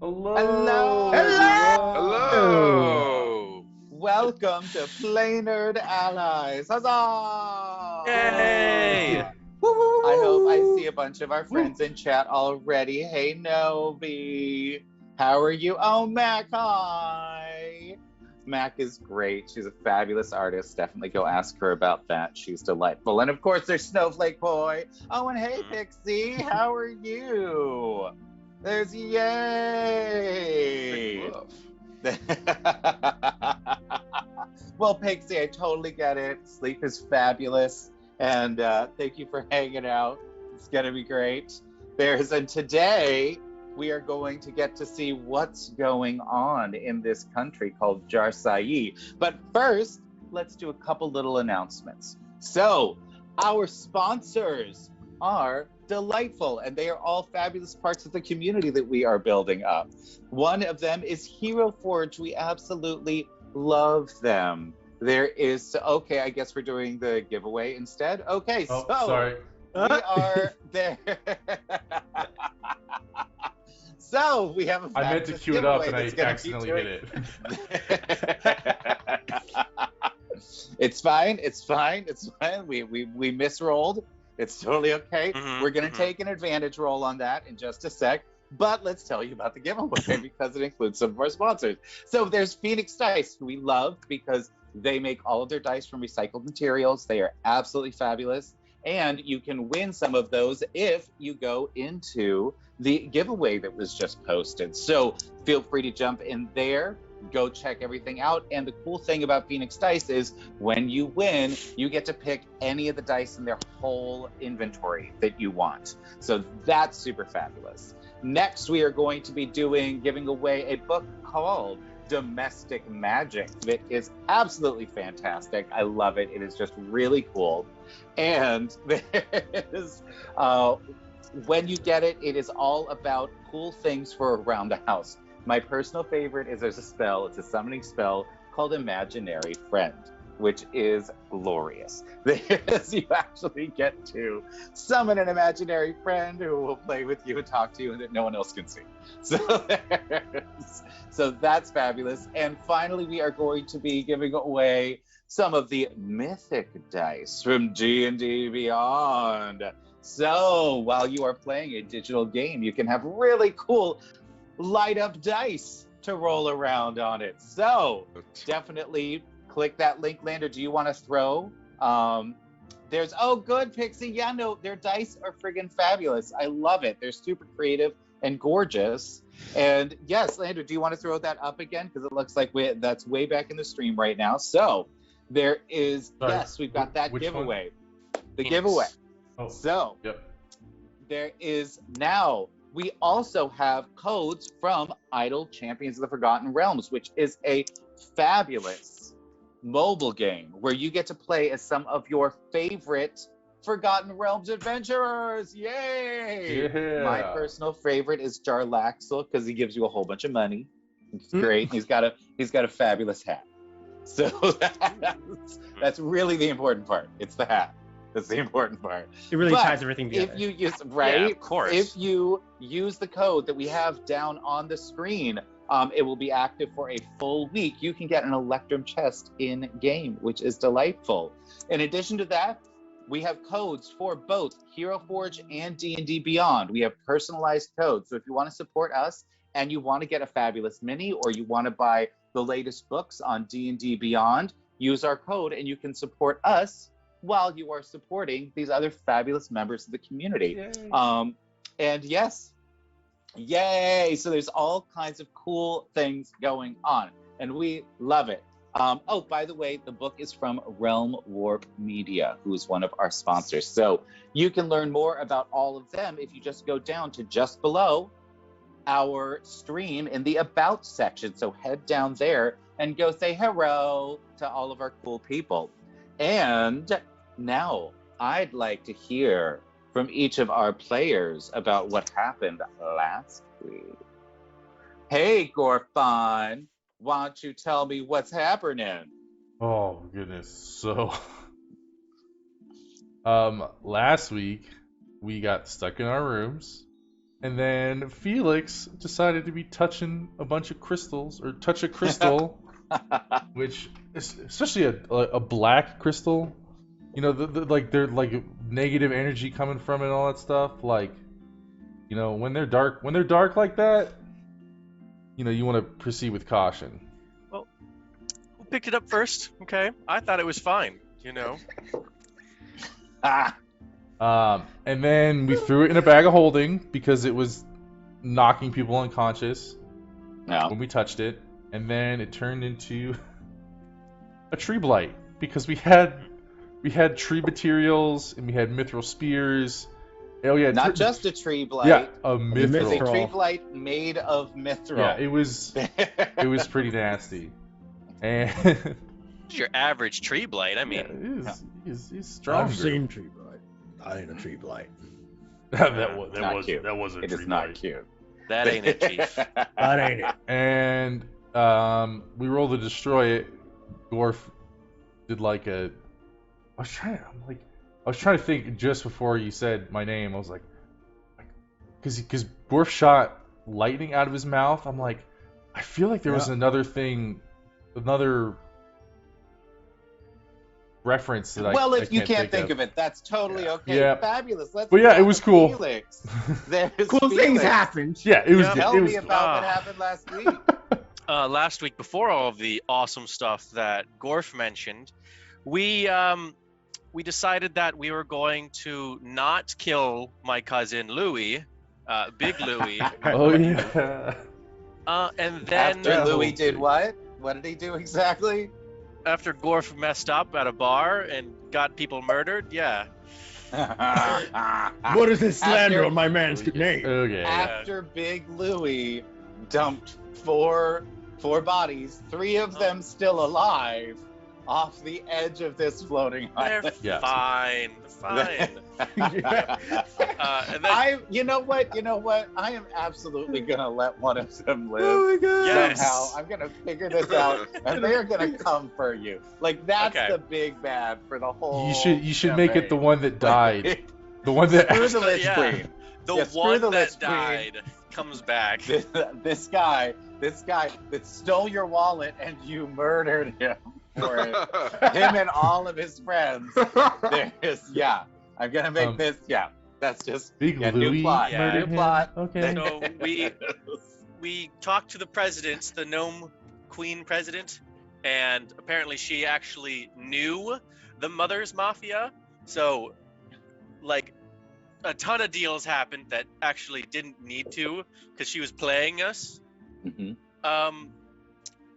Hello, everyone. Hello! Welcome to Play Nerd Allies. Yay! Huzzah! I hope I see a bunch of our friends in chat already. Hey, Novi. How are you? Oh, Mac, hi. Mac is great. She's a fabulous artist. Definitely go ask her about that. She's delightful. And of course, there's Snowflake Boy. Oh, and hey, Pixie. How are you? There's Yay! Well, Pixie, I totally get it. Sleep is fabulous. And thank you for hanging out. It's going to be great. And today we are going to get to see what's going on in this country called Jarsai. But first, let's do a couple little announcements. So, our sponsors are delightful, and they are all fabulous parts of the community that we are building up. One of them is Hero Forge. We absolutely love them. There is, okay, I guess we're doing the giveaway instead. Okay, Oh, so sorry. we are there. So we have a I meant to fabulous cue it up giveaway and that's I gonna accidentally be hit doing- It's fine. It's fine. It's fine. We misrolled. It's totally okay. We're going to take an advantage roll on that in just a sec. But let's tell you about the giveaway because it includes some of our sponsors. So there's Phoenix Dice, who we love because they make all of their dice from recycled materials. They are absolutely fabulous. And you can win some of those if you go into the giveaway that was just posted. So feel free to jump in there. Go check everything out. And the cool thing about Phoenix Dice is when you win, you get to pick any of the dice in their whole inventory that you want. So that's super fabulous. Next, we are going to be giving away a book called Domestic Magic that is absolutely fantastic. I love it. It is just really cool. And there's when you get it, it is all about cool things for around the house. My personal favorite is there's a spell, it's a summoning spell called Imaginary Friend, which is glorious. You actually get to summon an imaginary friend who will play with you and talk to you and that no one else can see. So that's fabulous. And finally, we are going to be giving away some of the mythic dice from D&D Beyond. So while you are playing a digital game, you can have really cool light up dice to roll around on it. So definitely click that link, Lander. Do you want to throw? Good, Pixie. Yeah, no, their dice are friggin' fabulous. I love it. They're super creative and gorgeous. And yes, Lander, do you want to throw that up again? Because it looks like that's way back in the stream right now. So there is, yes, we've got that giveaway. The giveaway. Oh, so yep. There is now, we also have codes from Idle Champions of the Forgotten Realms, which is a fabulous mobile game where you get to play as some of your favorite Forgotten Realms adventurers. Yay! Yeah. My personal favorite is Jarlaxle because he gives you a whole bunch of money. It's great. He's got a fabulous hat. So that's really the important part. It's the hat. That's the important part. It really ties everything together. If you use Yeah, of course. If you use the code that we have down on the screen, it will be active for a full week. You can get an Electrum chest in game, which is delightful. In addition to that, we have codes for both Hero Forge and D&D Beyond. We have personalized codes. So if you want to support us and you want to get a fabulous mini, or you want to buy the latest books on D&D Beyond, use our code and you can support us while you are supporting these other fabulous members of the community. Yay. And yes, yay! So there's all kinds of cool things going on, and we love it. By the way, the book is from Realm Warp Media, who is one of our sponsors. So you can learn more about all of them if you just go down to just below our stream in the About section. So head down there and go say hello to all of our cool people. And now I'd like to hear from each of our players about what happened last week. Hey, Gorfon, why don't you tell me what's happening? Oh, goodness. So, last week, we got stuck in our rooms. And then Felix decided to be touching a bunch of crystals, or touch a crystal, which is especially a black crystal. You know, like they're like negative energy coming from it and all that stuff. Like, you know, when they're dark like that, you know, you want to proceed with caution. Well, who picked it up first? Okay, I thought it was fine. You know. And then we threw it in a bag of holding because it was knocking people unconscious No. when we touched it. And then it turned into a tree blight because we had tree materials and we had mithril spears. Oh yeah, Not just a tree blight. yeah, a It's a mithril. tree blight made of mithril. Yeah, it was pretty nasty. And It's your average tree blight. I mean, yeah, he's stronger. I've seen tree blight. I ain't a tree blight. that Not cute. wasn't It tree is not blight. cute. that ain't it, Chief. That ain't it. And we rolled to destroy it. Gorf did like a. I was trying to think just before you said my name. I was like, because Gorf shot lightning out of his mouth. I'm like, I feel like there was another reference that Well, I if you can't think of it, that's totally okay. Yeah. Fabulous. Let's. But yeah, go it was to cool. Felix. There's Cool Felix. things happened. Yeah, it was. Yeah. Tell it me was about what happened last week. Last week, before all of the awesome stuff that Gorf mentioned, we decided that we were going to not kill my cousin Louis, Big Louis, oh yeah. and then After Louis did what? What did he do exactly? after Gorf messed up at a bar and got people murdered. Yeah. What is this slander After- on my man's name? Okay. After Big Louis dumped four bodies, 3 of them still alive, off the edge of this floating They're island. Yeah. fine. And then, You know what? I am absolutely gonna let one of them live. Oh my god. Yes. Somehow, I'm gonna figure this out, and they're gonna come for you. Like that's Okay. the big bad for the whole. You should make it the campaign. one that died. The one that Screw the Lich Yeah. Queen. the Yeah, screw one the Lich that Queen. died comes back. This guy that stole your wallet and you murdered him for it. Him and all of his friends. I'm gonna make this. Yeah, that's just Big new Louis plot. Yeah. murdered New him? plot. Okay. So we talked to the president, the gnome queen president, and apparently she actually knew the Mother's Mafia. So, like, a ton of deals happened that actually didn't need to because she was playing us. Mhm.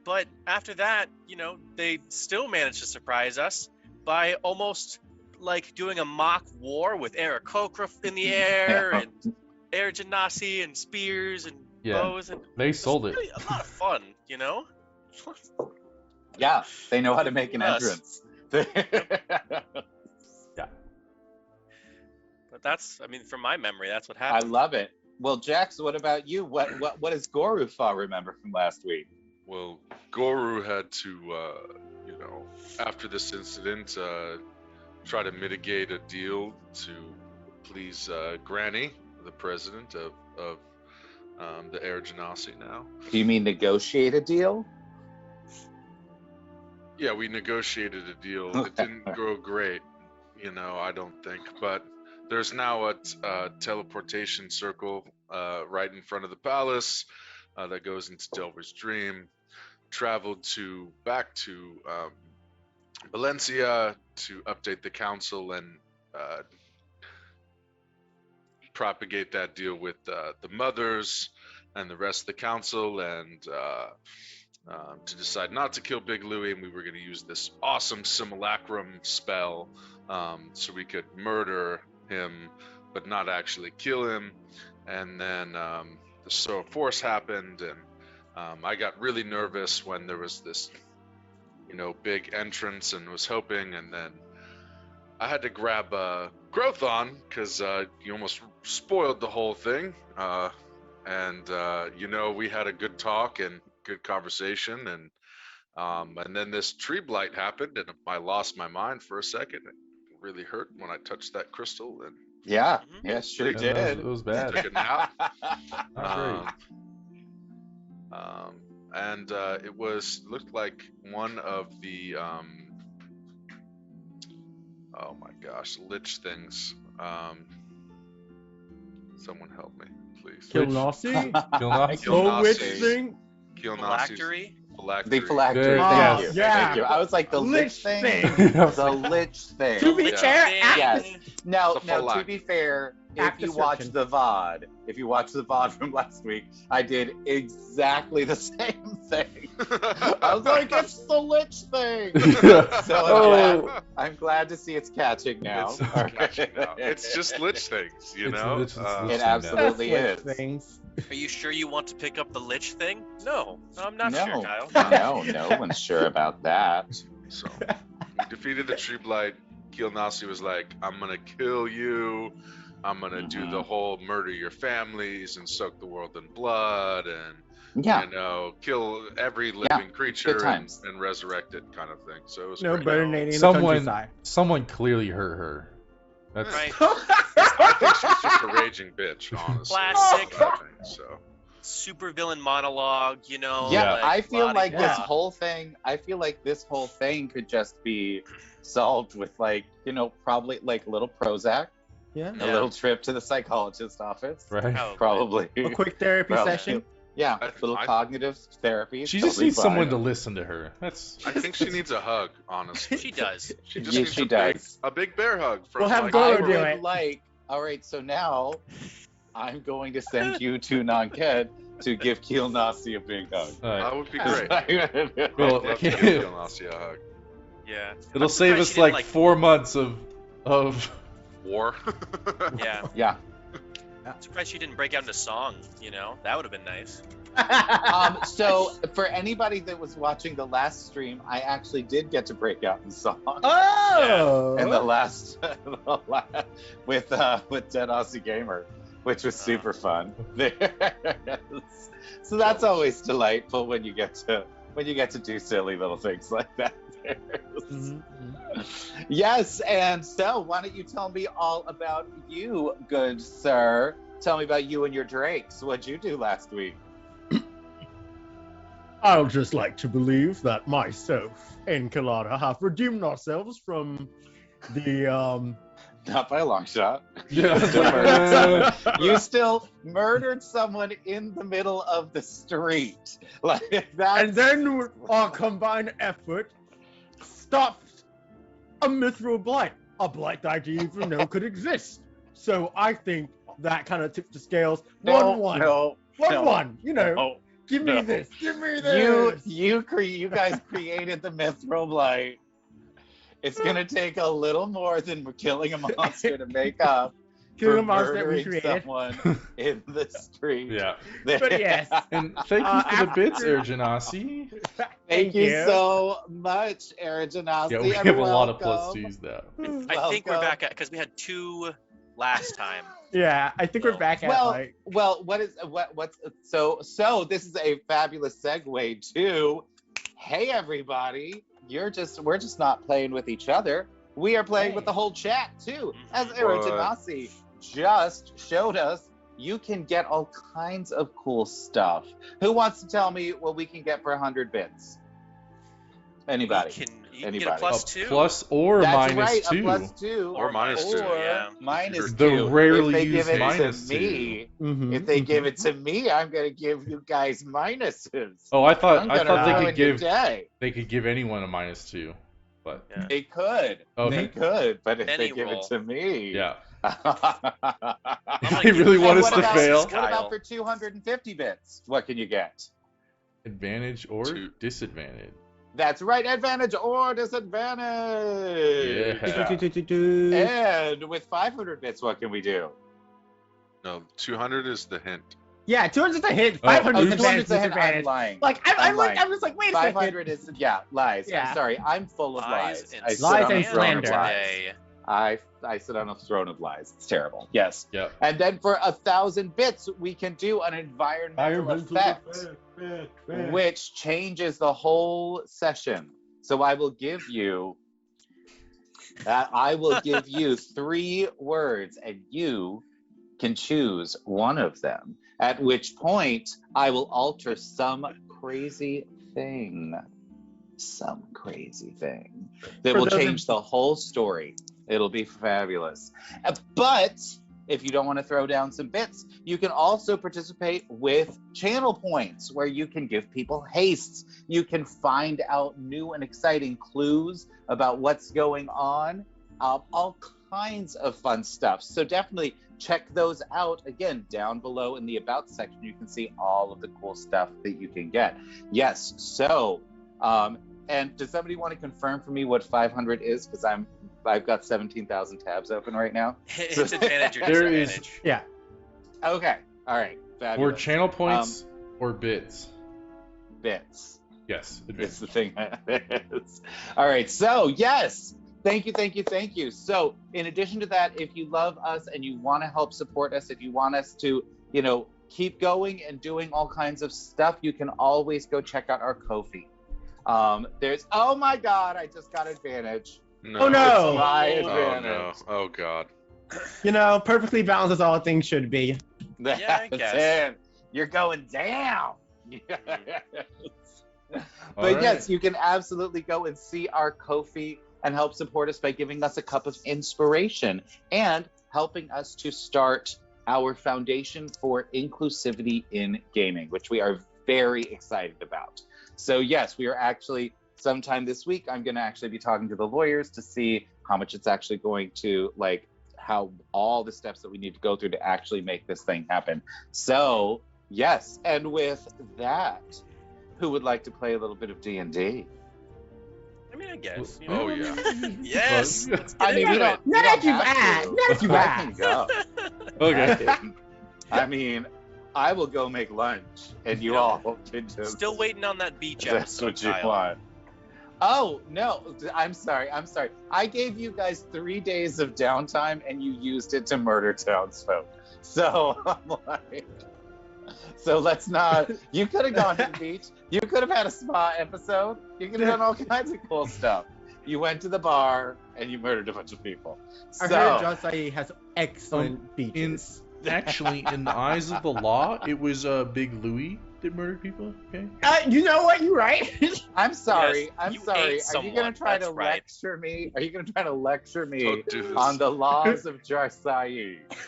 But after that, you know, they still managed to surprise us by almost like doing a mock war with Aarakocra in the air Yeah. and air genasi and spears and Yeah. bows, and They it's sold it. really a lot of fun, you know. Yeah, they know how to make an Us. entrance. But that's, I mean, from my memory, that's what I happened. love it. Well, Jax, what about you? What does Gorufa remember from last week? Well, Goru had to, after this incident, try to mitigate a deal to please Granny, the president of the Air Genasi now. Do you mean negotiate a deal? Yeah, we negotiated a deal. It didn't go great, I don't think. But there's now a teleportation circle right in front of the palace that goes into Delver's Dream. Traveled back to Valencia to update the council and propagate that deal with the mothers and the rest of the council, and to decide not to kill Big Louie, and we were going to use this awesome simulacrum spell so we could murder him but not actually kill him. And then the Show of Force happened, and I got really nervous when there was this big entrance, and was hoping, and then I had to grab Growth on because you almost spoiled the whole thing. We had a good talk and good conversation, and then this tree blight happened, and I lost my mind for a second. It really hurt when I touched that crystal, and Yeah, Mhm. yeah, sure And that did. it was bad. Took a nap. Not great. And it looked like one of the oh my gosh, lich things. Someone help me, please. Kilnasi? Kilnasi? The witch Kilnasi. thing? Kilnasi's Phylactery? The phylactery. Good, Thank yes. you. Yeah. Thank you. I was like the lich thing. The lich thing. To be Lich fair, thing. Yes. Now, The to phylactery. be fair, if After you watch searching. the VOD from last week, I did exactly the same thing. I was like, it's the lich thing. So Oh. I'm glad to see it's catching now. It's catching now. It's just lich things, you It's know. lich- it's lich It thing now. absolutely Lich is. things. Are you sure you want to pick up the lich thing? No, I'm not No. sure, Kyle. No one's sure about that. So we defeated the tree blight. Kilnasi was like, "I'm gonna kill you. I'm gonna do the whole murder your families and soak the world in blood and Yeah. you know kill every living creature and, times. and resurrect it, kind of thing." So it was No great. better than in the Someone, countryside. someone clearly hurt her. That's Right. I think she's just a raging bitch, honestly. Classic. I think, so. Super villain monologue, you know. Yeah, Yeah. I feel like blah-de-blah. this whole thing. I feel like this whole thing could just be solved with probably like a little Prozac, Yeah. a Yeah. little trip to the psychologist's office, right. Oh, probably. A quick therapy Probably. session. Yeah, I- little I- cognitive therapy. She just totally needs fine. someone to listen to her. That's I think she needs a hug, honestly. She does. She just Yeah, needs she a does. big bear hug from We'll have like, Goro I do would it. like. All right, so now I'm going to send you to Nanked to give Kilnasi a big hug. all right. That would be Yeah. great. Well, I'd love to give Kilnasi a hug. Yeah. It'll I'm save surprised us she didn't, like 4 months of War. Yeah. Yeah. I'm surprised she didn't break out into song, you know? That would have been nice. So for anybody that was watching the last stream, I actually did get to break out in song. Oh. In the last with Dead Aussie Gamer, which was super fun. So that's always delightful when you get to do silly little things like that. Mhm. Yes, and so why don't you tell me all about you, good sir? Tell me about you and your drakes. What'd you do last week? I'll just like to believe that myself and Kalada have redeemed ourselves from the Not by a long shot. yeah. You still murdered someone in the middle of the street. Like that. and then with our combined effort stopped a mithril blight, a blight that I didn't even know could exist. So I think that kind of tipped the scales. No, 1-1. no, 1-1. You know, no. give me no. this. Give me this. You guys created the mithril blight. It's gonna take a little more than killing a monster to make up Kill for a monster that we murdering created. someone in the street. Yeah. But yes. And thank you for the bits, after- Ergenasi. Thank you so much, Aaron Janowski. Yeah, we have a lot of +2s now. I think we're Welcome. back at, because we had 2 last time. Yeah, I think we're back at Well, like. well, what's so this is a fabulous segue to, hey everybody, we're just not playing with each other. We are playing with the whole chat too. As Aaron What? Janowski just showed us, you can get all kinds of cool stuff. Who wants to tell me what we can get for 100 bits? Anybody? You can Anybody? get a A +2. plus or That's minus right, 2. a +2. Or minus 2. Or yeah. minus The 2. rarely if they used give it minus to me, Mhm, if they mhm. give it to me, I'm gonna give you guys minuses. Oh, I I'm thought gonna they ruin could your give day. anyone a -2. But Yeah. They could. Okay. They could, but if Any they give roll. it to me. yeah. I'm gonna They give really you want And us what to about, fail. What about Kyle. for 250 bits? What can you get? Advantage or Two. disadvantage. That's right, advantage or disadvantage. Yeah. And with 500 bits, what can we do? No, 200 is the hint. Yeah, 200 is a hit. Oh, 500 is oops. 200 advantage. is a hint. I'm Disadvantage. lying. Like I'm lying. I'm just like, wait a 500 second. is Yeah. lies. I'm sorry. I'm full of lies. and I sit Lies on and a throne of slander. lies. Day. I sit on a throne of lies. It's terrible. Yes. Yep. And then for 1,000 bits, we can do an environmental effect, which changes the whole session. So I will give you I will give you 3 words, and you can choose one of them. At which point, I will alter some crazy thing. Some crazy thing that For will those of- change the whole story. It'll be fabulous. But if you don't want to throw down some bits, you can also participate with channel points where you can give people hastes. You can find out new and exciting clues about what's going on. All kinds of fun stuff. So definitely check those out. Again, down below in the About section, you can see all of the cool stuff that you can get. Yes, so, and does somebody want to confirm for me what 500 is? Because I've got 17,000 tabs open right now. It's advantage or There is- disadvantage. Yeah. Okay, all right, Or fabulous. channel points or bits. Bits. Yes. It's the thing. All right, so yes, thank you. So in addition to that, if you love us and you want to help support us, if you want us to, keep going and doing all kinds of stuff, you can always go check out our Ko-fi. There's, oh my God, I just got advantage. No. Oh, no. It's my Oh advantage. no. Oh god. Perfectly balanced as all things should be. That's Yeah, I guess. it. You're going down. All But right. yes, you can absolutely go and see our Ko-fi and help support us by giving us a cup of inspiration and helping us to start our foundation for inclusivity in gaming, which we are very excited about. So yes, we are actually, sometime this week, I'm going to actually be talking to the lawyers to see how much it's actually going to, how all the steps that we need to go through to actually make this thing happen. So yes, and with that, who would like to play a little bit of D&D? I mean, I guess. Oh, yeah. Yes. Let's get I mean, we into don't. it. we Not don't you have ask, to. not you I ask. can go. Okay. I mean, I will go make lunch, and you Yeah. all can just. Still waiting on that beach That's episode, what you Kyle. want. Oh no! I'm sorry. I gave you guys 3 days of downtime, and you used it to murder townsfolk. So I'm like, so let's not. You could have gone to the beach. You could have had a spa episode. You could have done all kinds of cool stuff. You went to the bar and you murdered a bunch of people. I So heard Josai has excellent beaches. Actually, in the eyes of the law, it was Big Louie that murdered people. Okay. You know what? You're right. I'm sorry. Yes, I'm you sorry. ate Are you someone, gonna try that's to right. lecture me? Are you gonna try to lecture me Don't do this. on the laws of Jarsai? Is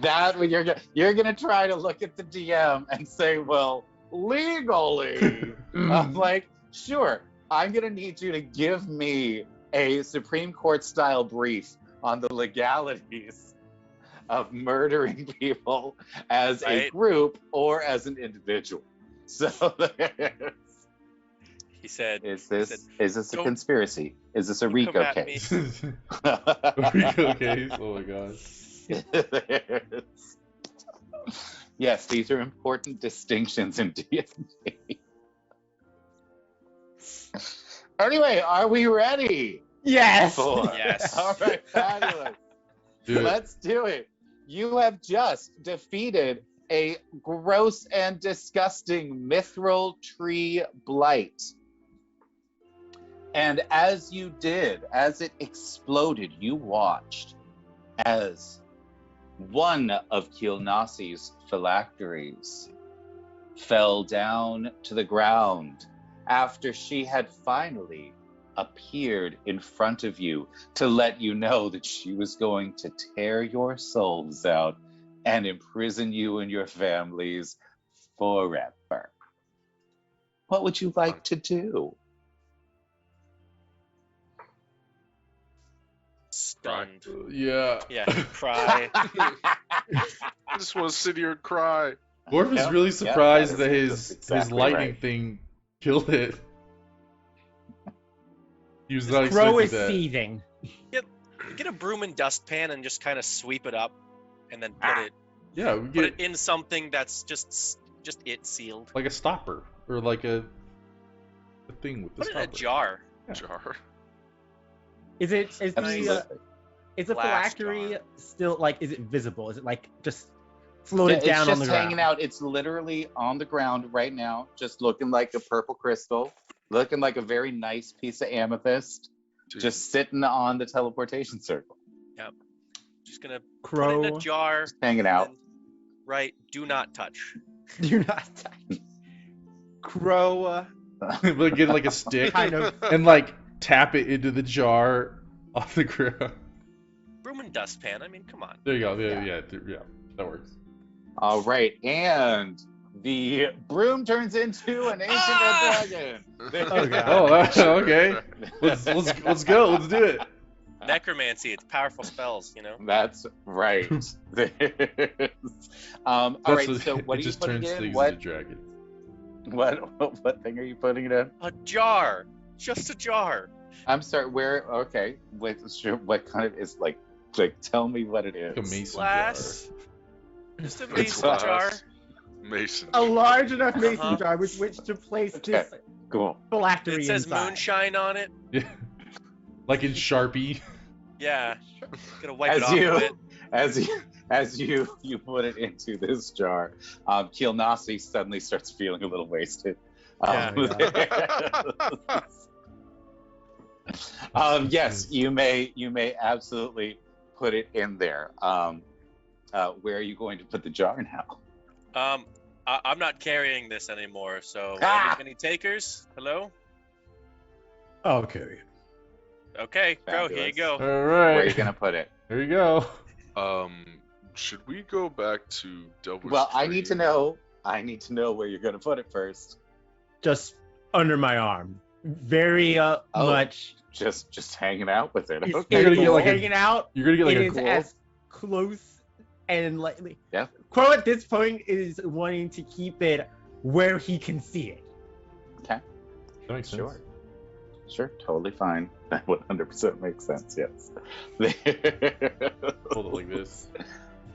that what you're gonna try to look at the DM and say, well, legally? I'm like, sure. I'm gonna need you to give me a Supreme Court style brief on the legalities of murdering people as a Right. group or as an individual. So He said, is this a "Don't- conspiracy? Is this a don't come RICO at me." case? Rico case. Oh my god. Yes, these are important distinctions in D&D. Anyway, are we ready? Yes. Yes. All right, fabulous. Do it. Let's do it. You have just defeated a gross and disgusting mithril tree blight. And as you did, as it exploded, you watched as one of Kilnasi's phylacteries fell down to the ground after she had finally appeared in front of you to let you know that she was going to tear your souls out and imprison you and your families forever. What would you like to do? Stunned. Yeah. Yeah, cry. I just want to sit here and cry. Dwarf is Yep, really yep, surprised that that is his exactly lightning right. thing killed it. He was not Crow expecting is that. seething. Get a broom and dustpan and just kind of sweep it up, and then put it Yeah, we put get it in something that's just it sealed. like a stopper or like a thing with the Put it in a stopper. jar. Yeah. Jar. Is the Absolutely. is the Glass phylactery jar. still is it visible? Is it just floated It's down just on the ground? hanging out. It's literally on the ground right now, just looking like a purple crystal, looking like a very nice piece of amethyst. just sitting on the teleportation circle, Just gonna put it in a Crow. jar. just hanging out. and Right. Do not touch. Do not touch. Crow Like get like a stick kind of and like tap it into the jar off the ground. Broom and dustpan. I mean, come on. There you go. Yeah, that works. All right, and the broom turns into an ancient red dragon. Oh, God. Oh, okay. Let's go. Let's do it. Necromancy. It's powerful spells. You know. That's right. All right. So what are it you just putting turns in? things What into dragons. what thing are you putting it in? A jar. Just a jar. I'm sorry. Where? Okay. What kind of is like? Tell me what it is. Like a mason Glass. Just a It's mason glass. jar. Mason. a large enough mason Uh-huh. jar with which to place Okay. this Cool. phylactery It says inside. moonshine on it. Yeah. Like in Sharpie. Yeah. Gonna wipe it As off you, a bit. as you put it into this jar, Kilnasi suddenly starts feeling a little wasted. Yes, you may absolutely put it in there. Where are you going to put the jar now? I'm not carrying this anymore. So, any takers? Hello. Okay. Okay, bro. Here you Fabulous. go. All Where are you right. gonna put it? There you go. Should we go back to Delver's Well, I need to Stream? know. I need to know where you're gonna put it first. Just under my arm. Very much. Just hanging out with it. It's, Okay, You're gonna it's get like a- hanging out. You're gonna get like It a is cool. as close and like Yeah. Crow at this point is wanting to keep it where he can see it. Okay. That makes sense. Sure, totally fine. That 100% makes sense. Yes. Hold it like this.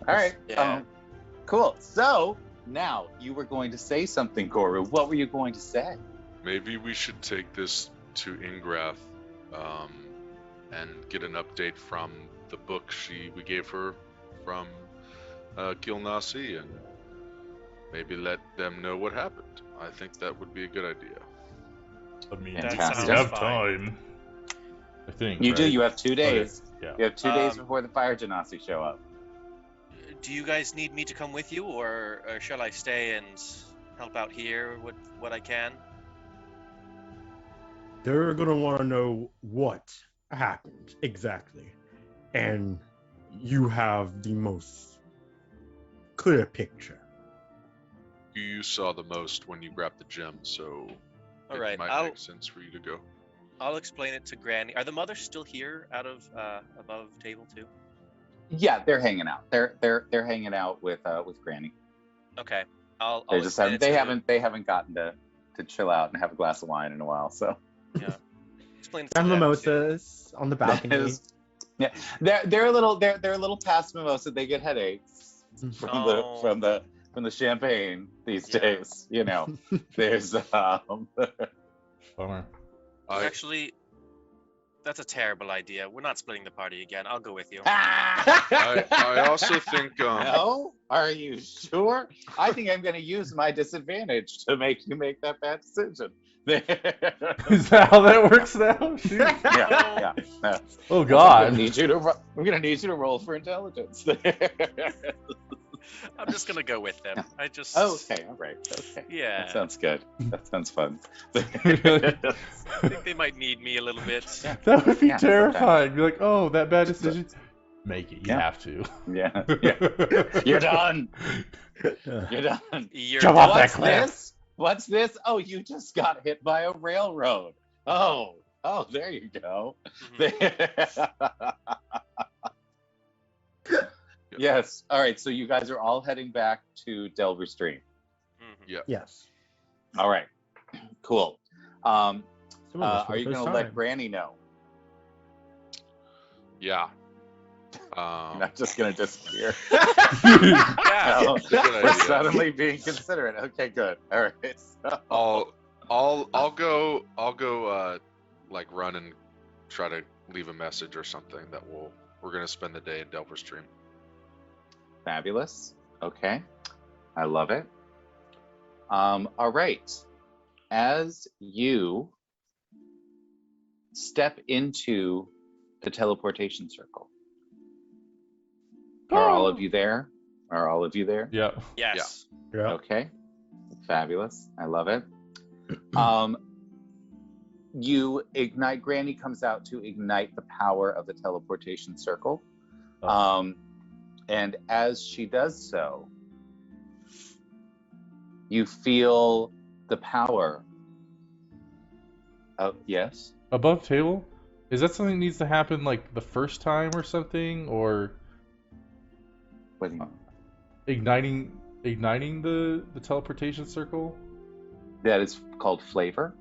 All right. Yeah. Cool. So now you were going to say something, Goru. What were you going to say? Maybe we should take this to Ingrath, and get an update from the book we gave her from Gilnasi, and maybe let them know what happened. I think that would be a good idea. I mean, That we sounds have fine. time. I think. You do. right? You have 2 days. Yeah. You have 2 days Um, before the fire genasi show up. Do you guys need me to come with you, or shall I stay and help out here with what I can? They're gonna want to know what happened exactly, and you have the most clear picture. You saw the most when you grabbed the gem, so All it right, might I'll make sense for you to go. I'll explain it to Granny. Are the mothers still here, out of above table too? Yeah, they're hanging out. They're hanging out with Granny. Okay, I'll They just explain haven't it they haven't gotten to chill out and have a glass of wine in a while. So explain it to And them, too. mimosas on the balcony. yeah, they're a little past mimosa. They get headaches from Oh. from the champagne these Yeah. days. You know, there's Bummer. Actually, that's a terrible idea. We're not splitting the party again. I'll go with you. I also think No? Are you sure? I think I'm going to use my disadvantage to make you make that bad decision. Is that how that works now? Shoot. yeah. Oh I'm God. gonna need you to roll for intelligence. I'm just gonna go with them. I just. Okay, all right. Okay. Yeah. That sounds good. That sounds fun. I think they might need me a little bit. That would be Yeah, terrifying. You're like, oh, that bad decision. Make it. You Yeah. have to. yeah. You're done. You're done. You're Jump off that What's cliff. this? What's this? Oh, you just got hit by a railroad. Oh, there you go. Yes. All right. So you guys are all heading back to Delver Stream. Mhm. Yes. All right. Cool. Some of us for Are the you first going to let time. Granny know? yeah. You're not just going to disappear. Yeah. No, That's a good we're idea. suddenly being considerate. Okay, good. All right. So, I'll go like run and try to leave a message or something that we're gonna spend the day in Delver Stream. fabulous. Okay. I love it. All right. As you step into the teleportation circle. Are all of you there? Are all of you there? Yeah. Yes. Yeah. Okay. Fabulous. I love it. You ignite, Granny comes out to ignite the power of the teleportation circle. And as she does so, you feel the power of, yes? Above table? Is that something that needs to happen like the first time or something, or What do you igniting the teleportation circle? That is called flavor.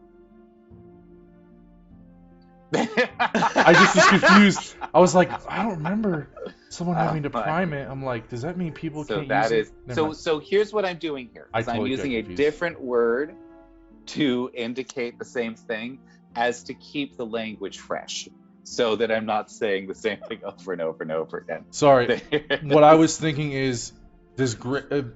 I just was confused. I was like, I don't remember someone having to Oh my. prime it. I'm like, does that mean people So can't that use is it? Never mind. so here's what I'm doing here. I I'm totally got using a confused. different word to indicate the same thing as to keep the language fresh, so that I'm not saying the same thing over and over and over again. Sorry. What I was thinking is, does mechanically,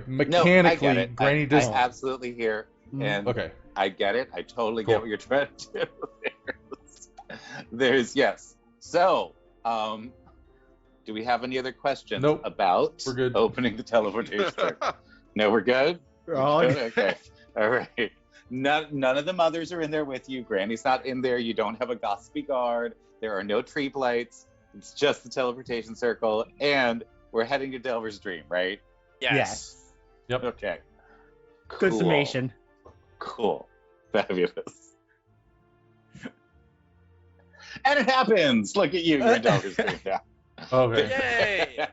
No, I get it. Granny I does. absolutely hear, and Okay. I get it. I totally Cool. get what you're trying to do. There's yes. So, do we have any other questions Nope. about We're good. opening the teleportation circle? No, we're good. Oh, Okay. All right. None of the mothers are in there with you. Granny's not in there. You don't have a gossipy guard. There are no tree blights. It's just the teleportation circle, and we're heading to Delver's Dream, right? Yes. Yep. Okay. Good Cool. summation. Cool. Fabulous. And it happens. Look at you. You're in Delver's Dream now. Okay. Yay!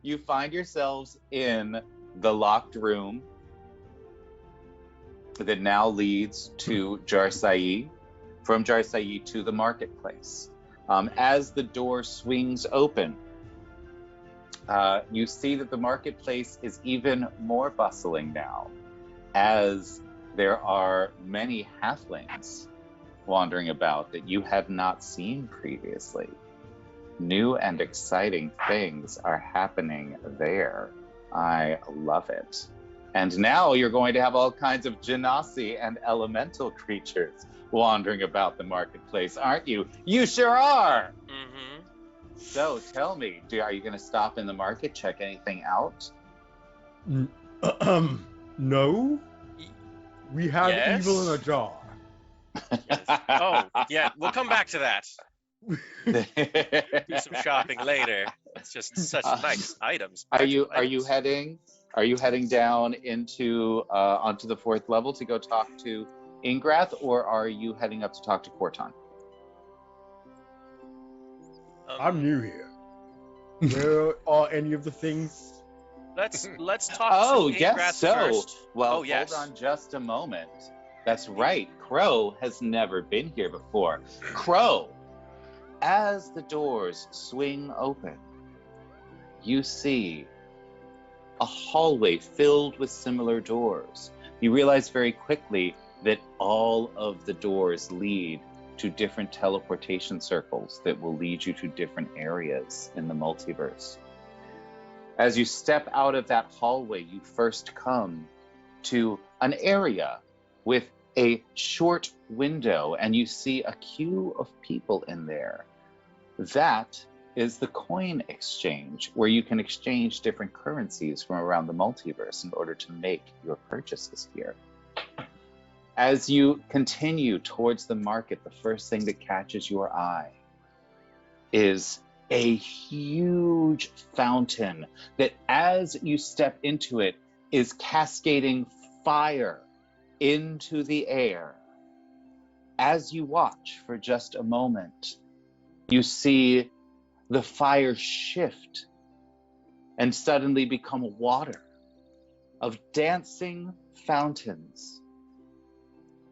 You find yourselves in the locked room that now leads to Jarsai, from Jarsai to the marketplace. As the door swings open, you see that the marketplace is even more bustling now, as there are many halflings wandering about that you had not seen previously. New and exciting things are happening there. I love it. And now you're going to have all kinds of genasi and elemental creatures wandering about the marketplace, aren't you? You sure are! Mm-hmm. So tell me, are you going to stop in the market, check anything out? No. We have Yes. evil in a jar. Yes. Oh, yeah. We'll come back to that. Do some shopping later. It's just such nice items. Are you magical items. heading down into onto the 4th level to go talk to Ingrath, or are you heading up to talk to Corton? I'm new here. Where are any of the things? Let's talk Oh, to yes, Ingrath so first. well, Oh, yes. hold on just a moment. That's right. Crow has never been here before. Crow, as the doors swing open, you see a hallway filled with similar doors. You realize very quickly that all of the doors lead to different teleportation circles that will lead you to different areas in the multiverse. As you step out of that hallway, you first come to an area with a short window, and you see a queue of people in there. That is the coin exchange, where you can exchange different currencies from around the multiverse in order to make your purchases here. As you continue towards the market, the first thing that catches your eye is a huge fountain that, as you step into it, is cascading fire into the air. As you watch for just a moment, you see the fire shift and suddenly become water of dancing fountains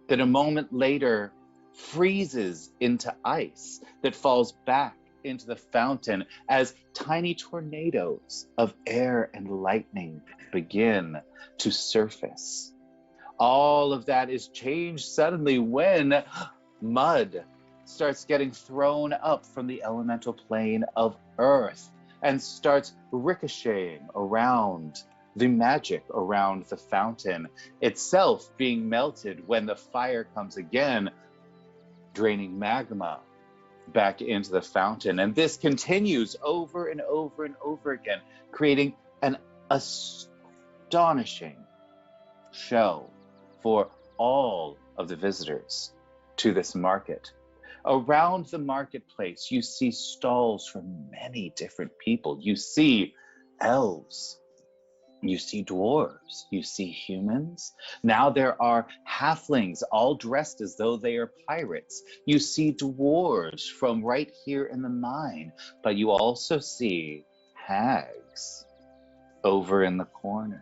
that a moment later freezes into ice that falls back into the fountain as tiny tornadoes of air and lightning begin to surface. All of that is changed suddenly when mud starts getting thrown up from the elemental plane of Earth and starts ricocheting around the magic around the fountain itself being melted when the fire comes again, draining magma back into the fountain. And this continues over and over and over again, creating an astonishing show for all of the visitors to this market. Around the marketplace, you see stalls from many different people. You see elves, you see dwarves, you see humans. Now there are halflings all dressed as though they are pirates. You see dwarves from right here in the mine, but you also see hags over in the corner,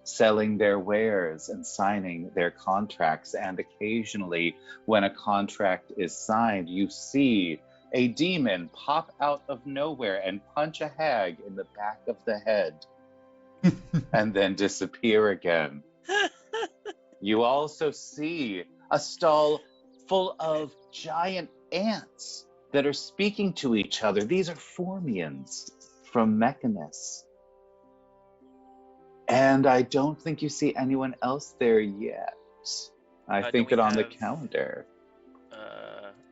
selling their wares and signing their contracts. And occasionally, when a contract is signed, you see a demon pop out of nowhere and punch a hag in the back of the head and then disappear again. You also see a stall full of giant ants that are speaking to each other. These are Formians from Mechanus. And I don't think you see anyone else there yet. I think do it we on the have- calendar.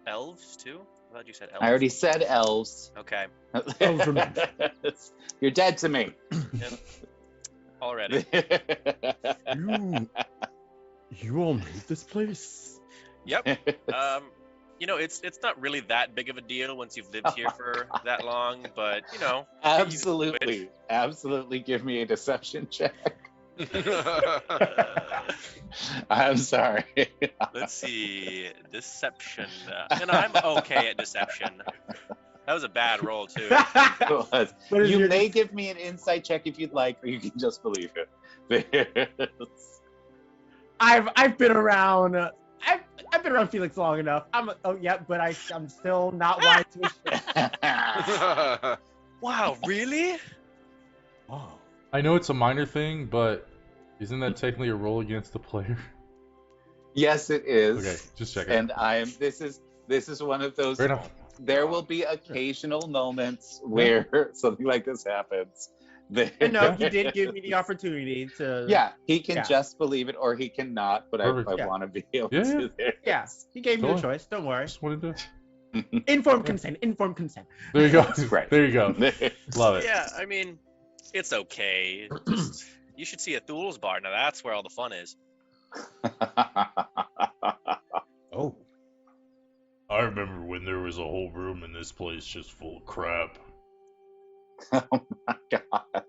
Elves too? I thought you said elves. I already said elves. Okay. Elves remain. You're dead to me. Already. You all made this place? Yep. It's not really that big of a deal once you've lived here for that long, but Absolutely give me a deception check. I'm sorry. Let's see, deception. And I'm okay at deception. That was a bad roll too. It was. What is You your- may give me an insight check if you'd like, or you can just believe it. I've been around. I've been around Felix long enough. But I'm still not wise to a shit. Wow, really? Wow. I know it's a minor thing, but isn't that technically a roll against the player? Yes, it is. Okay, just checking. And this is one of those. Fair enough. There will be occasional moments where something like this happens. And no, he did give me the opportunity to. Yeah, he can Yeah. just believe it or he cannot, but I Perfect. Yeah. want to be able Yeah, to. Yeah, he gave me the Totally. choice. Don't worry. Just wanted to. Informed consent. Informed consent. There you go. That's right. There you go. Love it. Yeah, I mean, it's okay. Just, you should see a Thul's bar. Now that's where all the fun is. Oh. I remember when there was a whole room in this place just full of crap. Oh my god,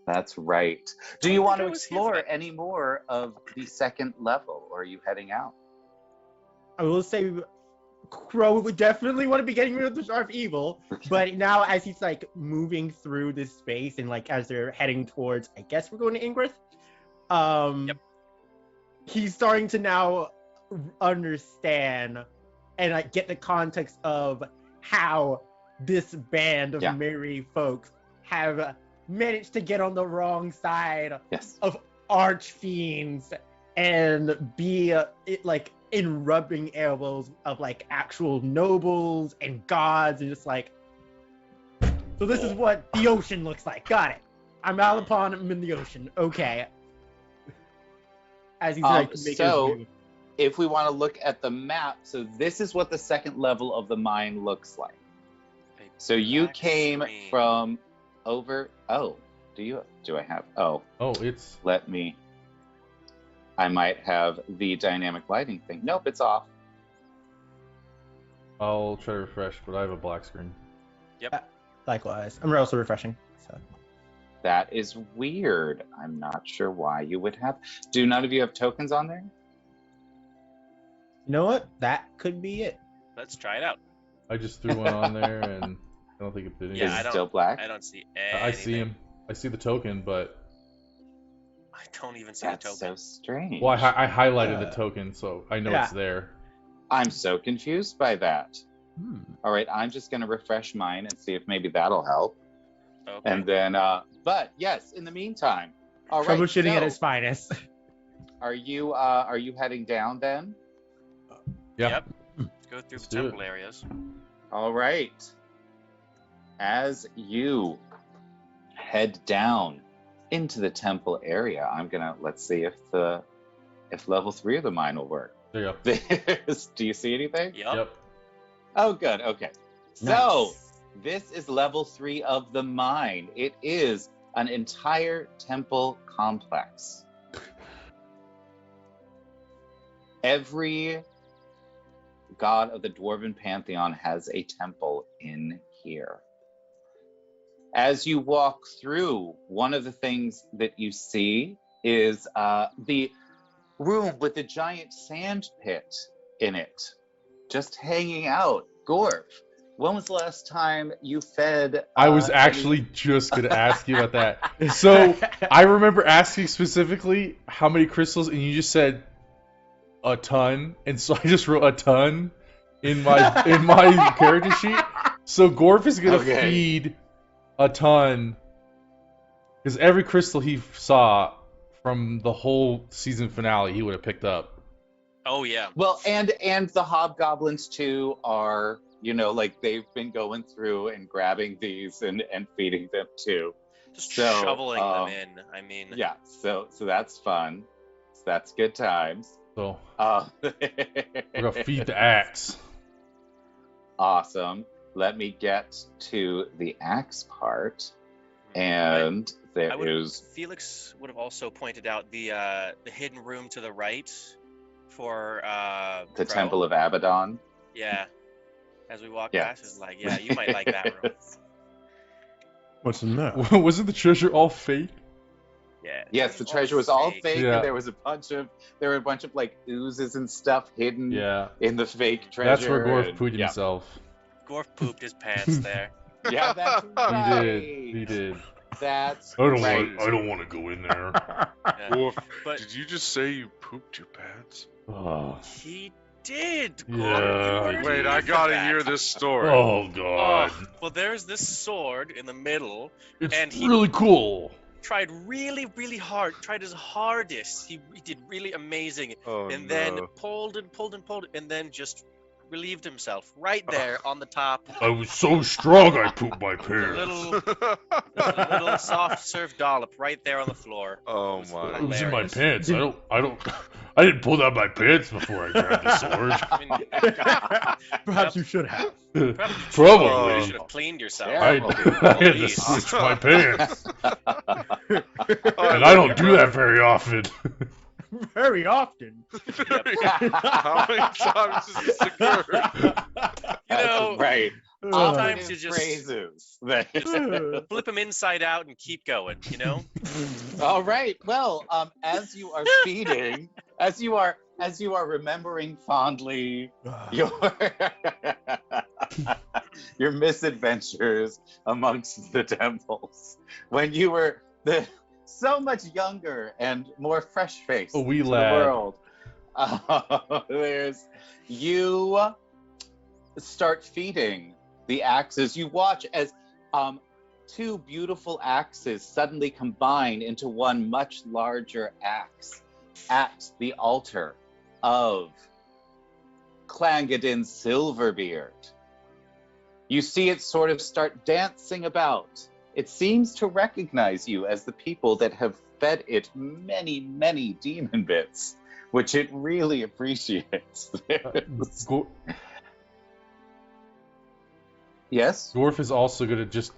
that's right. Do you I want think to I was here for explore that. any more of the second level, or are you heading out? I will say, Crow would definitely want to be getting rid of the Sharp Evil, but now as he's like moving through this space and like as they're heading towards, I guess we're going to Ingrath. Yep. He's starting to now understand and like get the context of how this band of Yeah. merry folks have managed to get on the wrong side Yes. of archfiends and be like in rubbing elbows of like actual nobles and gods and just like, so this is what the ocean looks like. Got it. I'm out upon him in the ocean. Okay. As he's like making so- his move. If we want to look at the map, so this is what the second level of the mine looks like. A So you black came screen. from over. Oh, do I have? Oh, Oh, it's let me. I might have the dynamic lighting thing. Nope, it's off. I'll try to refresh, but I have a black screen. Likewise. I'm also refreshing. So That is weird. I'm not sure why you would have. Do none of you have tokens on there? you know what? That could be it. Let's try it out. I just threw one on there, and I don't think it did Yeah, Is anything. I it don't- still black? I don't see anything. I see him. I see the token, but I don't even see That's the so token. strange. well, I highlighted the Uh, token, so I know yeah. it's there. I'm so confused by that. Hmm. All right, I'm just going to refresh mine and see if maybe that'll help. Okay. And then, but yes, in the meantime, all right. Troubleshooting at so its finest. are you heading down then? Yeah. Yep. Let's go through Let's the do temple areas. All right. As you head down into the temple area. Let's see if level 3 of the mine will work. There you go. Do you see anything? Yep. Oh, good. Okay. So this is level 3 of the mine. It is an entire temple complex. Every god of the Dwarven pantheon has a temple in here. As you walk through, one of the things that you see is the room with the giant sand pit in it, just hanging out. Gorf, when was the last time you fed? I was actually just gonna ask you about that. So I remember asking specifically how many crystals, and you just said a ton, and so I just wrote a ton in my character sheet. So Gorf is gonna feed a ton, because every crystal he saw from the whole season finale he would have picked up. Oh yeah. Well, and the hobgoblins too are, like they've been going through and grabbing these and feeding them too. Just shoveling them in. I mean. Yeah. So that's fun. So that's good times. So we're gonna feed the axe. Awesome. Let me get to the axe part, and Felix would have also pointed out the hidden room to the right for the Crow. Temple of Abaddon. Yeah. As we walk past, it's like, yeah, you might like that room. What's in there? Wasn't the treasure all fake? Yeah. Yes, the treasure was all fake, Yeah. and there were a bunch of like oozes and stuff hidden in the fake treasure. That's where Gorf pooed himself. Gorf pooped his pants there. Yeah, that's right. He did. That's I right. don't want to go in there. Yeah. Wolf, But did you just say you pooped your pants? Oh, he did. Gorf. Yeah, You weren't Wait, here I for gotta that. hear this story. oh god. Oh, well, there's this sword in the middle. It's and he- really cool. Tried really, really hard. Tried his hardest. He did really amazing. Oh, And then no. pulled, and then just relieved himself right there on the top. I was so strong I pooped my A pants. little soft serve dollop right there on the floor. Oh was my. It was in my hilarious. pants. I didn't pull down my pants before I grabbed the sword. I mean, Perhaps you should have. Probably. you should have cleaned yourself. Yeah. I had to Please. switch my pants. And I don't do that very often. Very often. How many times has this occurred? You know, right. sometimes you just phrases. flip them inside out and keep going. You know. All right. Well, as you are feeding, as you are remembering fondly your misadventures amongst the temples when you were so much younger and more fresh-faced A wee to the lad. world. You start feeding the axes. You watch as two beautiful axes suddenly combine into one much larger axe at the altar of Clangadin Silverbeard. You see it sort of start dancing about. It seems to recognize you as the people that have fed it many, many demon bits, which it really appreciates. Yes? Dwarf is also gonna just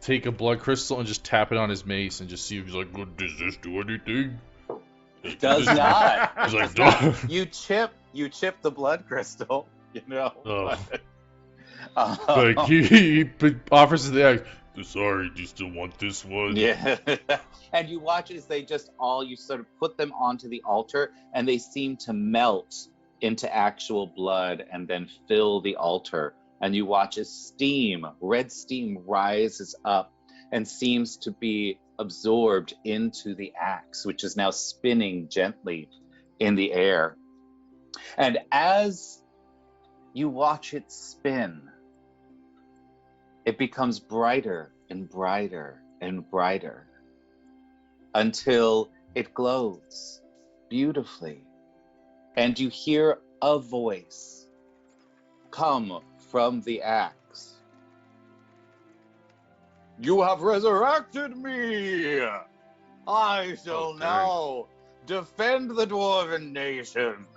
take a blood crystal and just tap it on his mace and just see if he's like, does this do anything? It does not. He's like, "Duh." You chip the blood crystal, Oh. Like, Like he offers the axe. Sorry, do you still want this one? yeah. And you watch as they you sort of put them onto the altar and they seem to melt into actual blood and then fill the altar. And you watch as red steam rises up and seems to be absorbed into the axe, which is now spinning gently in the air. And as you watch it spin, it becomes brighter and brighter and brighter until it glows beautifully. And you hear a voice come from the axe. You have resurrected me! I shall now defend the dwarven nation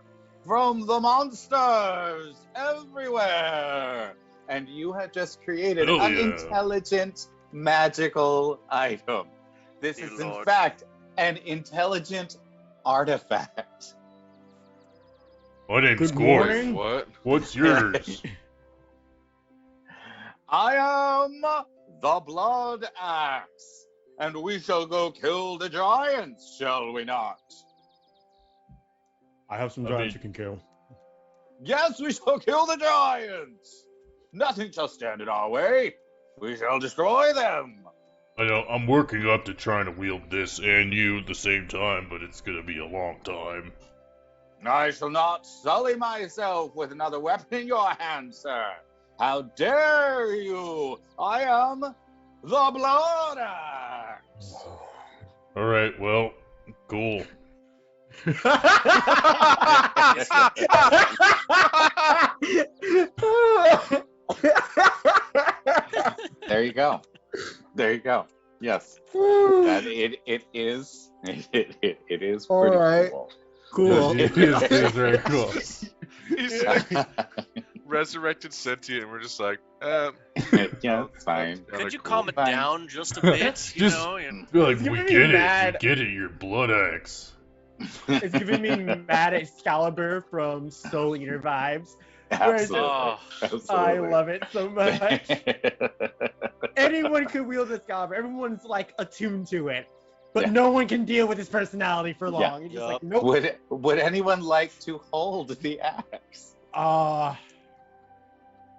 from the monsters everywhere. And you have just created Hell an yeah. intelligent magical item. This Dear is in Lord. fact an intelligent artifact. My name's Good Gorf. morning. What? What's yours? I am the Blood Axe, and we shall go kill the giants, shall we not? I have some giants you can kill. Yes, we shall kill the giants. Nothing shall stand in our way. We shall destroy them. I know, I'm working up to trying to wield this and you at the same time, but it's gonna be a long time. I shall not sully myself with another weapon in your hand, sir. How dare you? I am the Blood Axe. Alright, well, cool. There you go. There you go. Yes. That it is pretty All right. cool. Cool. It is very cool. He's like resurrected sentient, and we're just like, Yeah, it's fine. Could you cool. calm it Fine. down just a bit? You Just- know, and Be like, It's we giving get me it, mad. we get it, you're Blood Axe. It's giving me mad Excalibur from Soul Eater vibes. Absolutely. Oh, Absolutely. I love it so much. Anyone could wield Excalibur. Everyone's like attuned to it, but Yeah. no one can deal with his personality for long. Yeah. It's just Yup. like nope. Would anyone like to hold the axe?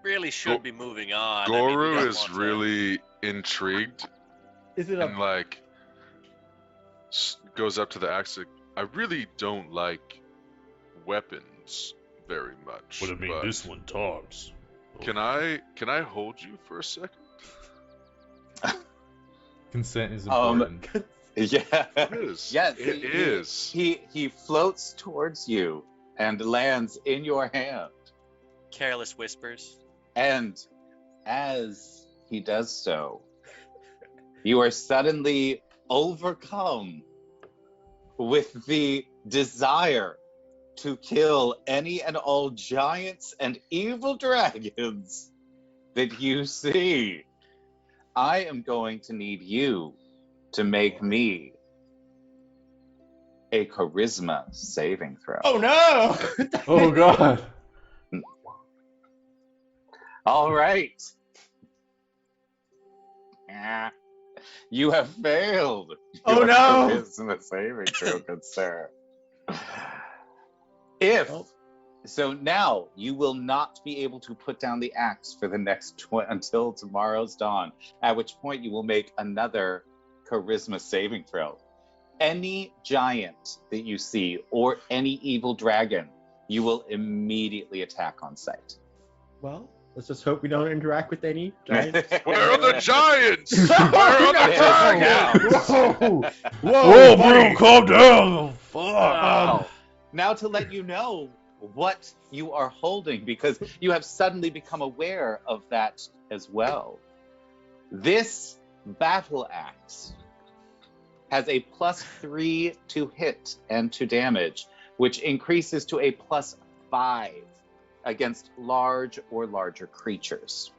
really should be moving on. Goru we got is more time. really intrigued Is it and a like goes up to the axe. Like, I really don't like weapons very much. But I mean, but this one talks. Can I hold you for a second? Consent is important. Yeah. It is. Yes, it is. He floats towards you and lands in your hand. Careless whispers. And as he does so, you are suddenly overcome with the desire to kill any and all giants and evil dragons that you see. I am going to need you to make me a charisma saving throw. Oh no! Oh god. All right. You have failed. Oh, your no. Charisma saving throw, good sir. If Oh. so, now you will not be able to put down the axe for the next until tomorrow's dawn. At which point you will make another charisma saving throw. Any giant that you see or any evil dragon, you will immediately attack on sight. Well, let's just hope we don't interact with any giants. Where are the giants? Where are the dragons? Whoa! Whoa, bro, calm down! Fuck! Now to let you know what you are holding, because you have suddenly become aware of that as well. This battle axe has a +3 to hit and to damage, which increases to a +5 against large or larger creatures.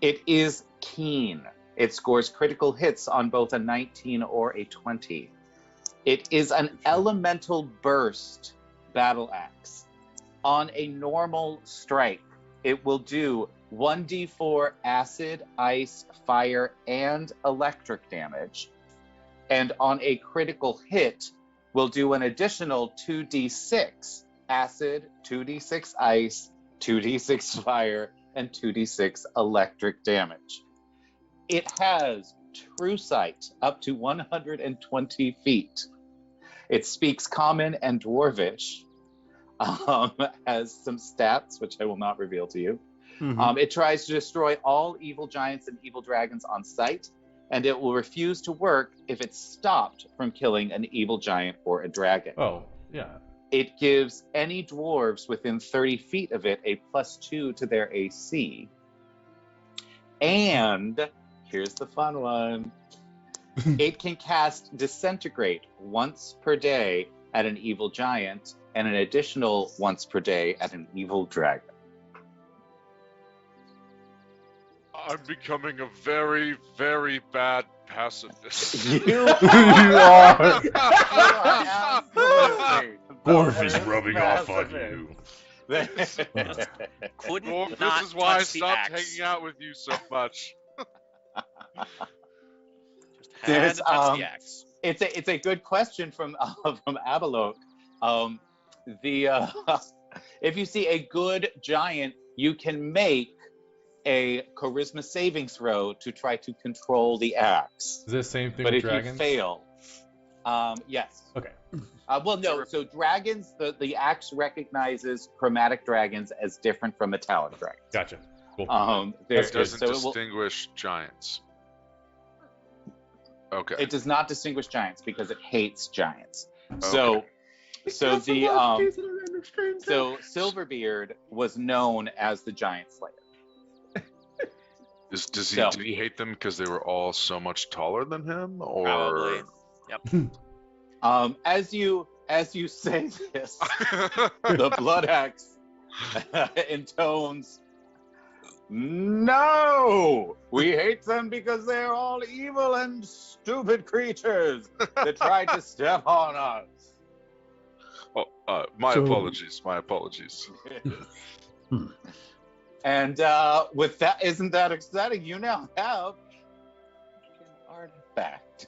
It is keen. It scores critical hits on both a 19 or a 20. It is an elemental burst battle axe. On a normal strike, it will do 1d4 acid, ice, fire, and electric damage. And on a critical hit, will do an additional 2d6 acid, 2d6 ice, 2d6 fire, and 2d6 electric damage. It has true sight up to 120 feet. It speaks Common and Dwarvish. Has some stats, which I will not reveal to you. Mhm. It tries to destroy all evil giants and evil dragons on sight, and it will refuse to work if it's stopped from killing an evil giant or a dragon. Oh, yeah. It gives any dwarves within 30 feet of it a +2 to their AC. And here's the fun one. It can cast Disintegrate once per day at an evil giant, and an additional once per day at an evil dragon. I'm becoming a very, very bad pacifist. You You are. absolutely. Dwarvish rubbing off on you. Couldn't Well, not this is why I touch the stopped axe. hanging out with you so much. Just had to touch the axe. It's a good question from Abalok. If you see a good giant, you can make a charisma saving throw to try to control the axe. Is that the same thing But with if dragons? you fail, yes. Okay. Well, no. So dragons, the axe recognizes chromatic dragons as different from metallic dragons. Gotcha. Cool. It doesn't distinguish giants. Okay. It does not distinguish giants because it hates giants. Okay. So Silverbeard was known as the giant slayer. Did he hate them because they were all so much taller than him, or? Probably. Yep. As you say this, the blood axe intones, "No, we hate them because they're all evil and stupid creatures that tried to step on us." Oh, my apologies. My apologies. And with that, isn't that exciting? You now have an artifact.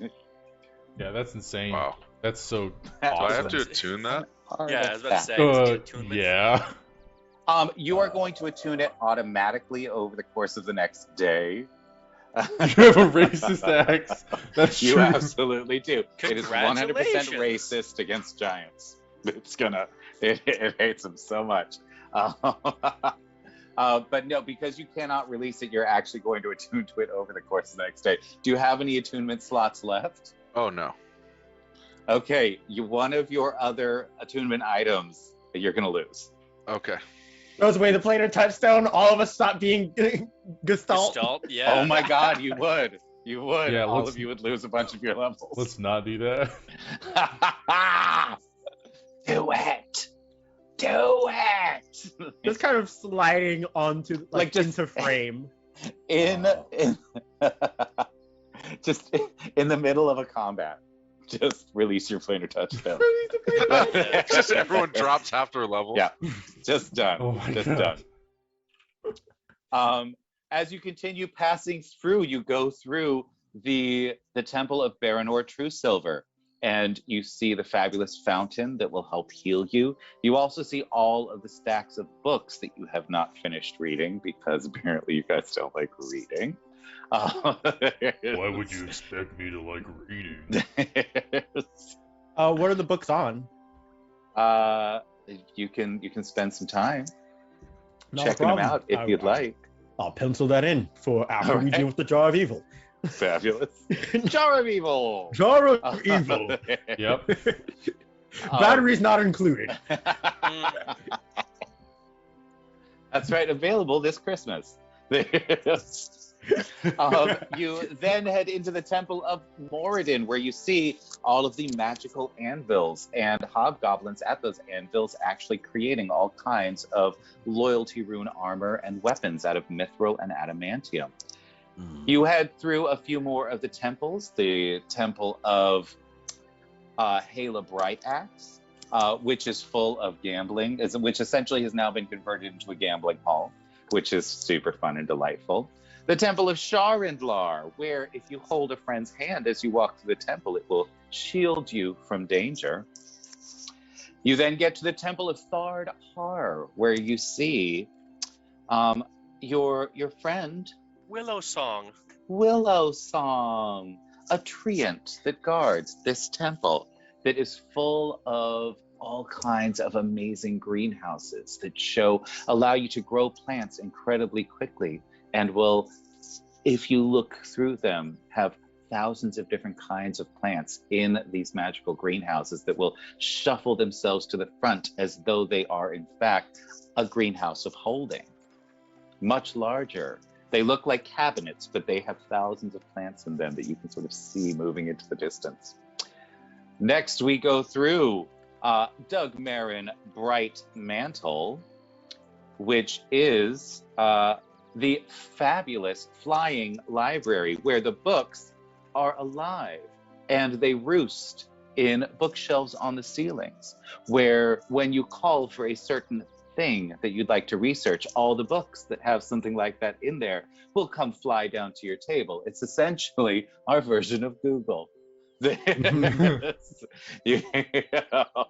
Yeah, that's insane. Wow. That's so Do I have awesome. to attune that? Yeah, I was about to say. is it attunement? Yeah. You are going to attune it automatically over the course of the next day. You have a racist axe. That's You true. absolutely do. It is 100% Congratulations. racist against giants. It hates them so much. But no, because you cannot release it, you're actually going to attune to it over the course of the next day. Do you have any attunement slots left? Oh no. Okay, one of your other attunement items that you're going to lose. Okay. Goes away the planar touchstone. All of us stop being Gestalt. Yeah. Oh my God, you would. You would. Yeah, All let's- of you would lose a bunch of your levels. Let's not do that. Do it. Do it. Just kind of sliding onto Like, just- into frame. Just in the middle of a combat. Just release your planar touchdown. Just everyone drops half their level. Yeah. Just done. Oh my Just God. done. As you continue passing through, you go through the Temple of Baranor Truesilver, and you see the fabulous fountain that will help heal you. You also see all of the stacks of books that you have not finished reading, because apparently you guys don't like reading. Why would you expect me to like reading? What are the books on? You can spend some time Not a checking them problem. out if you'd like. I'll pencil that in for after we Alright. deal with the Jar of Evil. Fabulous. Jar of Evil. Jar of Evil. Yep. Batteries not included. That's right, available this Christmas. You then head into the Temple of Moradin, where you see all of the magical anvils and hobgoblins at those anvils actually creating all kinds of loyalty rune armor and weapons out of mithril and adamantium. You head through a few more of the temples, the Temple of Hala Bright Axe, which is full of gambling, which essentially has now been converted into a gambling hall, which is super fun and delightful. The Temple of Sharindlar, where if you hold a friend's hand as you walk through the temple, it will shield you from danger. You then get to the Temple of Thard Har, where you see your friend Willow Song. Willow Song, a treant that guards this temple that is full of all kinds of amazing greenhouses that allow you to grow plants incredibly quickly, and will, if you look through them, have thousands of different kinds of plants in these magical greenhouses that will shuffle themselves to the front as though they are in fact a greenhouse of holding, much larger They look like cabinets, but they have thousands of plants in them that you can sort of see moving into the distance. Next, we go through Doug Marin Bright Mantle, which is the fabulous flying library where the books are alive and they roost in bookshelves on the ceilings, where when you call for a certain thing that you'd like to research, all the books that have something like that in there will come fly down to your table. It's essentially our version of Google. You know,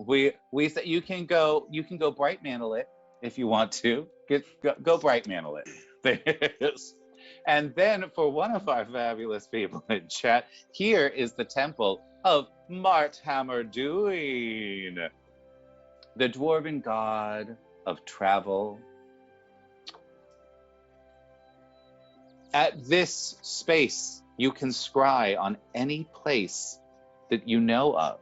we say you can go bright mantle it if you want to. Go bright mantle it. And then for one of our fabulous people in chat, here is the temple of Mart Hammerduin, the dwarven god of travel. At this space, you can scry on any place that you know of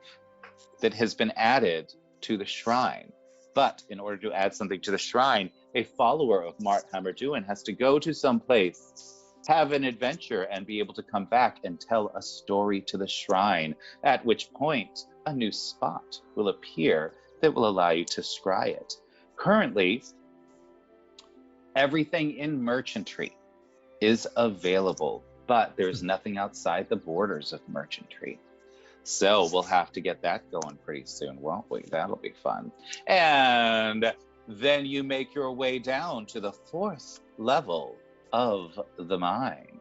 that has been added to the shrine. But in order to add something to the shrine, a follower of Mart Hammerduin has to go to some place, have an adventure, and be able to come back and tell a story to the shrine, at which point a new spot will appear that will allow you to scry it. Currently, everything in merchantry is available, but there's nothing outside the borders of merchantry. So we'll have to get that going pretty soon, won't we? That'll be fun. And then you make your way down to the 4th level of the mine.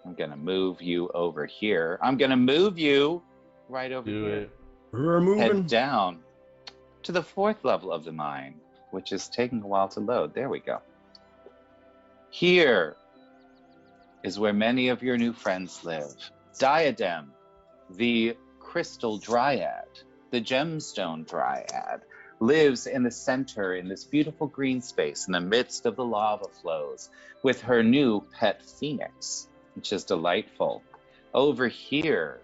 I'm gonna move you over here. I'm gonna move you right over Do here. it. We're moving. Head down to the 4th level of the mine, which is taking a while to load. There we go. Here is where many of your new friends live. Diadem, the crystal dryad, the gemstone dryad, lives in the center in this beautiful green space in the midst of the lava flows with her new pet phoenix, which is delightful. Over here,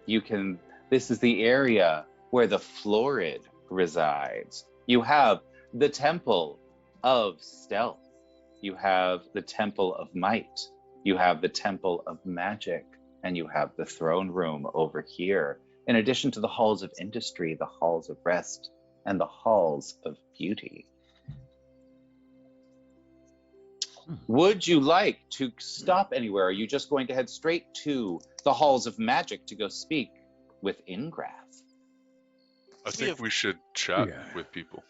this is the area where the florid resides. You have the temple of stealth. You have the temple of might. You have the temple of magic. And you have the throne room over here, in addition to the halls of industry, the halls of rest, and the halls of beauty. Would you like to stop anywhere? Are you just going to head straight to the halls of magic to go speak with Ingrath? I think we should chat Yeah. with people.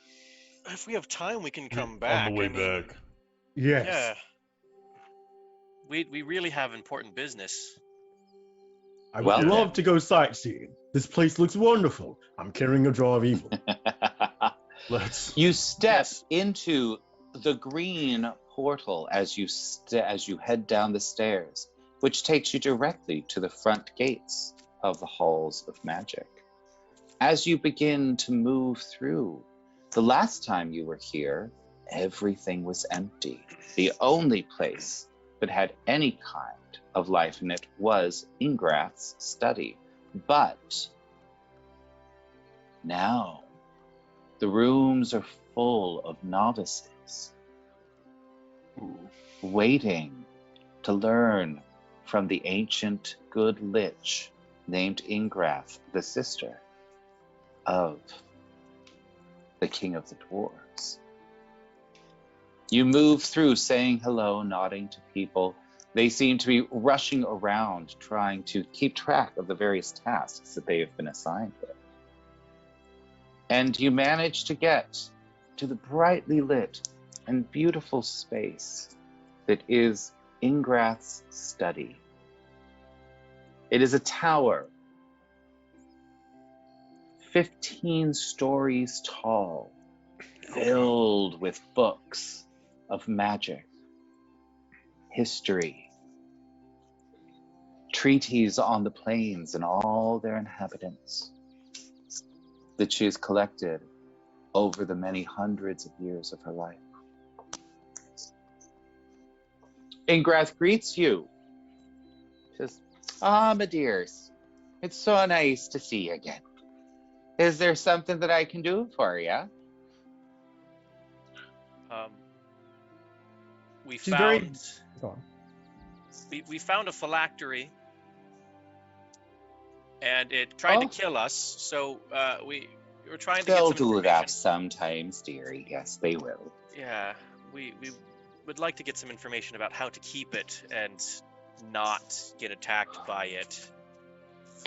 If we have time, we can come back. On the way I mean, back. Yes. Yeah. We really have important business. I would Well, love to go sightseeing. This place looks wonderful. I'm carrying a jar of evil. Let's. You step Yes. into the green portal as you head down the stairs, which takes you directly to the front gates of the halls of magic. As you begin to move through, the last time you were here, everything was empty. The only place that had any kind of life in it was Ingrath's study. But now the rooms are full of novices waiting to learn from the ancient good lich named Ingrath, the sister of the king of the dwarves. You move through saying hello, nodding to people. They seem to be rushing around, trying to keep track of the various tasks that they have been assigned with. And you manage to get to the brightly lit and beautiful space that is Ingrath's study. It is a tower, 15 stories tall, filled with books of magic, history, treaties on the plains and all their inhabitants that she has collected over the many hundreds of years of her life. Ingrath greets you. Says, my dears, it's so nice to see you again. Is there something that I can do for you? we She's very- found Go on. we found a phylactery, and it tried to kill us. So we were trying to get They'll some do information. that sometimes, dearie. Yes, they will. Yeah, we would like to get some information about how to keep it and not get attacked by it.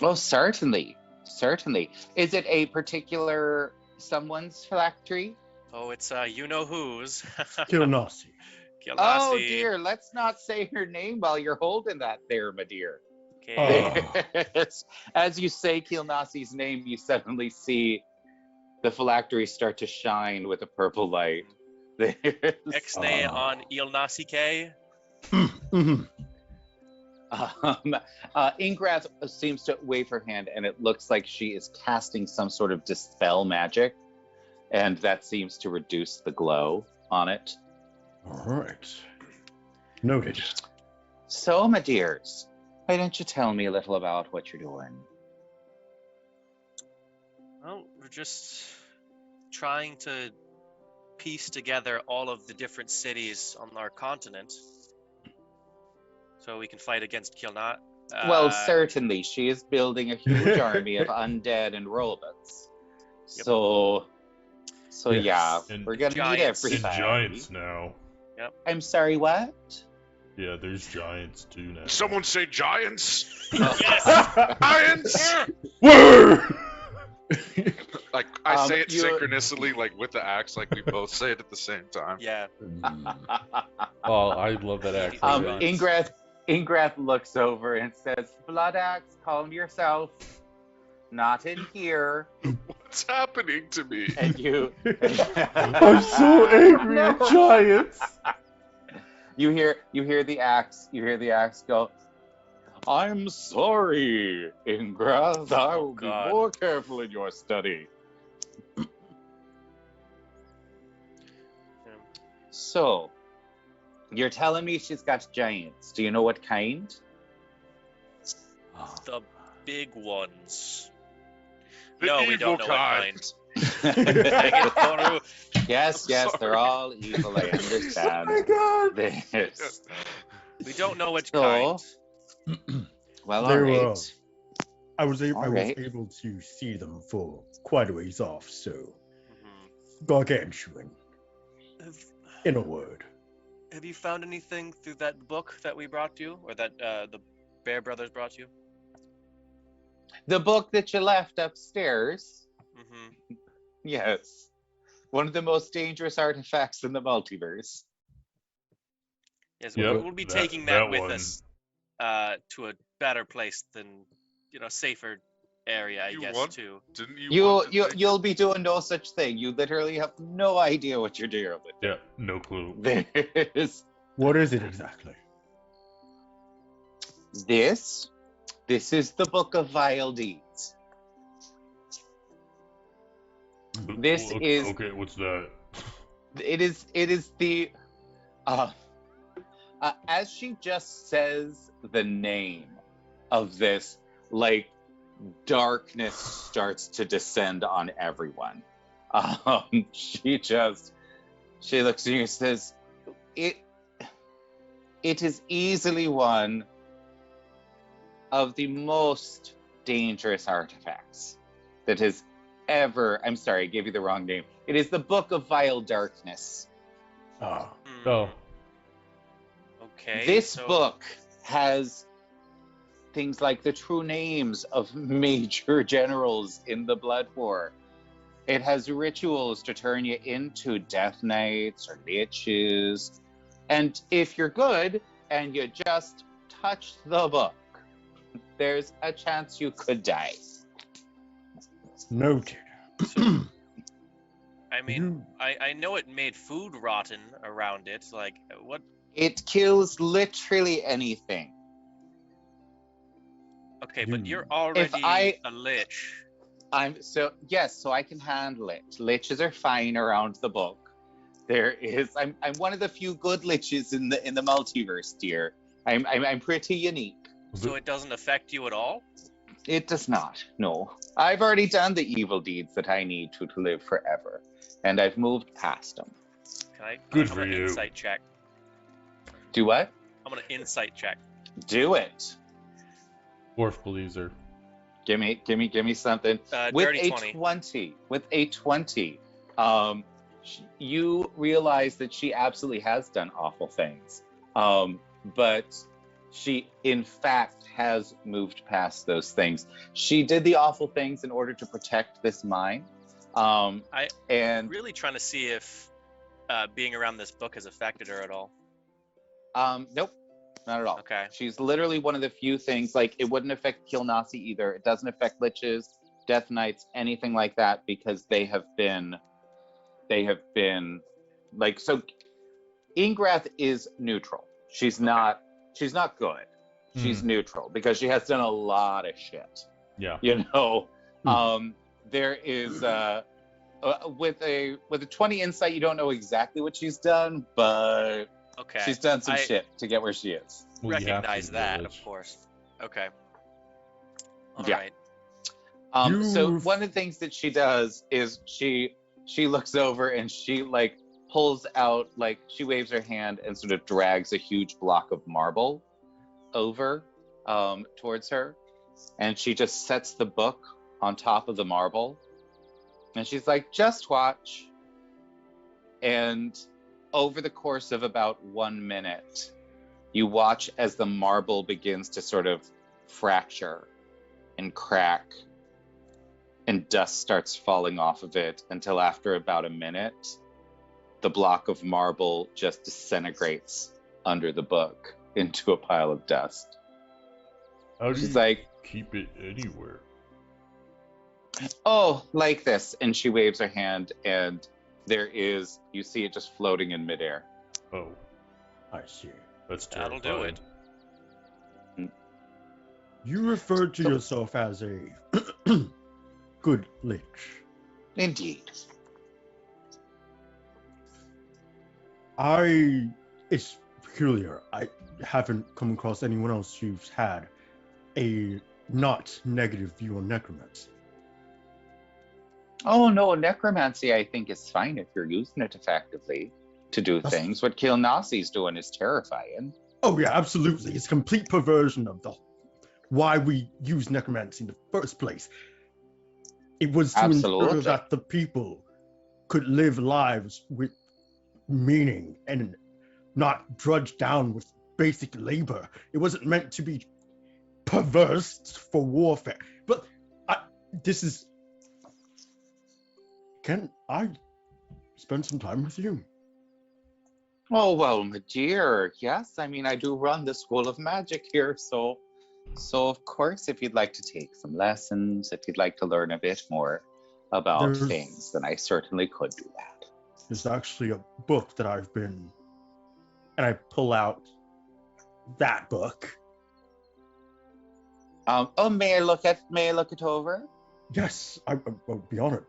Oh, certainly. Certainly. Is it a particular someone's phylactery? Oh, it's you know who's. Kilnasi. Oh, Kilnasi. dear. Let's not say her name while you're holding that there, my dear. Okay. As you say Kilnasi's name, you suddenly see the phylactery start to shine with a purple light. Exne on Ilnasi K. Mhm. Ingrath seems to wave her hand, and it looks like she is casting some sort of dispel magic, and that seems to reduce the glow on it. All right. Noted. So, my dears, why don't you tell me a little about what you're doing? Well, we're just trying to piece together all of the different cities on our continent so we can fight against Kilnat. Well, certainly, she is building a huge army of undead and robots. Yep. So Yes, yeah, and we're gonna need giants. And everybody. giants now. I'm sorry, what? Yeah, there's giants too now. Someone say giants. Yes! Giants. Word! Like I say it you- synchronously, like with the axe, like we both say it at the same time. Yeah. Oh, I love that accent. Ingrath looks over and says, "Blood Axe, calm yourself. Not in here." What's happening to me? And you. I'm so angry at giants. You hear the axe. You hear the axe go. "I'm sorry, Ingrath. I will be God. more careful in your study." So, you're telling me she's got giants. Do you know what kind? The big ones. The No, we don't evil know what kind. kind. Dang it, Toru. Yes, I'm they're sorry. all evil. I understand. Oh my god. This. We don't know which So- kind. Well, They all were- right. I was Alright. able to see them for quite a ways off, so Mhm. gargantuan, Have, in a word. have you found anything through that book that we brought you, or that the Bear Brothers brought you? The book that you left upstairs. Mm-hmm. Yes. One of the most dangerous artifacts in the multiverse. Yes, Yep, we'll be that- taking that that with one. us to a better place than, safer area, I You guess, want- too. Didn't you? You'll be doing no such thing. You literally have no idea what you're doing with Yeah, no clue. this. What is it exactly? This is the Book of Vile Deeds. This is Okay, what's that? it is the as she just says the name of this, like, darkness starts to descend on everyone. She looks at you and says, it is easily one of the most dangerous artifacts that has ever, I'm sorry, I gave you the wrong name. It is the Book of Vile Darkness. Ah, Hmm, Oh, okay. This so- book has things like the true names of major generals in the Blood War. It has rituals to turn you into Death Knights or Liches. And if you're good and you just touch the book, there's a chance you could die. noted. I mean, I know it made food rotten around it. Like, what? It kills literally anything. Okay, but you're If already a lich. So I can handle it. Liches are fine around the book. I'm one of the few good liches in the multiverse, dear. I'm pretty unique. So it doesn't affect you at all? It does not. No, I've already done the evil deeds that I need to live forever, and I've moved past them. Can I Good have for an you. insight check? Do what? I'm gonna insight check. Do it. Dwarf believes her. Give me something. With Dirty a 20. With a 20, you realize that she absolutely has done awful things. But she, in fact, has moved past those things. She did the awful things in order to protect this mine. And Really trying to see if being around this book has affected her at all. nope, not at all. Okay. She's literally one of the few things, like, it wouldn't affect Kilnasi either. It doesn't affect Liches, Death Knights, anything like that, because they have been, like, so Ingrath is neutral. She's not good. She's neutral because she has done a lot of shit. Yeah. You know, there is with a 20 insight, you don't know exactly what she's done, but Okay. she's done some shit to get where she is. Well, you have to Recognize that, village. of course. Okay. All Yeah. right. So one of the things that she does is she looks over and she like pulls out, like, she waves her hand and sort of drags a huge block of marble over towards her, and she just sets the book on top of the marble, and she's like, just watch. And over the course of about 1 minute, you watch as the marble begins to sort of fracture and crack, and dust starts falling off of it, until after about a minute, the block of marble just disintegrates under the book into a pile of dust. How do She's you like, keep it anywhere? oh, like this. And she waves her hand, and you see it just floating in midair. Oh, I see. that's That'll terrifying. do it. You referred to yourself as a good lich. Indeed. It's peculiar. I haven't come across anyone else who's had a not negative view on necromancy. Oh, no, necromancy, I think, is fine if you're using it effectively to do things. What Kilnasi's doing is terrifying. Oh yeah, absolutely. It's a complete perversion of why we use necromancy in the first place. It was to ensure Absolutely. that the people could live lives with meaning and not drudge down with basic labor. It wasn't meant to be perverse for warfare. But can I spend some time with you? Oh, well, my dear, yes. I mean, I do run the School of Magic here, so of course, if you'd like to take some lessons, if you'd like to learn a bit more about things, then I certainly could do that. There's actually a book that and I pull out that book. Oh, may I look it over? Yes, I'll be honored.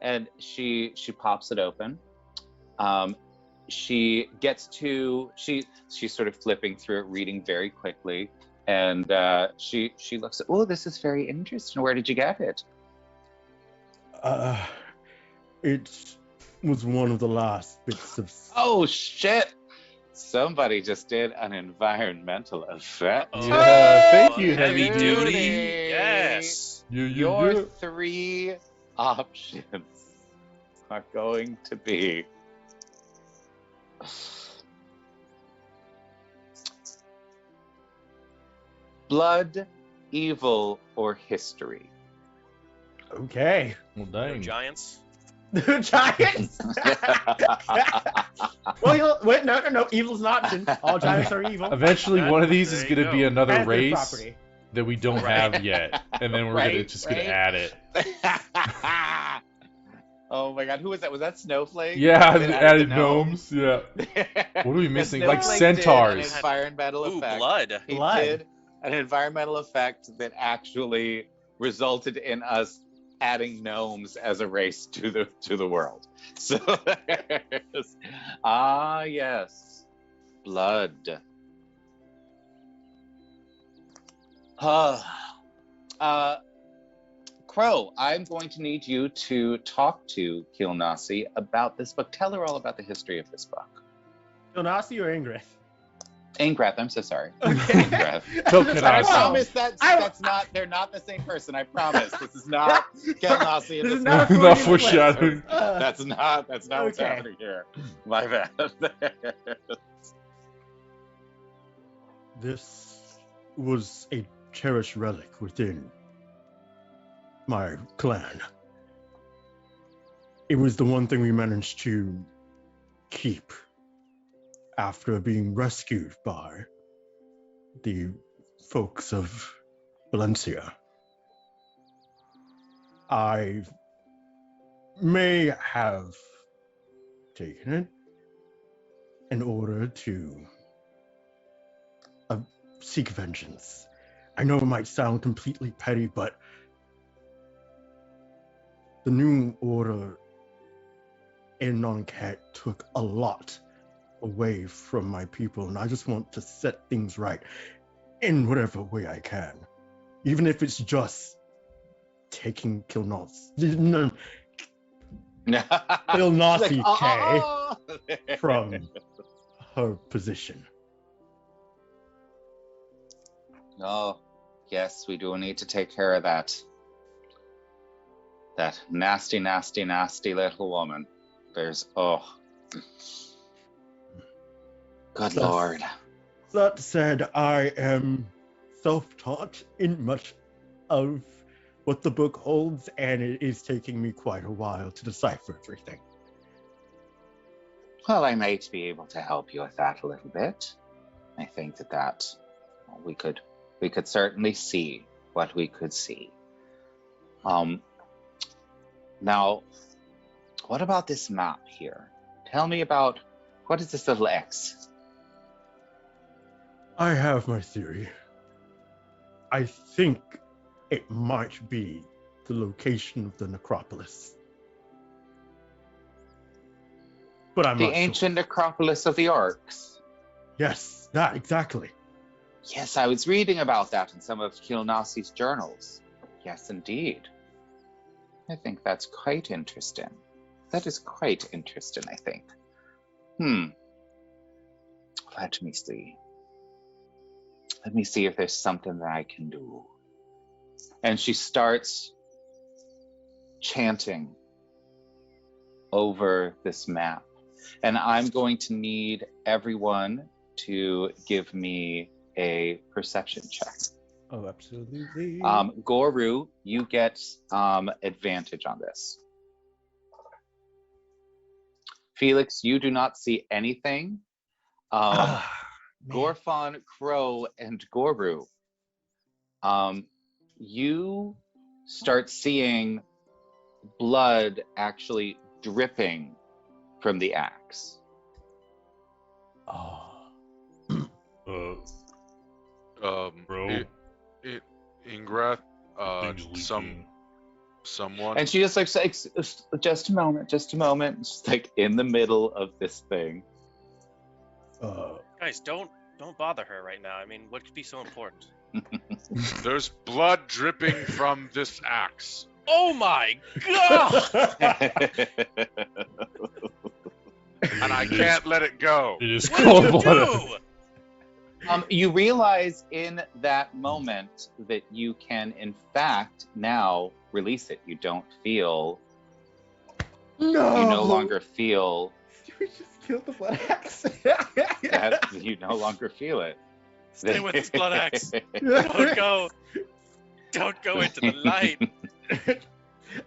And she pops it open. She gets to she's sort of flipping through it, reading very quickly, and she looks at, oh, this is very interesting. Where did you get it? It was one of the last bits of. Oh shit! Somebody just did an environmental effect. Yeah, thank you, heavy Heavy duty. Duty. Yes. Your 3 options are going to be blood, evil, or history. Okay. Well, No dang. giants. Giants. Well, wait, no. Evil's an option. All giants are evil. Eventually, one of these There is you going to be go. another And their race property. that we don't Right. have yet, and then we're Right, just going right. to add it. Oh my god, who was that? Was that Snowflake? Yeah, That added the gnomes. Yeah. What are we The missing? Like Snowflake did centaurs. an environmental Ooh, effect. blood. He Blood. did an environmental effect that actually resulted in us adding gnomes as a race to the world. So yes, blood. Crow, I'm going to need you to talk to Kilnasi about this book. Tell her all about the history of this book. Kilnasi or Ingrath? Ingrath, I'm so sorry. Okay. Ingrath. Tell I Kenasi. promise that's I- not. They're not the same person. I promise. This is not Kelnasi. This is and not a this Not Freudian foreshadowing. slip. That's not what's Okay. happening here. My bad. This was a cherished relic within my clan. It was the one thing we managed to keep after being rescued by the folks of Valencia. I may have taken it in order to seek vengeance. I know it might sound completely petty, but the New Order in Noncat took a lot away from my people, and I just want to set things right in whatever way I can. Even if it's just taking Kilnasi from her position. Oh, yes, we do need to take care of that. That nasty, nasty, nasty little woman. Good Lord. That said, I am self-taught in much of what the book holds, and it is taking me quite a while to decipher everything. Well, I might be able to help you with that a little bit. I think that we could certainly see what we could see. Now, what about this map here? Tell me about, what is this little X? I have my theory. I think it might be the location of the necropolis. But I'm The not ancient sure. necropolis of the orcs. Yes, that exactly. Yes, I was reading about that in some of Kilnasi's journals. Yes, indeed. I think that's quite interesting. That is quite interesting, I think. Let me see. Let me see if there's something that I can do. And she starts chanting over this map. And I'm going to need everyone to give me a perception check. Oh, absolutely. Goru, you get advantage on this. Felix, you do not see anything. Gorfon, Crow, and Goru, you start seeing blood actually dripping from the axe. Bro. Ingrath, Things leaking. someone. And she just like says, just a moment. She's like in the middle of this thing. Guys, don't bother her right now. I mean, what could be so important? There's blood dripping from this axe. Oh my god! And I can't let it go. It is What cold did you blooded. do? You realize in that moment that you can, in fact, now release it. You don't feel. No. You no longer feel We just killed the blood axe. that. You no longer feel it. Stay with this blood axe. Don't go. Don't go into the light.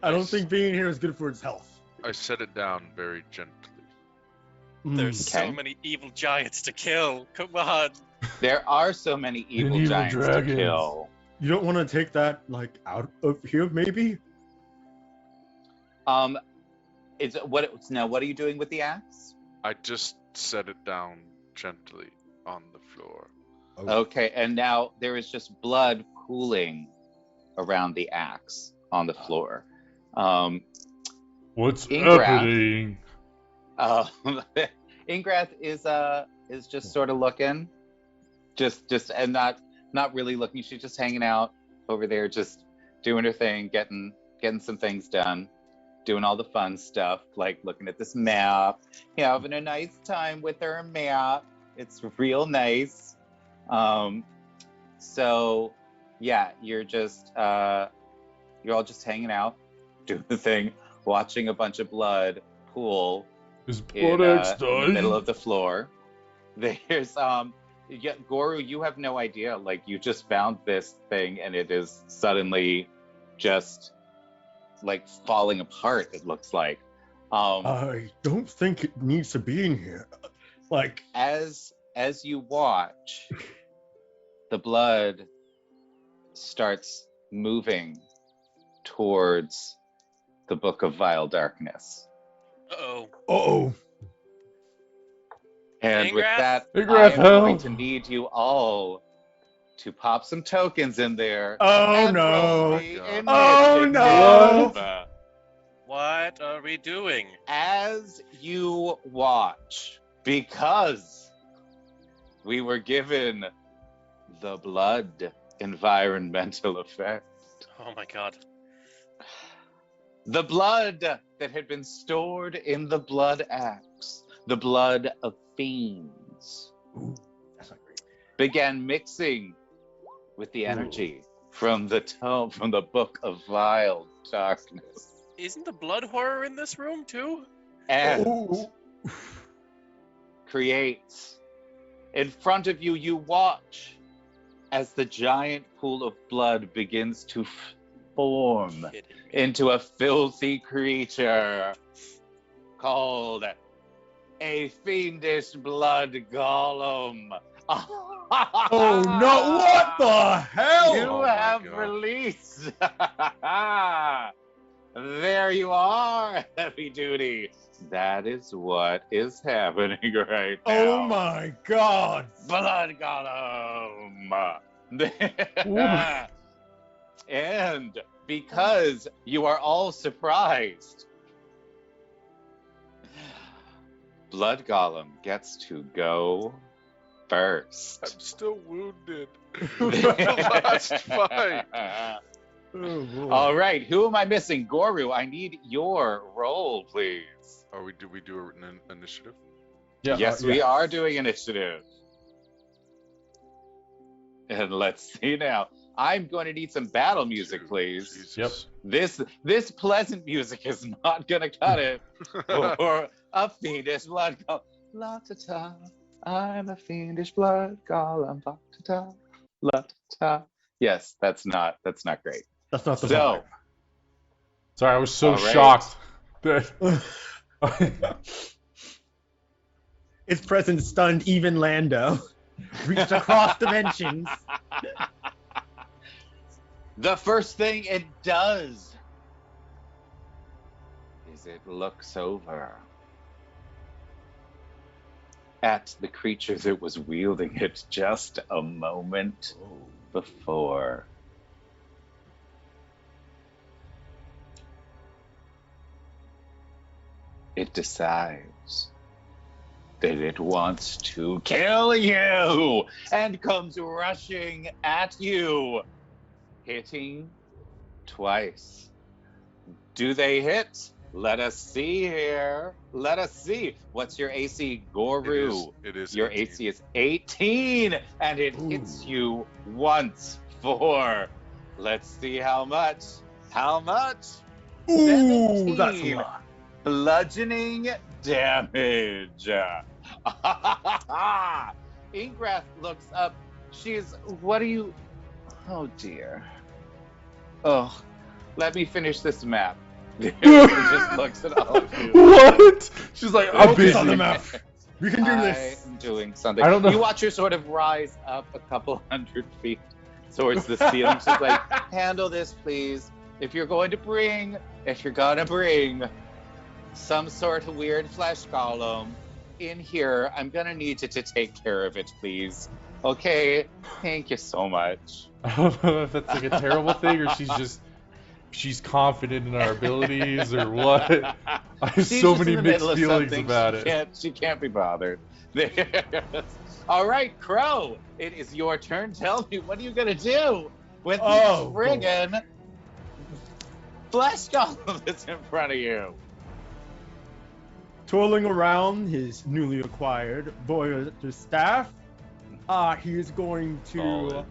I don't think being here is good for its health. I set it down very gently. There's Okay. so many evil giants to kill. Come on. There are so many evil evil giants dragons. to kill. You don't want to take that like out of here, maybe? What are you doing with the axe? I just set it down gently on the floor. Okay, and now there is just blood pooling around the axe on the floor. What's Ingrath. happening? Ingrath is just sort of looking, just and not really looking. She's just hanging out over there, just doing her thing, getting some things done, doing all the fun stuff, like looking at this map, having a nice time with her map. It's real nice. So yeah, you're all just hanging out, doing the thing, watching a bunch of blood pool Is in, Blood X in the middle dying? of the floor. There's yeah, Goru, you have no idea. Like, you just found this thing and it is suddenly just like falling apart, it looks like. I don't think it needs to be in here. Like, As you watch, the blood starts moving towards the Book of Vile Darkness. Uh-oh. oh, And with Ingrath? that, Ingrath, I am going help. to need you all to pop some tokens in there. Oh, and no. roll Oh, the God. Oh, initiative. no. What are we doing? As you watch, because we were given the blood environmental effect. Oh my god. The blood that had been stored in the blood axe, the blood of fiends, Ooh, that's not great. began mixing with the energy from the tome, from the Book of Vile Darkness. Isn't the blood horror in this room too? And Oh. creates. In front of you, you watch as the giant pool of blood begins to form Kidding. into a filthy creature called a fiendish blood golem. Oh, no. What the hell? You Oh my have God. released. There you are, heavy duty. That is what is happening right now. Oh, my God. Blood golem. And because you are all surprised, Blood Golem gets to go first. I'm still wounded. The last fight. Oh, boy. All right, who am I missing? Goru, I need your roll, please. Did we do an initiative? Yeah, Yes, we are doing initiative. And let's see now. I'm going to need some battle music, please. Jesus. This pleasant music is not going to cut it for a fiendish blood golem. La-ta-ta, I'm a fiendish blood golem. La-ta-ta, la-ta-ta. Yes, that's not great. That's not the So, Sorry, I was so All right. shocked that. vibe. Its presence stunned even Lando. Reached across dimensions. the first thing it does is it looks over at the creature that was wielding it just a moment before. It decides that it wants to kill you and comes rushing at you, hitting twice. Do they hit? Let us see here. Let us see. What's your AC, Goru? It is Your 18. AC is 18, and it hits you once for. Let's see how much. How much? Ooh, that's a 17. lot. Bludgeoning damage. Ingrath looks up. What are you? Oh dear. Oh, let me finish this map. She just looks at all of you. What? She's like, I'm Focus busy. on the map. We can do I this. am doing something. I don't know. You watch her sort of rise up a couple hundred feet towards the ceiling. She's like, handle this, please. If you're gonna bring some sort of weird flesh golem in here, I'm gonna need you to take care of it, please. Okay? Thank you so much. I don't know if that's like a terrible thing or she's confident in our abilities or what. I have She's so just many in the mixed middle of feelings something. about She it. She can't be bothered. All right, Crow, it is your turn. Tell me, what are you gonna do with Oh, this friggin' flesh golem that's in front of you. Twirling around his newly acquired Voyager staff, he is going to Solid.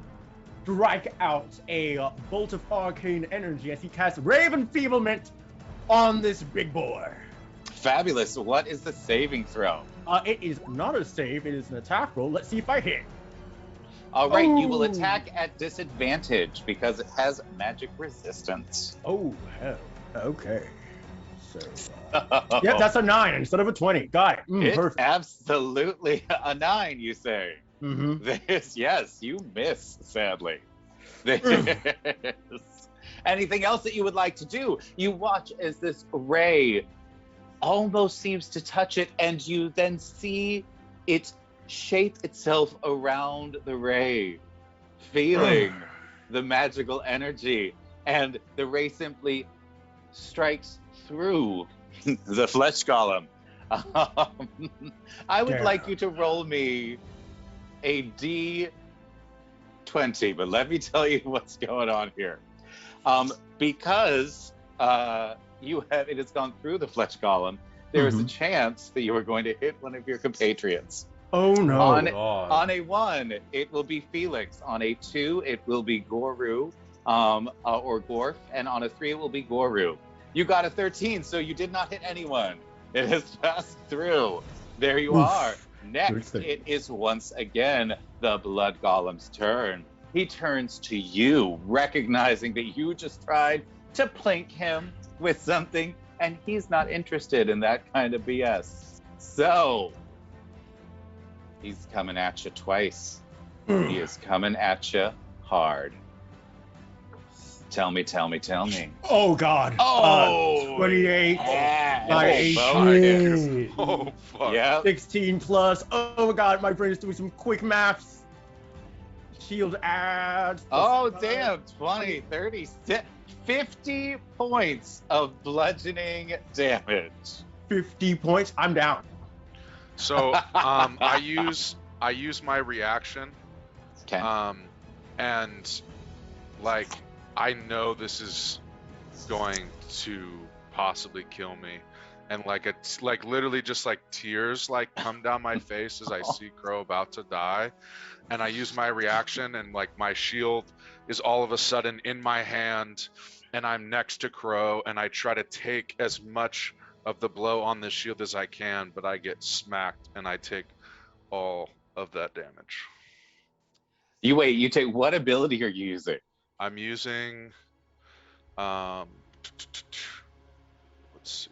strike out a bolt of arcane energy as he casts Rave Enfeeblement on this big boy. Fabulous. What is the saving throw? It is not a save, it is an attack roll. Let's see if I hit. All right, you will Oh. attack at disadvantage because it has magic resistance. Oh, hell. Okay. So, yep, that's a 9 instead of a 20. Got it. It's Perfect. absolutely a 9, you say. Mm-hmm. Yes, you miss, sadly. This. Anything else that you would like to do? You watch as this ray almost seems to touch it, and you then see it shape itself around the ray, feeling the magical energy, and the ray simply strikes through the flesh golem. I would like you to roll me a D20, but let me tell you what's going on here. Because it has gone through the flesh golem, there is a chance that you are going to hit one of your compatriots. Oh, no. On a 1, it will be Felix. On a 2, it will be Goru or Gorf. And on a 3, it will be Goru. You got a 13, so you did not hit anyone. It has passed through. There you are. Next, it is once again the Blood Golem's turn. He turns to you, recognizing that you just tried to plink him with something, and he's not interested in that kind of BS. So, he's coming at you twice. He is coming at you hard. Tell me. Oh, God. Oh! 28. Yeah. My Shit. Oh fuck. Yep. 16 plus. Oh, God, my brain is doing some quick maths. Shield adds. Oh, damn. 20, 30, 50 points of bludgeoning damage. 50 points. I'm down. So I use my reaction, Okay. and like I know this is going to possibly kill me, and like literally just like tears like come down my face as I see Crow about to die, and I use my reaction, and like my shield is all of a sudden in my hand, and I'm next to Crow, and I try to take as much of the blow on the shield as I can, but I get smacked and I take all of that damage. You take what ability are you using? I'm using let's see,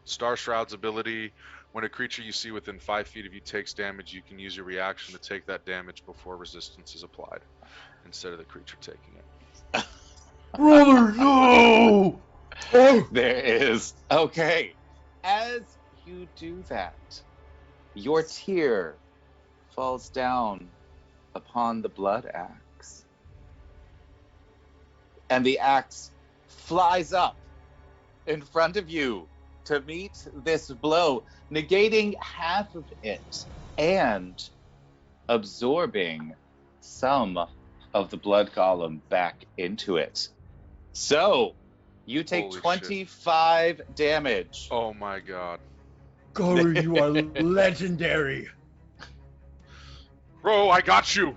Star Shroud's ability. When a creature you see within 5 feet of you takes damage, you can use your reaction to take that damage before resistance is applied, instead of the creature taking it. Brother, no! There is. Okay. As you do that, your tear falls down upon the blood axe. And the axe flies up in front of you to meet this blow, negating half of it and absorbing some of the blood golem back into it. So, you take Holy 25 damage. Oh my god. Goru, you are legendary. Bro, I got you.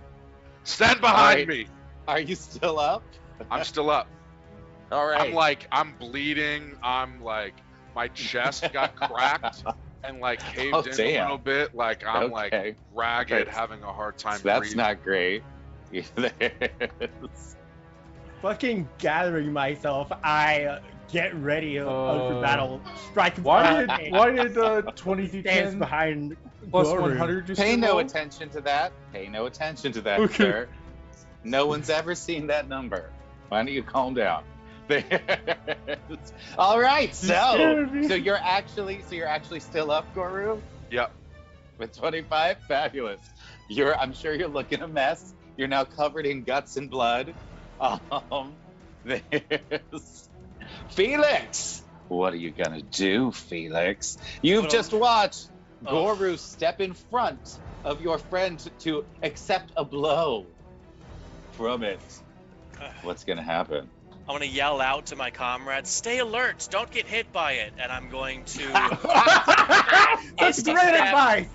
Stand behind me. Are you still up? I'm still up. All right. I'm bleeding. I'm like, my chest got cracked and like caved in a little bit. Like I'm like ragged, having a hard time That's breathing. not great. Fucking gathering myself, I get ready for battle. Strike. Why did 20 stands d10 behind plus Goru. 100 just Pay no roll? attention to that. Pay no attention to that, Okay. sir. No one's ever seen that number. Why don't you calm down? All right, so you're actually still up, Goru? Yep. With 25, fabulous. I'm sure you're looking a mess. You're now covered in guts and blood. There's Felix. What are you gonna do, Felix? You've just watched Goru step in front of your friend to accept a blow from it. What's gonna happen? want to yell out to my comrades, "Stay alert! Don't get hit by it!" And I'm going to That's Misty great step. advice.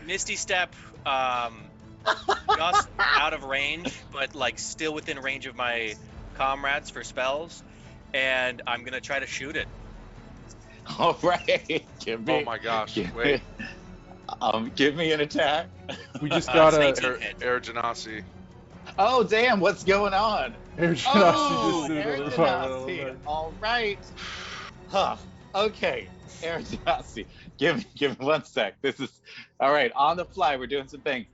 Misty Step, just out of range, but like still within range of my comrades for spells, and I'm gonna try to shoot it. All right. Oh my gosh! Wait, Give me an attack. We just It's got an a 18 hit. Air Genasi. Oh damn! What's going on? Air Genasi Oh, just did Air another environmental Genasi. effect. All right. Huh. Okay. Air Genasi. Give me 1 sec. This is all right. On the fly, we're doing some things.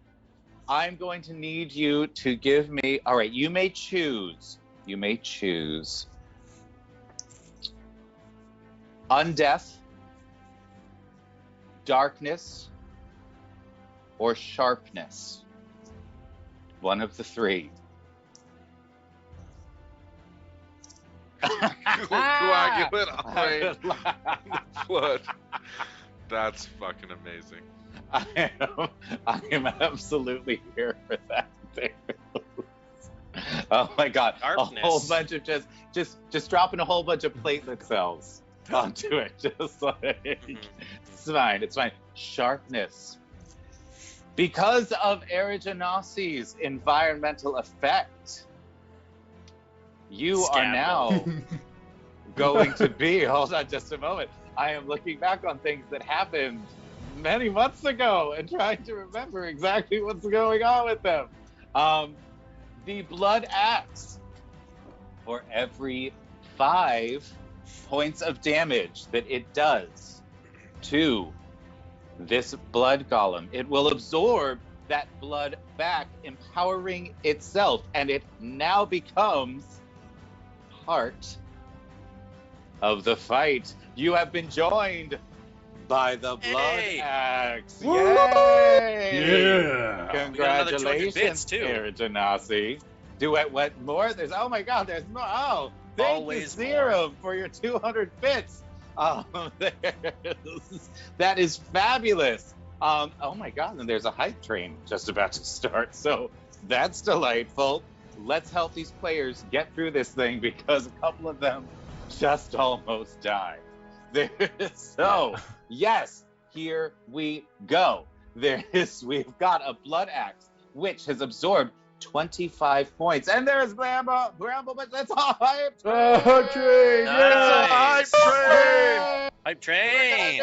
I'm going to need you to give me. All right. You may choose. You may choose. Undeath, darkness, or sharpness. One of the three. Coagulate operate blood. That's fucking amazing. I am absolutely here for that. Oh my god! Darkness. A whole bunch of just dropping a whole bunch of platelet cells onto it, just like it's fine. It's fine. Sharpness. Because of Erigenasi's environmental effect, you are now going to be. Hold on just a moment. I am looking back on things that happened many months ago and trying to remember exactly what's going on with them. The blood axe. For every 5 points of damage that it does to this blood golem, it will absorb that blood back, empowering itself, and it now becomes part of the fight. You have been joined by the blood Hey! axe. Woo! Yay! Yeah. We got another 200 bits, Congratulations, too. Erigenasi. Do it what more? There's oh my god, there's more. Oh, thank Always you, more. Serum, for your 200 bits. That is fabulous. Oh my god, and there's a hype train just about to start. So that's delightful. Let's help these players get through this thing because a couple of them just almost died. So, yes, here we go. We've got a blood axe, which has absorbed 25 points. And there's Bramble, but that's a hype train. Oh, train! Nice. Yeah! Hype train.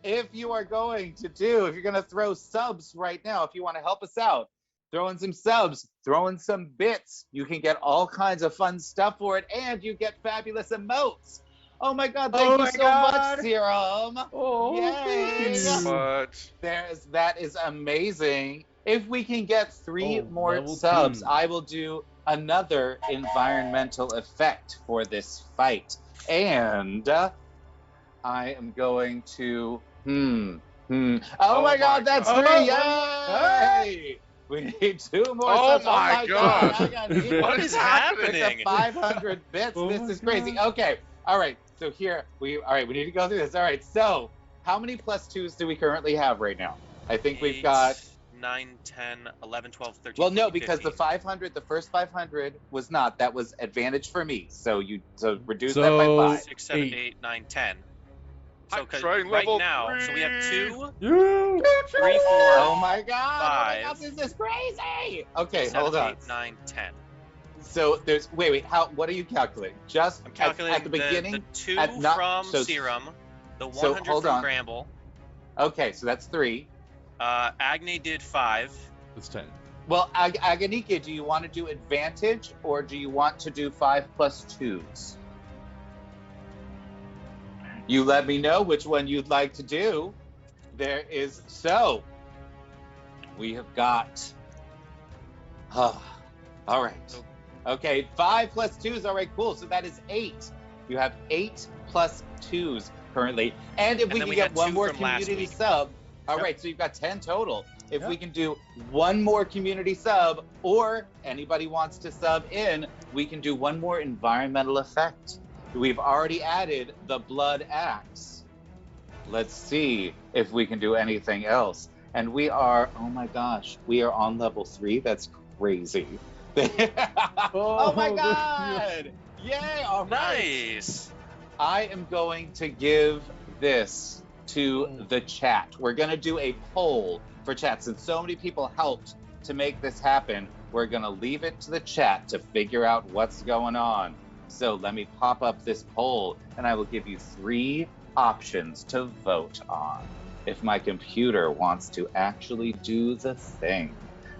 If you're going to throw subs right now, if you want to help us out, throw in some subs, throw in some bits, you can get all kinds of fun stuff for it, and you get fabulous emotes. Oh my god, thank you so much, Serum. Oh, Yay. thank you. But That is amazing. If we can get 3 more level subs, 2. I will do another environmental effect for this fight. And I am going to Oh my god, that's 3! Yay! We need 2 more Oh subs. my God. I got it. What is With happening? the 500 bits. Oh This my is crazy. God. Okay. All right. So here we need to go through this. All right. So how many +2s do we currently have right now? I think we've 8, got 9, 10, 11, 12, 13. well, no, 14, because the 15. 500, the first 500 was not. That was advantage for me. So reduce that by So- 5. 6, 7, 8. 8, 9, 10. So Hype 'cause train right level now, 3. so we have 2, Yeah! 3, 4, Oh my god! 5. Oh my god! This is crazy. Okay, 7, hold on. 8, 9, 10. So there's wait. What are you calculating? Just I'm calculating at the beginning. the 2 at not- from so- Serum, the 100 so hold from on. Bramble. Okay, so that's 3. Agni did 5. That's 10. Well, Aganike, do you want to do advantage or do you want to do 5 + 2s? You let me know which one you'd like to do. There is so. We have got. All right. Okay, 5 + 2s. All right, cool. So that is 8. You have 8 + 2s currently, and if And we then can we get had 1 2 more from last community week. sub. All Yep. right, so you've got 10 total. If Yep. we can do 1 more community sub, or anybody wants to sub in, we can do 1 more environmental effect. We've already added the blood axe. Let's see if we can do anything else. And we are, oh my gosh, we are on level 3. That's crazy. Oh my Oh, God! Yay! All right. Nice. I am going to give this to the chat. We're going to do a poll for chat. Since so many people helped to make this happen, we're going to leave it to the chat to figure out what's going on. So let me pop up this poll, and I will give you 3 options to vote on. If my computer wants to actually do the thing,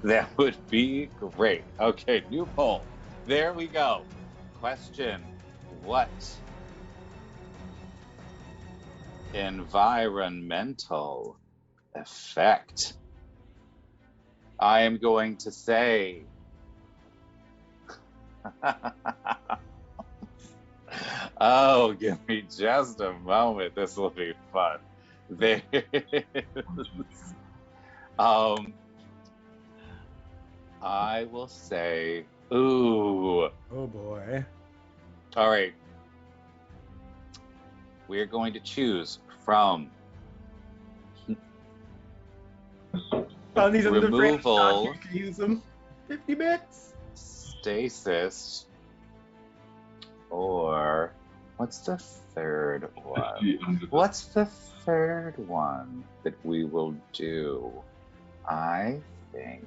that would be great. Okay, new poll. There we go. Question: what environmental effect? I am going to say oh, give me just a moment. This will be fun. There's I will say, ooh, Oh boy. all right. We're going to choose from Oh, these are the removal, you can use them. 50 bits. stasis, or what's the third one? What's the third one that we will do? I think,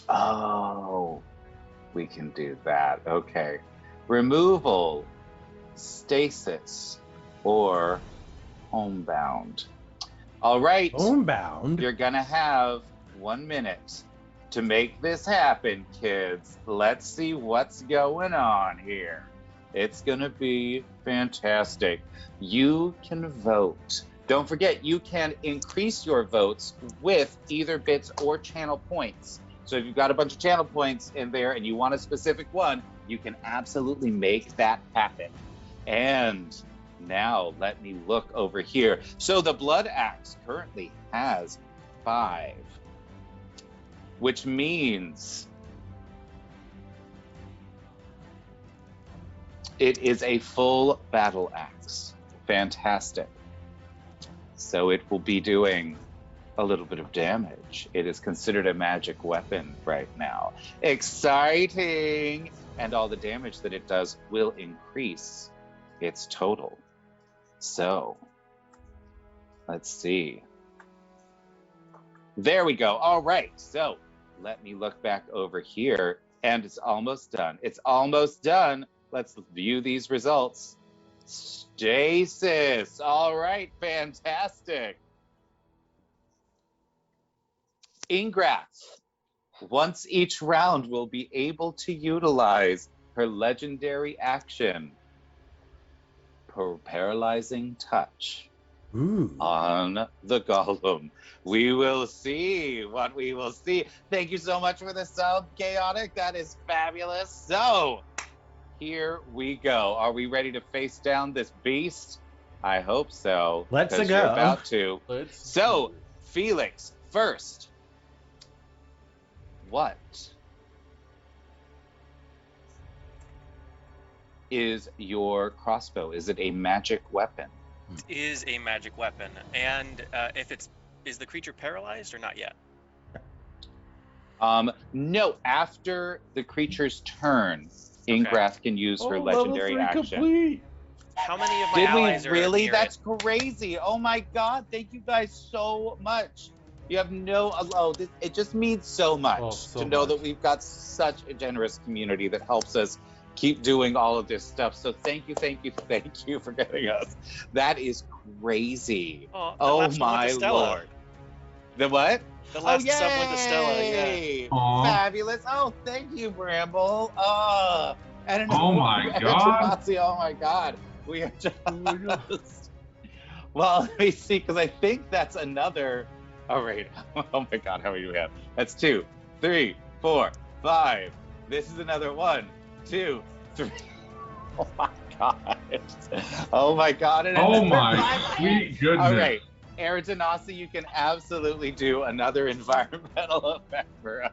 oh, we can do that. Okay. Removal, stasis, or homebound. All right. Homebound. You're gonna have 1 minute to make this happen, kids. Let's see what's going on here. It's gonna be fantastic. You can vote. Don't forget, you can increase your votes with either bits or channel points. So if you've got a bunch of channel points in there and you want a specific one, you can absolutely make that happen. And now let me look over here. So the Blood Axe currently has 5, which means it is a full battle axe. Fantastic. So it will be doing a little bit of damage. It is considered a magic weapon right now. Exciting! And all the damage that it does will increase its total. So, let's see. There we go. All right. So, let me look back over here, and it's almost done. It's almost done. Let's view these results. Stasis. All right. Fantastic. Ingrath. Once each round will be able to utilize her legendary action, Paralyzing Touch, Ooh. on the golem. We will see what we will see. Thank you so much for the sub, Chaotic. That is fabulous. So, here we go. Are we ready to face down this beast? I hope so. Let's 'cause go. You're about to. Let's So, do it. Felix, first, what is your crossbow? Is it a magic weapon? Is a magic weapon, and is the creature paralyzed or not yet? No, after the creature's turn, Ingrath can use her legendary level 3 action. complete. How many of my Did we allies are really? near That's it? crazy. Oh my God. Thank you guys so much. You have no, it just means so much so to know much. that we've got such a generous community that helps us keep doing all of this stuff. So thank you for getting us. That is crazy. Oh, that Oh last one went my to Stella. Lord. The what? The last oh, sub went to Stella. Yeah. yay! Aw. Fabulous. Oh, thank you, Bramble. And an Oh my God. Necromancy. Oh my God. We are just. Oh my God. Well, let me see, because I think that's another. All right. Oh my God, how many do we have? That's 2, 3, 4, 5. This is another 1, 2, 3. Oh my God. Oh my God. And Oh another my 5. sweet goodness. All right. Aradanasi, you can absolutely do another environmental effect for us.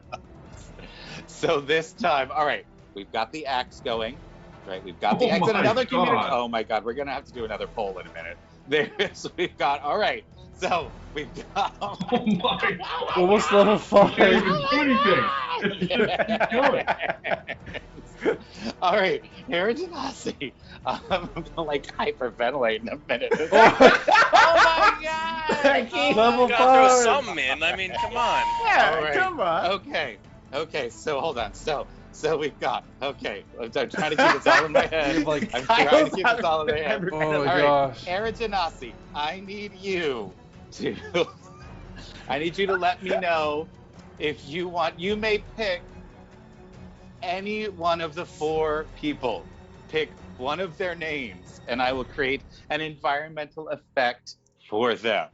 So this time, all right, we've got the axe going. Right, we've got the Oh exit. my Another community. God. Oh my God, we're gonna have to do another poll in a minute. There's, we've got. All right, so we've got. Oh my Well, what's level God. Can't 5? even do anything. It's just keep going. All right, Herigenasi. I'm gonna like hyperventilate in a minute. Oh, Oh my God! I can't- Level You gotta throw 5. something in. I mean, come on. Yeah, All right. come on. Okay. So hold on. So we've got. Okay, I'm trying to keep this all in my You head. have, like, I'm trying to keep this all in my head. Oh my All right, gosh. Herigenasi, I need you to. I need you to let me know if you want. You may pick any one of the 4 people. Pick one of their names, and I will create an environmental effect for them.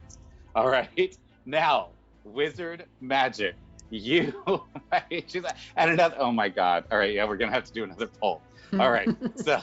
All right. Now, wizard magic. You and another. Oh my God. All right. Yeah, we're gonna have to do another poll. All right. So.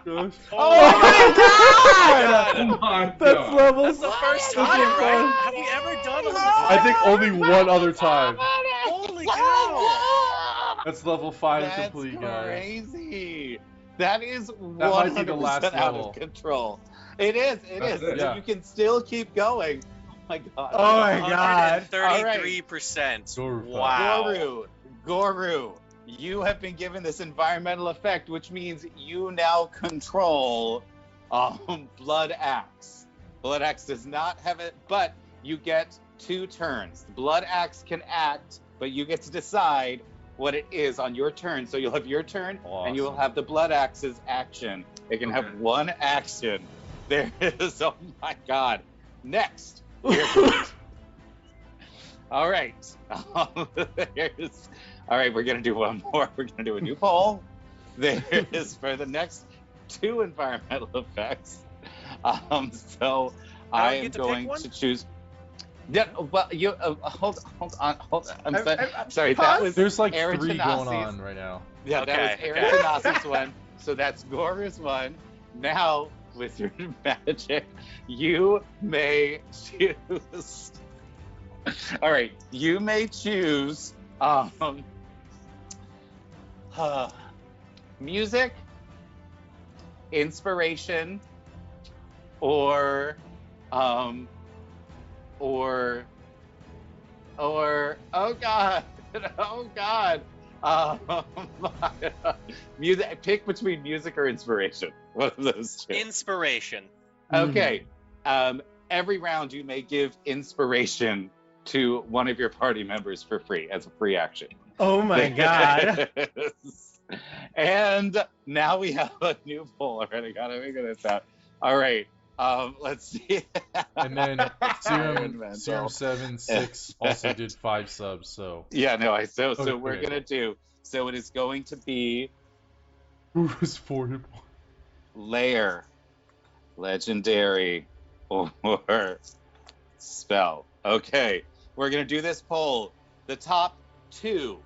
Gosh. Oh my God! Oh my That's God. level. That's the first That's time, level right? 5. Have we ever done a I think only one other time. Holy cow! That's level 5 That's complete, guys. crazy. That is 100% might be the last out level. of control. It is. That's it. Yeah. You can still keep going. Oh my God. Oh my God. 133%. All right. Wow. Goru, you have been given this environmental effect, which means you now control Blood Axe. Blood Axe does not have it, but you get 2 turns. Blood Axe can act, but you get to decide what it is on your turn. So you'll have your turn, and you will have the Blood Axe's action. It can have Okay. 1 action. There is. Oh my God. Next. All right. All right, we're gonna do one more. We're gonna do a new poll. There is for the next 2 environmental effects. So I am get to pick going one? to choose. Yeah, well, you hold on. I'm sorry. Sorry, Pause. that was There's like Aaron 3 Tanasi's. going on right now. Yeah, that was Okay, Aaron okay. Tanasi's one. So that's Gora's one. Now, with your magic, you may choose. All right, you may choose music, inspiration, or oh God, oh God. Music. Pick between music or inspiration. One of those 2. Inspiration. Okay. Every round you may give inspiration to one of your party members for free as a free action. Oh my God. And now we have a new poll already. Gotta figure this out. All right. Let's see. And then Serum Mantel. 76 also did 5 subs, so Yeah, no, so Okay. we're gonna do. So it is going to be who was 4 hit points? layer, legendary, or spell. Okay, we're gonna do this poll. The top 2,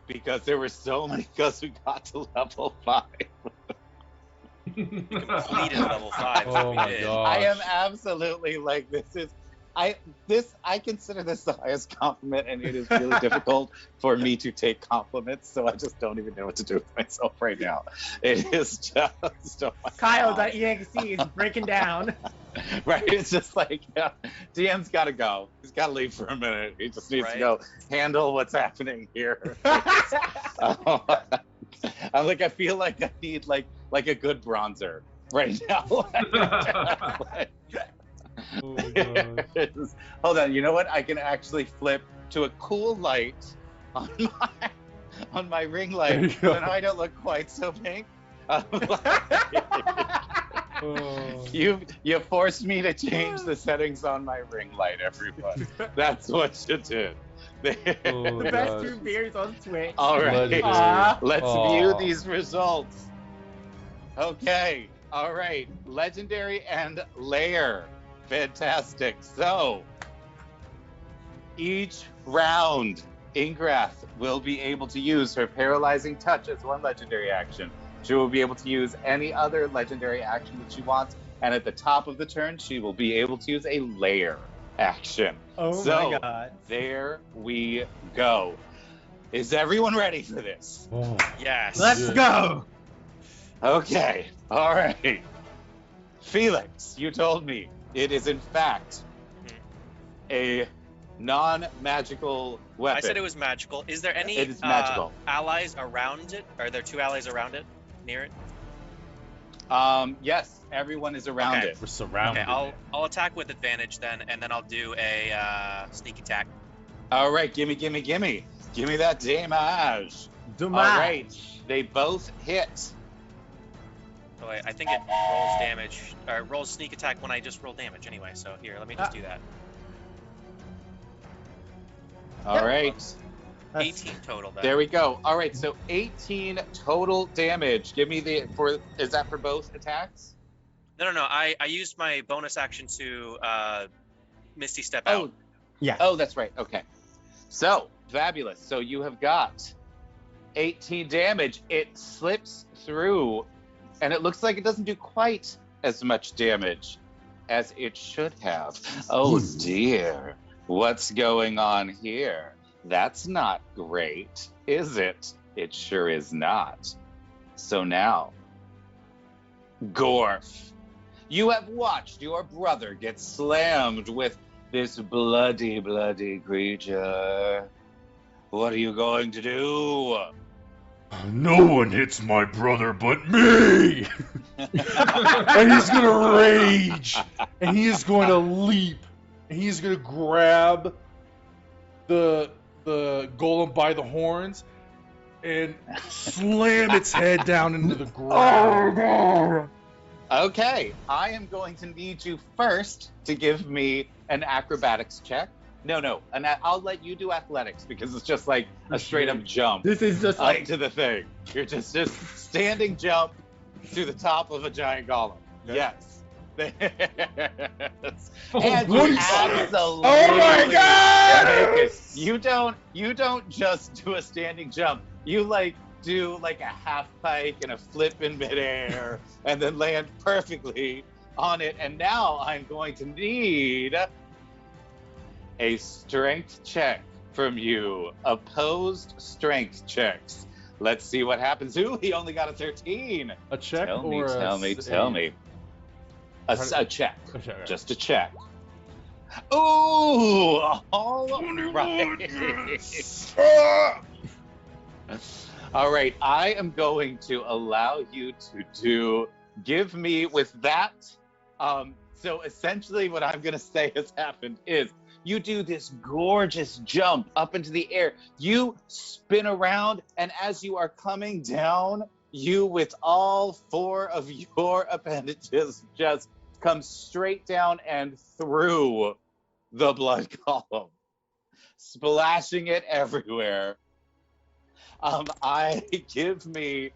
because there were so many, because we got to level 5. Completed level 5. Oh we my did. God. I am absolutely like, I consider this the highest compliment, and it is really difficult for me to take compliments, so I just don't even know what to do with myself right now. It is just, oh my Kyle, God. that EXE is breaking down. Right, it's just like, yeah, DM's got to go. He's got to leave for a minute. He just needs to Right. go handle what's happening here. I'm like, I feel like I need like a good bronzer right now. Oh my God. Hold on, you know what? I can actually flip to a cool light on my ring There you light, go. so now I don't look quite so pink. Oh. You forced me to change the settings on my ring light, everyone. That's what you did. Oh The my best God. 2 beers on Twitch. All right, Legendary. Aw. let's Aw. view these results. Okay, all right, legendary and layer. Fantastic. So, each round, Ingrath will be able to use her paralyzing touch as 1 legendary action. She will be able to use any other legendary action that she wants, and at the top of the turn, she will be able to use a layer action. Oh So, my God. there we go. Is everyone ready for this? Oh, Yes. Let's Good. go. Okay. All right. Felix, you told me it is in fact a non-magical weapon. I said it was magical. Is there any It is magical. allies around it? Are there 2 allies around it? Near it? Yes, everyone is around Okay. it. we're surrounded. Okay, I'll attack with advantage then, and then I'll do a sneak attack. All right, gimme. Give me that damage. Dommage. All right, they both hit. Oh, wait, I think it rolls damage, or rolls sneak attack when I just roll damage anyway. So here, let me just do that. All right, 18 total then. there we go. All right, so 18 total damage. Give me is that for both attacks? No. I used my bonus action to Misty Step out. Oh, Yeah. oh, that's right. Okay. So, fabulous. So you have got 18 damage. It slips through, and it looks like it doesn't do quite as much damage as it should have. Oh, dear. What's going on here? That's not great, is it? It sure is not. So now, Gorf, you have watched your brother get slammed with this bloody creature. What are you going to do? No one hits my brother but me! And he's gonna rage! And he is going to leap! And he's gonna grab the golem by the horns and slam its head down into the ground. Okay, I am going to need you first to give me an acrobatics check. No, and I'll let you do athletics because it's just like a straight up jump This is just up like to the thing. You're just standing jump to the top of a giant golem. Yeah. Yes. Oh, And what you is that? absolutely Oh my God! make it. You don't just do a standing jump. You like do like a half pike and a flip in midair and then land perfectly on it. And now I'm going to need a strength check from you. Opposed strength checks. Let's see what happens. Ooh, he only got a 13. A check Tell me, or tell me. A check. Okay. Just a check. Ooh, all right. All right, I am going to allow you to give me with that. So essentially what I'm going to say has happened is you do this gorgeous jump up into the air. You spin around, and as you are coming down, you with all 4 of your appendages just come straight down and through the blood column, splashing it everywhere. Give me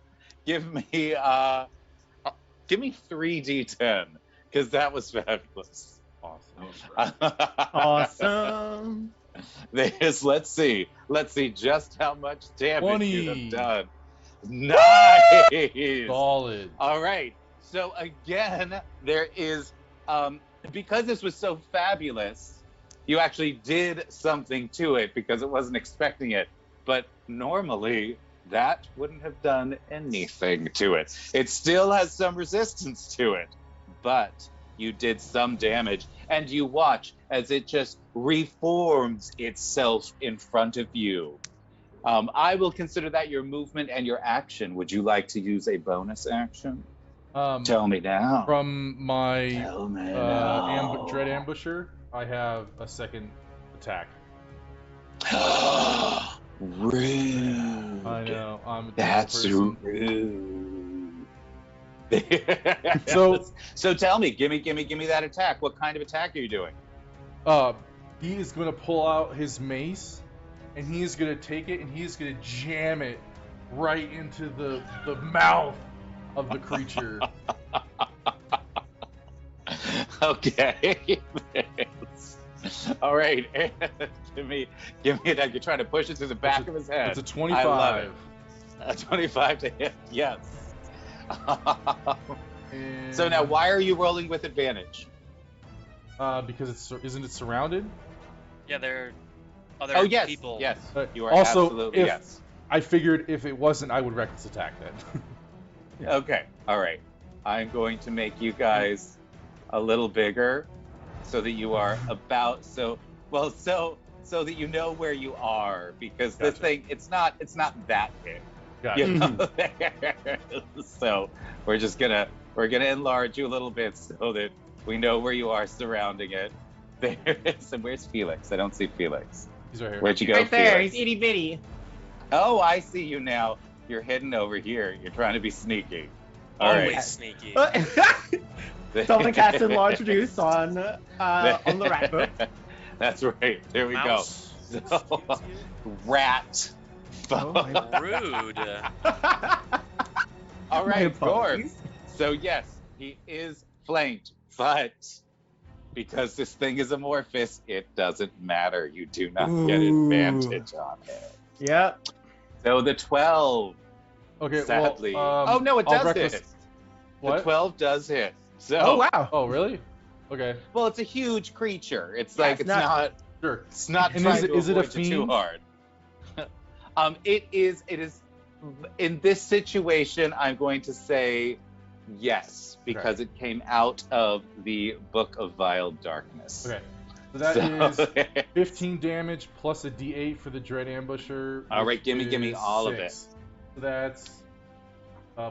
3d10 because that was fabulous. awesome. Let's see just how much damage 20. you have done. Nice. Solid. All right. So again, there is because this was so fabulous, you actually did something to it because it wasn't expecting it. But normally that wouldn't have done anything to it. It still has some resistance to it, but you did some damage, and you watch as it just reforms itself in front of you. I will consider that your movement and your action. Would you like to use a bonus action? Tell me now. From my Tell me now. Dread Ambusher, I have a second attack. Rude. I know. I'm a That's terrible person. rude. So tell me, give me that attack. What kind of attack are you doing? He is going to pull out his mace, and he is going to take it, and he is going to jam it right into the mouth of the creature. Okay. All right. give me that. You're trying to push it through the back of his head. It's a 25. I love it. A 25 to hit. Yes. So now, why are you rolling with advantage? Because isn't it surrounded? Yeah, they're other Oh yes, people. yes. But You are also, absolutely if yes. I figured if it wasn't, I would reckless attack then. Okay, all right. I'm going to make you guys a little bigger, so that you are about so that you know where you are, because this Gotcha. thing it's not that big. Gotcha. You know? So we're gonna enlarge you a little bit so that we know where you are surrounding it. So where's Felix? I don't see Felix. He's right here. Where'd you go, Right there, Felix? he's itty bitty. Oh, I see you now. You're hidden over here. You're trying to be sneaky. All Always right. sneaky. Someone cast Enlarge Reduce on the rat book. That's right. There we Mouse. go. So, rat. Oh my Rude. All My right, Gorf. apologies. So yes, he is flanked, but because this thing is amorphous, it doesn't matter. You do not get Ooh. advantage on it. Yep. So the 12, Okay, sadly. well, oh no, it I'll does reckless- hit. What? The 12 does hit. So Oh wow. Oh, really? Okay, well, it's a huge creature. It's Yeah, like it's it's not- not sure. it's not And trying is it- to is it a avoid you too fiend? hard. It is in this situation, I'm going to say yes, because it came out of the Book of Vile Darkness. Okay, so that is 15 damage plus a D8 for the Dread Ambusher. All right, which gimme is all of 6. So that's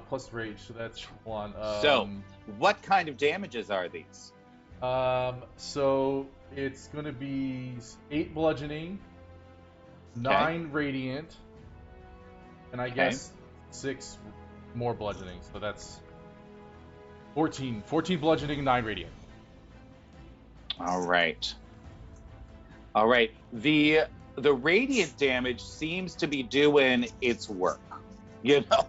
plus rage. So that's one. So, what kind of damages are these? So it's gonna be 8 bludgeoning, 9 radiant, and I guess 6 more bludgeoning. So that's 14. 14 bludgeoning, 9 radiant. All right. All right. The radiant damage seems to be doing its work. You know,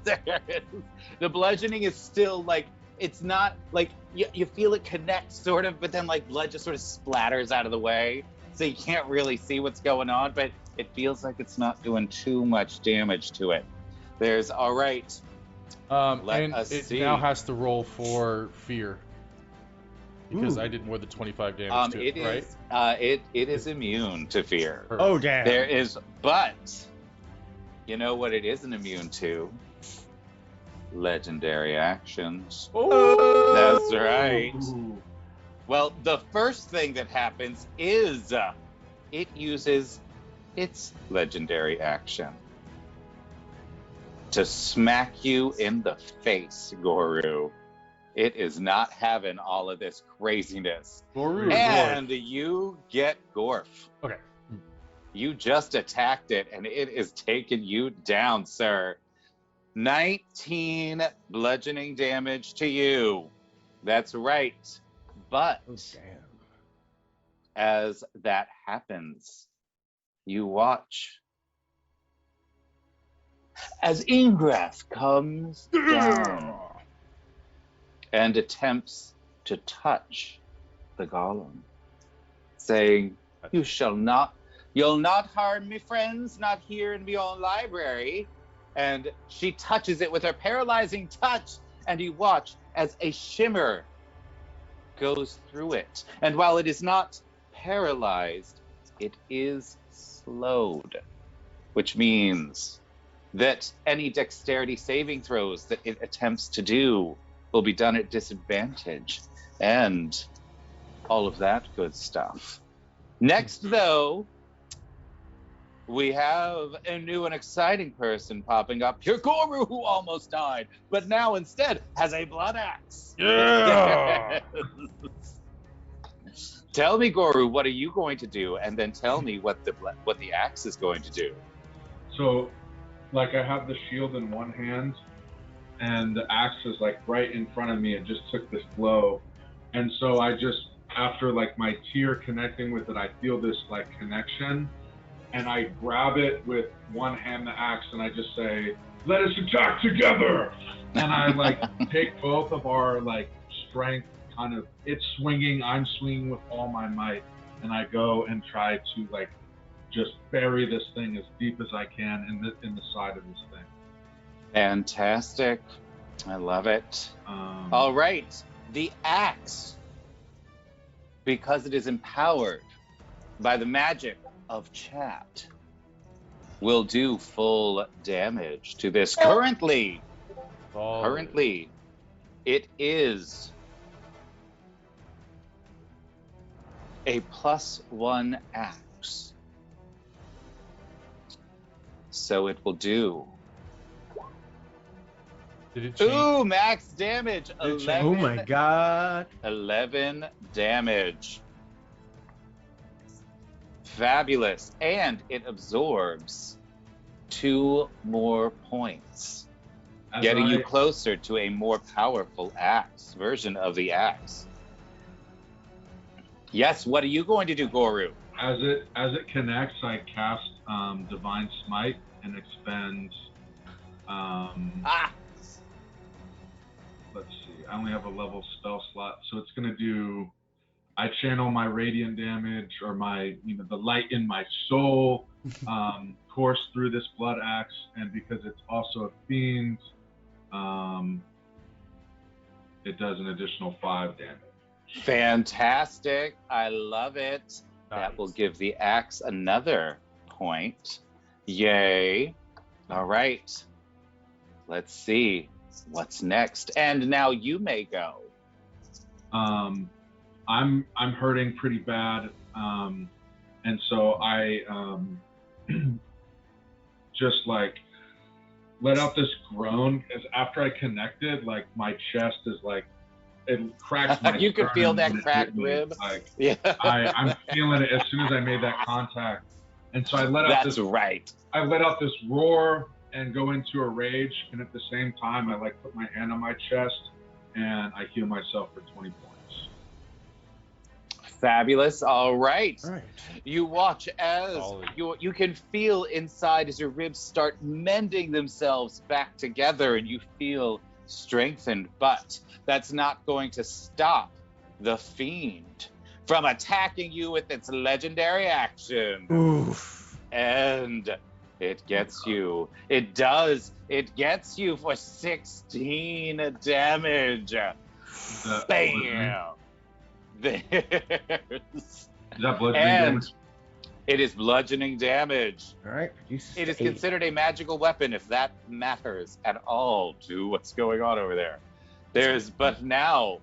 the bludgeoning is still like, it's not like you feel it connect sort of, but then like blood just sort of splatters out of the way, so you can't really see what's going on, but it feels like it's not doing too much damage to it. There's all right. Let And us it see. now has to roll for fear because Ooh. I did more than 25 damage to it, It right? is it is immune to fear. Perfect. Oh damn. There is, but you know what it isn't immune to? Legendary actions. Oh! That's right. Ooh. Well, the first thing that happens is it uses its legendary action to smack you in the face, Goru. It is not having all of this craziness. Goru or And you get Gorf. Okay. You just attacked it, and it is taking you down, sir. 19 bludgeoning damage to you. That's right. But Oh damn. as that happens, you watch as Ingrath comes down and attempts to touch the golem, saying, you'll not harm me, friends, not here in my own library. And she touches it with her paralyzing touch, and you watch as a shimmer goes through it. And while it is not paralyzed, it is slowed, which means that any dexterity saving throws that it attempts to do will be done at disadvantage, and all of that good stuff. Next, though, we have a new and exciting person popping up here, Goru, who almost died, but now instead has a blood axe. Yeah! Tell me, Goru, what are you going to do? And then tell me what the axe is going to do. So, like, I have the shield in one hand, and the axe is like right in front of me. It just took this blow, and so I just, after like my tear connecting with it, I feel this like connection, and I grab it with one hand, the axe, and I just say, "Let us attack together!" And I like take both of our like strength, kind of, it's swinging, I'm swinging with all my might, and I go and try to like just bury this thing as deep as I can in the side of this thing. Fantastic. I love it. All right. The axe, because it is empowered by the magic of chat will do full damage to this. Currently, it is a +1 axe. So it will do. Did it change? Ooh, max damage. Did it change? 11, Oh my god. 11 damage. Fabulous. And it absorbs 2 more points, getting you closer to a more powerful axe, version of the axe. Yes, what are you going to do, Goru? As it connects, I cast Divine Smite and expend. Let's see. I only have a level spell slot, so it's gonna do. I channel my radiant damage, or my the light in my soul, course through this blood axe, and because it's also a fiend, it does an additional 5 damage. Fantastic. I love it. Nice. That will give the axe another point. Yay. All right. Let's see what's next. And now you may go. I'm hurting pretty bad, and so I just like let out this groan, because after I connected, like my chest is like it cracked my You could feel sternum that when it cracked hit me. rib. Like Yeah. I'm feeling it as soon as I made that contact, and so I let out That's this. right. I let out this roar and go into a rage, and at the same time, I like put my hand on my chest and I heal myself for 20 points. Fabulous. All right. All right. You watch as Solid. you can feel inside as your ribs start mending themselves back together, and you feel strengthened, but that's not going to stop the fiend from attacking you with its legendary action. Oof. And it gets you. It does. It gets you for 16 damage. Bam. There's. Is that bludgeoning And damage? it is bludgeoning damage. All right. It is considered a magical weapon, if that matters at all to what's going on over there. But now,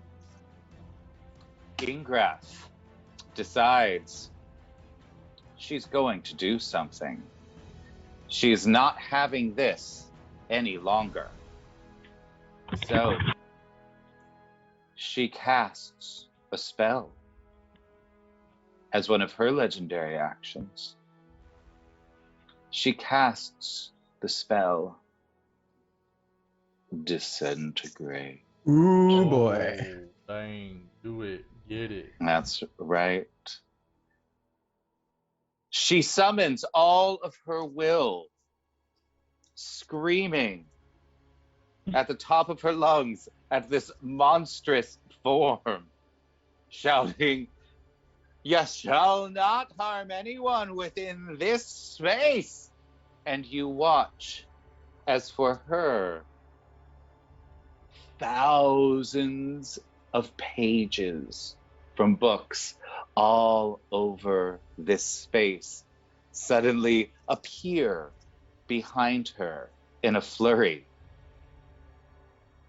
Ingrath decides she's going to do something. She's not having this any longer. So, she casts a spell as one of her legendary actions. She casts the spell Disintegrate. Ooh, boy. Oh, dang. Do it. Get it. That's right. She summons all of her will, screaming at the top of her lungs at this monstrous form, shouting, "You shall not harm anyone within this space." And you watch as for her, thousands of pages from books all over this space suddenly appear behind her in a flurry.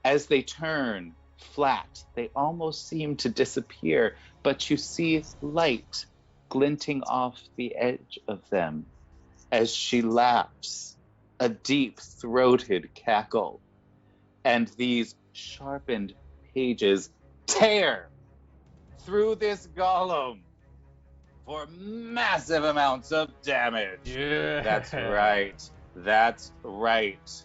As they turn flat, they almost seem to disappear, but you see light glinting off the edge of them as she laughs, a deep-throated cackle, and these sharpened pages tear through this golem for massive amounts of damage. Yeah. That's right. That's right.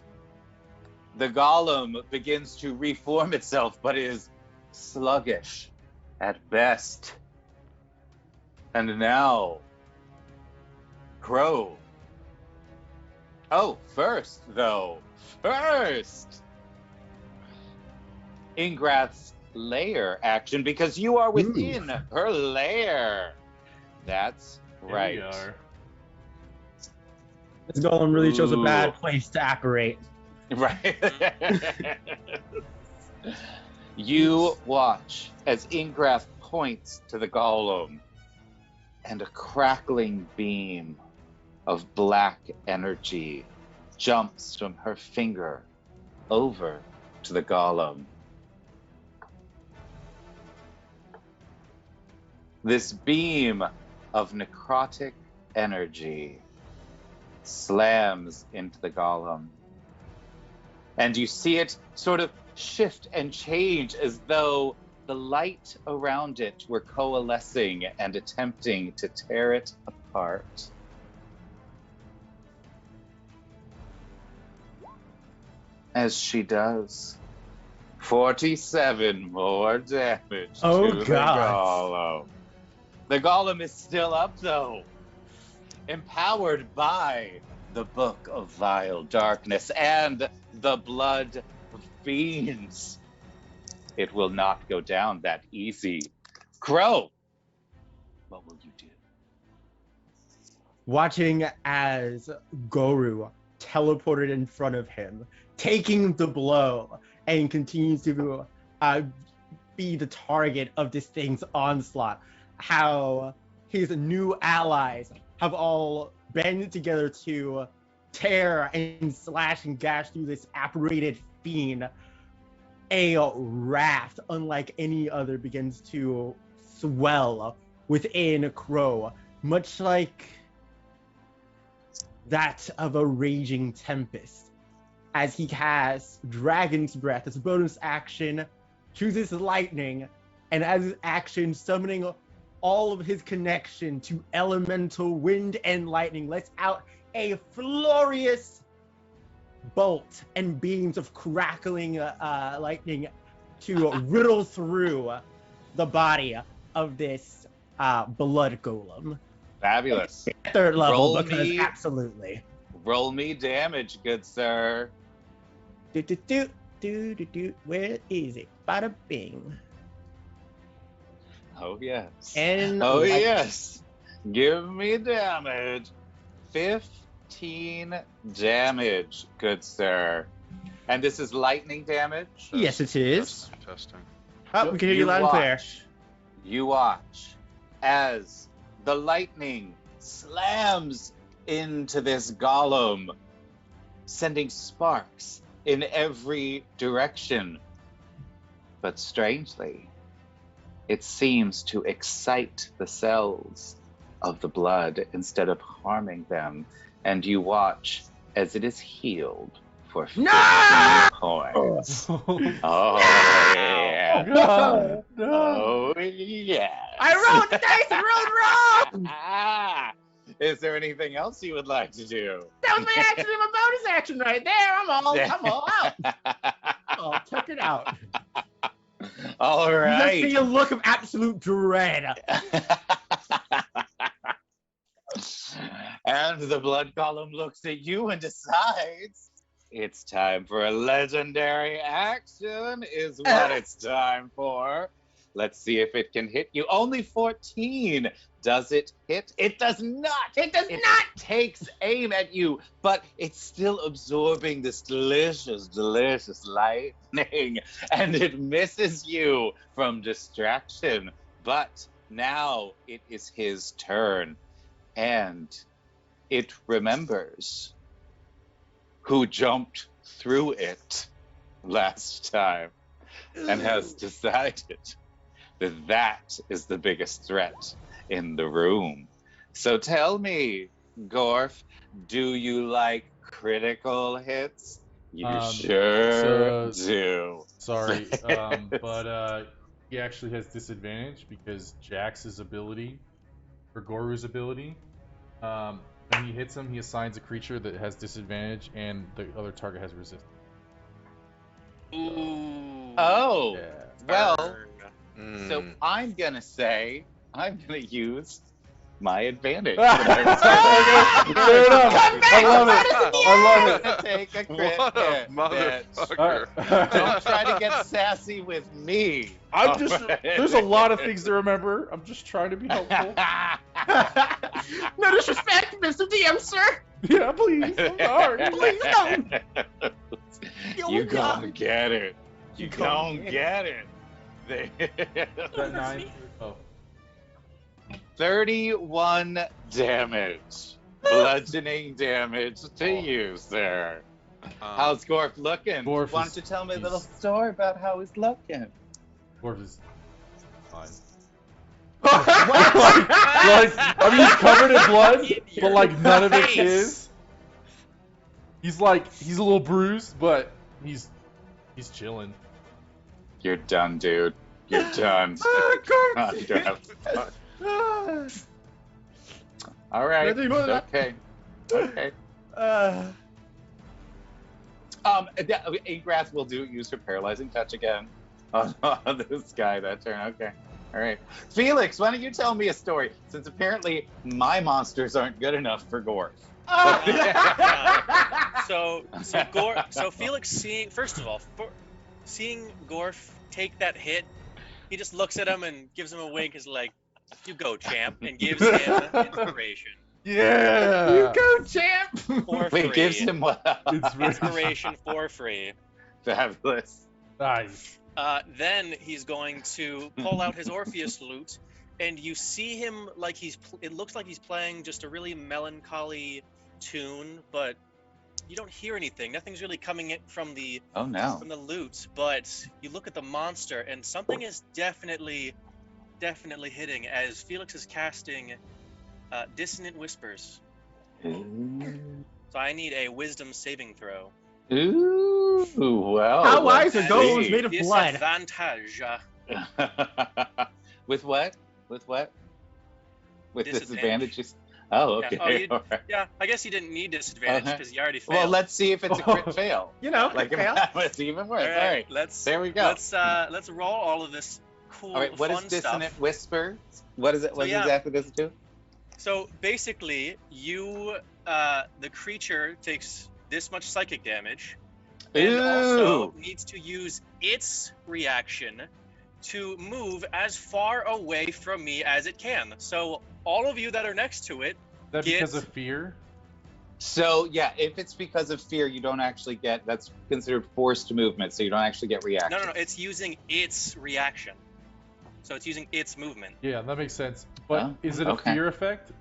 The golem begins to reform itself, but is sluggish at best. And now, Crow. Oh, first, Ingrath's lair action, because you are within her lair. That's right. Here we are. This golem really chose a Ooh. bad place to apparate. Right. You watch as Ingrath points to the golem and a crackling beam of black energy jumps from her finger over to the golem. This beam of necrotic energy slams into the golem. And you see it sort of shift and change as though the light around it were coalescing and attempting to tear it apart. As she does, 47 more damage Oh, to God. the golem is still up, though, empowered by the Book of Vile Darkness and the Blood of Fiends. It will not go down that easy. Crow, what will you do? Watching as Goru teleported in front of him, taking the blow, and continues to be the target of this thing's onslaught. How his new allies have all banded together to tear and slash and gash through this apparated fiend. A raft unlike any other begins to swell within Crow, much like that of a raging tempest, as he casts Dragon's Breath as a bonus action, chooses lightning, and as his action, summoning all of his connection to elemental wind and lightning, lets out a furious bolt and beams of crackling lightning to riddle through the body of this blood golem. Fabulous. Third level, Roll because me. absolutely. Roll me damage, good sir. Where is it? Bada bing. Oh, yes. And Oh, like- yes. Give me damage. 15 damage, good sir. And this is lightning damage? Yes, it is. Testing. Oh, we can hear you loud and clear. You watch as the lightning slams into this golem, sending sparks in every direction. But strangely, it seems to excite the cells of the blood instead of harming them. And you watch as it is healed for 15 points. Oh, yeah. God, no. Oh, yeah. I rolled the dice and rolled wrong! Is there anything else you would like to do? That was my action and my bonus action right there. I'm all out. I'm all tuckered out. All You just right. see a look of absolute dread. And the blood column looks at you and decides it's time for a legendary action is what it's time for. Let's see if it can hit you. Only 14. Does it hit? It does not. It does It not. takes aim at you, but it's still absorbing this delicious, delicious lightning, and it misses you from distraction. But now it is his turn, and it remembers who jumped through it last time and has decided that that is the biggest threat in the room. So tell me, Gorf, do you like critical hits? You sure do. Sorry, but he actually has disadvantage because Jax's ability, or Goru's ability, when he hits him, he assigns a creature that has disadvantage, and the other target has resistance. Ooh. Oh, Yeah. well, Burn. so I'm gonna use my advantage. Fair enough. I love it. I love it. Take a crit What a hit, bitch. motherfucker. Don't try to get sassy with me. I'm just. There's a lot of things to remember. I'm just trying to be helpful. No disrespect, Mr. DM, sir. Yeah, please. I'm sorry. Please don't. You gonna get it. You gonna gonna get it. Is that 9? Oh. 31 damage. Bludgeoning damage to you, sir. How's Gorf looking? Gorf Why is- don't you tell me a little he's- story about how he's looking? Gorf is fine. What? I mean, he's covered in blood, In but your like none of it's face. his. He's a little bruised, but he's chilling. You're done, dude. You're done. All right. Nothing more than that. Okay. Okay. Ingrath will use her paralyzing touch again on this guy that turn. Okay. All right. Felix, why don't you tell me a story? Since apparently my monsters aren't good enough for Gorf. So Felix seeing seeing Gorf take that hit, he just looks at him and gives him a wink. Is like, "You go, champ," and gives him inspiration Yeah. You go, champ. for free. Wait, gives him what? Inspiration for free. Fabulous. Nice. Then he's going to pull out his Orpheus lute, and you see him like it looks like he's playing just a really melancholy tune, but you don't hear anything. Nothing's really coming in from the Oh no. lute. But you look at the monster, and something is definitely hitting as Felix is casting Dissonant Whispers. Ooh. So I need a Wisdom saving throw. Ooh, well. How wise let's are those see. made of blood? Disadvantage. With what? With what? With Disadvantage. disadvantages? Oh, okay. Yeah. Oh, All right. Yeah, I guess you didn't need disadvantage Uh-huh. because you already failed. Well, let's see if it's a crit fail. You know, Like, fail. it's even worse. All All right, right. let's There we go. let's roll all of this cool All right. What fun is Dissonant stuff. Whisper? What is it? What yeah. exactly does it do? So basically, the creature takes this much psychic damage, and also needs to use its reaction to move as far away from me as it can. So all of you that are next to it, That Get- because of fear? So, yeah, if it's because of fear, you don't actually get, that's considered forced movement, so you don't actually get reaction. no, it's using its reaction. So it's using its movement. Yeah, that makes sense. But Oh, is it a okay. fear effect,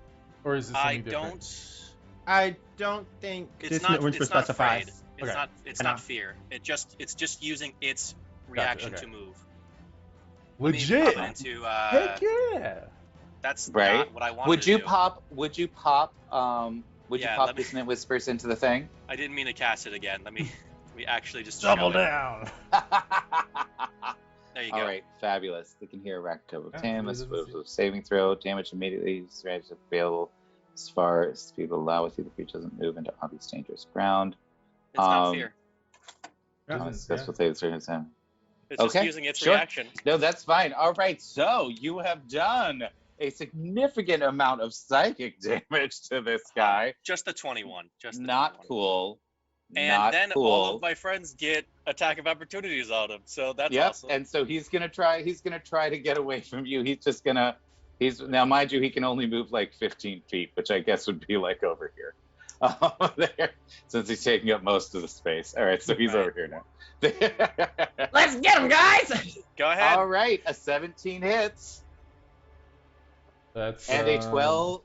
or is it I something different? don't. I don't think It's Dissonant not. Whisper It's not afraid. specifies. It's Okay. not. It's I know. not fear. It's just using its reaction okay. to move. Let me Legit. pop it into, Heck yeah. that's Right. not what I wanted Would to you do. pop Yeah, let me- Dissonant Whispers into the thing? I didn't mean to cast it again. We actually just Double show it. down. There you go. All right, fabulous. They can hear a rack of Yeah, damage, it is. saving throw, damage immediately, strategy available as far as people allow with you. The creature doesn't move into obvious dangerous ground. It's not Um, fear. That's what they say. It's just okay, using its sure. reaction. No, that's fine. All right, so you have done a significant amount of psychic damage to this guy. Just the 21. Just the Not 21. cool. And Not then cool. all of my friends get attack of opportunities on him. So that's Yep, awesome. and so he's gonna try to get away from you. Now mind you, he can only move like 15 feet, which I guess would be like over here. There, since he's taking up most of the space. All right, so he's Right. over here now. Let's get him, guys! Go ahead. All right, a 17 hits That's and a 12.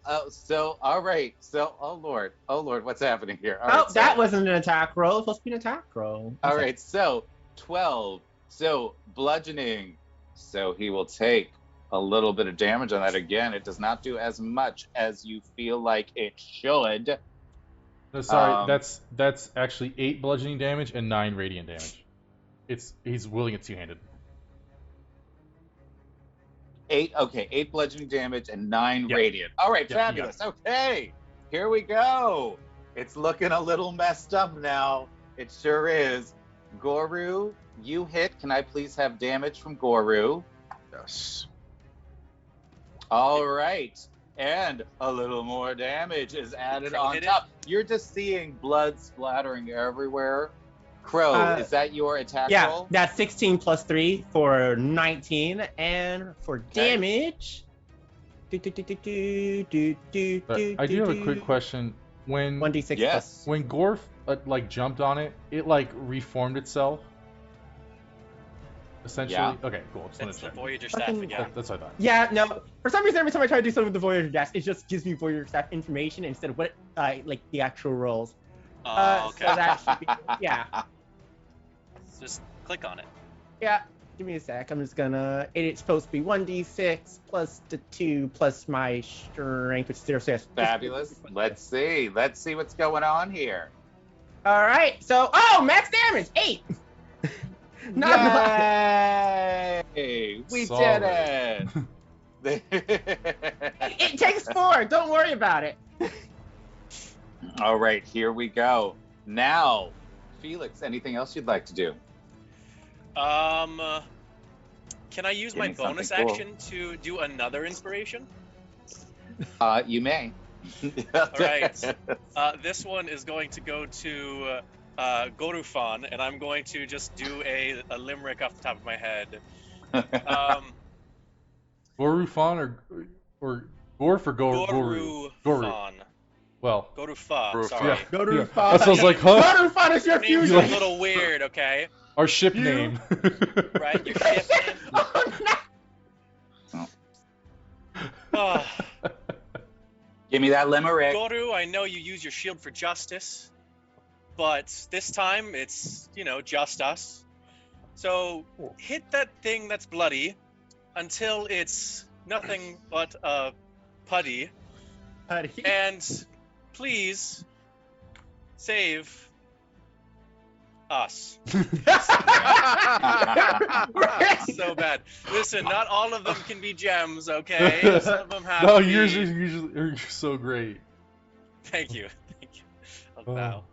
All right, so oh lord, what's happening here? All Oh, right, so- that wasn't an attack roll. It's supposed to be an attack roll. All right, so 12. So bludgeoning. So he will take a little bit of damage on that. Again, it does not do as much as you feel like it should. No, sorry, Um, that's actually 8 bludgeoning damage and 9 radiant damage. He's wielding it two-handed. 8 bludgeoning damage and 9 Yep. radiant. All right, Yep, you fabulous. Okay, here we go. It's looking a little messed up now. It sure is. Goru, you hit. Can I please have damage from Goru? Yes. All right. And a little more damage is added Crow on hit it? top. You're just seeing blood splattering everywhere. Crow, is that your attack Yeah, roll? that's 16 plus 3 for 19. And for damage. But I do have a quick question. When 1d6 Yes. when Gorf like jumped on it, it like reformed itself. essentially. Yeah. Okay, cool. Just want It's to the check. Voyager staff Fucking- again. That's what I thought. Yeah, no. For some reason, every time I try to do something with the Voyager desk, it just gives me Voyager staff information instead of what, like the actual roles. Oh, okay. So that should be, yeah, Just click on it. yeah. Give me a sec. I'm just gonna. It's supposed to be 1d6 plus the 2 plus my strength, which is 0. So yes, Fabulous. Let's see what's going on here. All right. So, max damage 8. Not much. Yay! We Solid. did it. It takes 4. Don't worry about it. All right, here we go. Now, Felix, anything else you'd like to do? Can I use Give my me something bonus cool. action to do another inspiration? You may. All right. This one is going to go to Gorufan, and I'm going to just do a limerick off the top of my head. Gorufan or Gorf or Goru? Gorufan. Well, Gorufa, Gorufa. sorry. yeah. Go to Yeah. Fun. That's what I was like, huh? Go to Fun is your Your name's fusion. a little weird, okay? Our ship You- name. Right? Your ship name. Oh, no. Ah, Give me that limerick. Goru, I know you use your shield for justice, but this time it's, just us. So hit that thing that's bloody until it's nothing but a putty, and please save us. So bad. Listen, not all of them can be gems, okay? Some of them have No, to be... yours are usually are so great. Thank you. Thank you. I'll Oh. bow.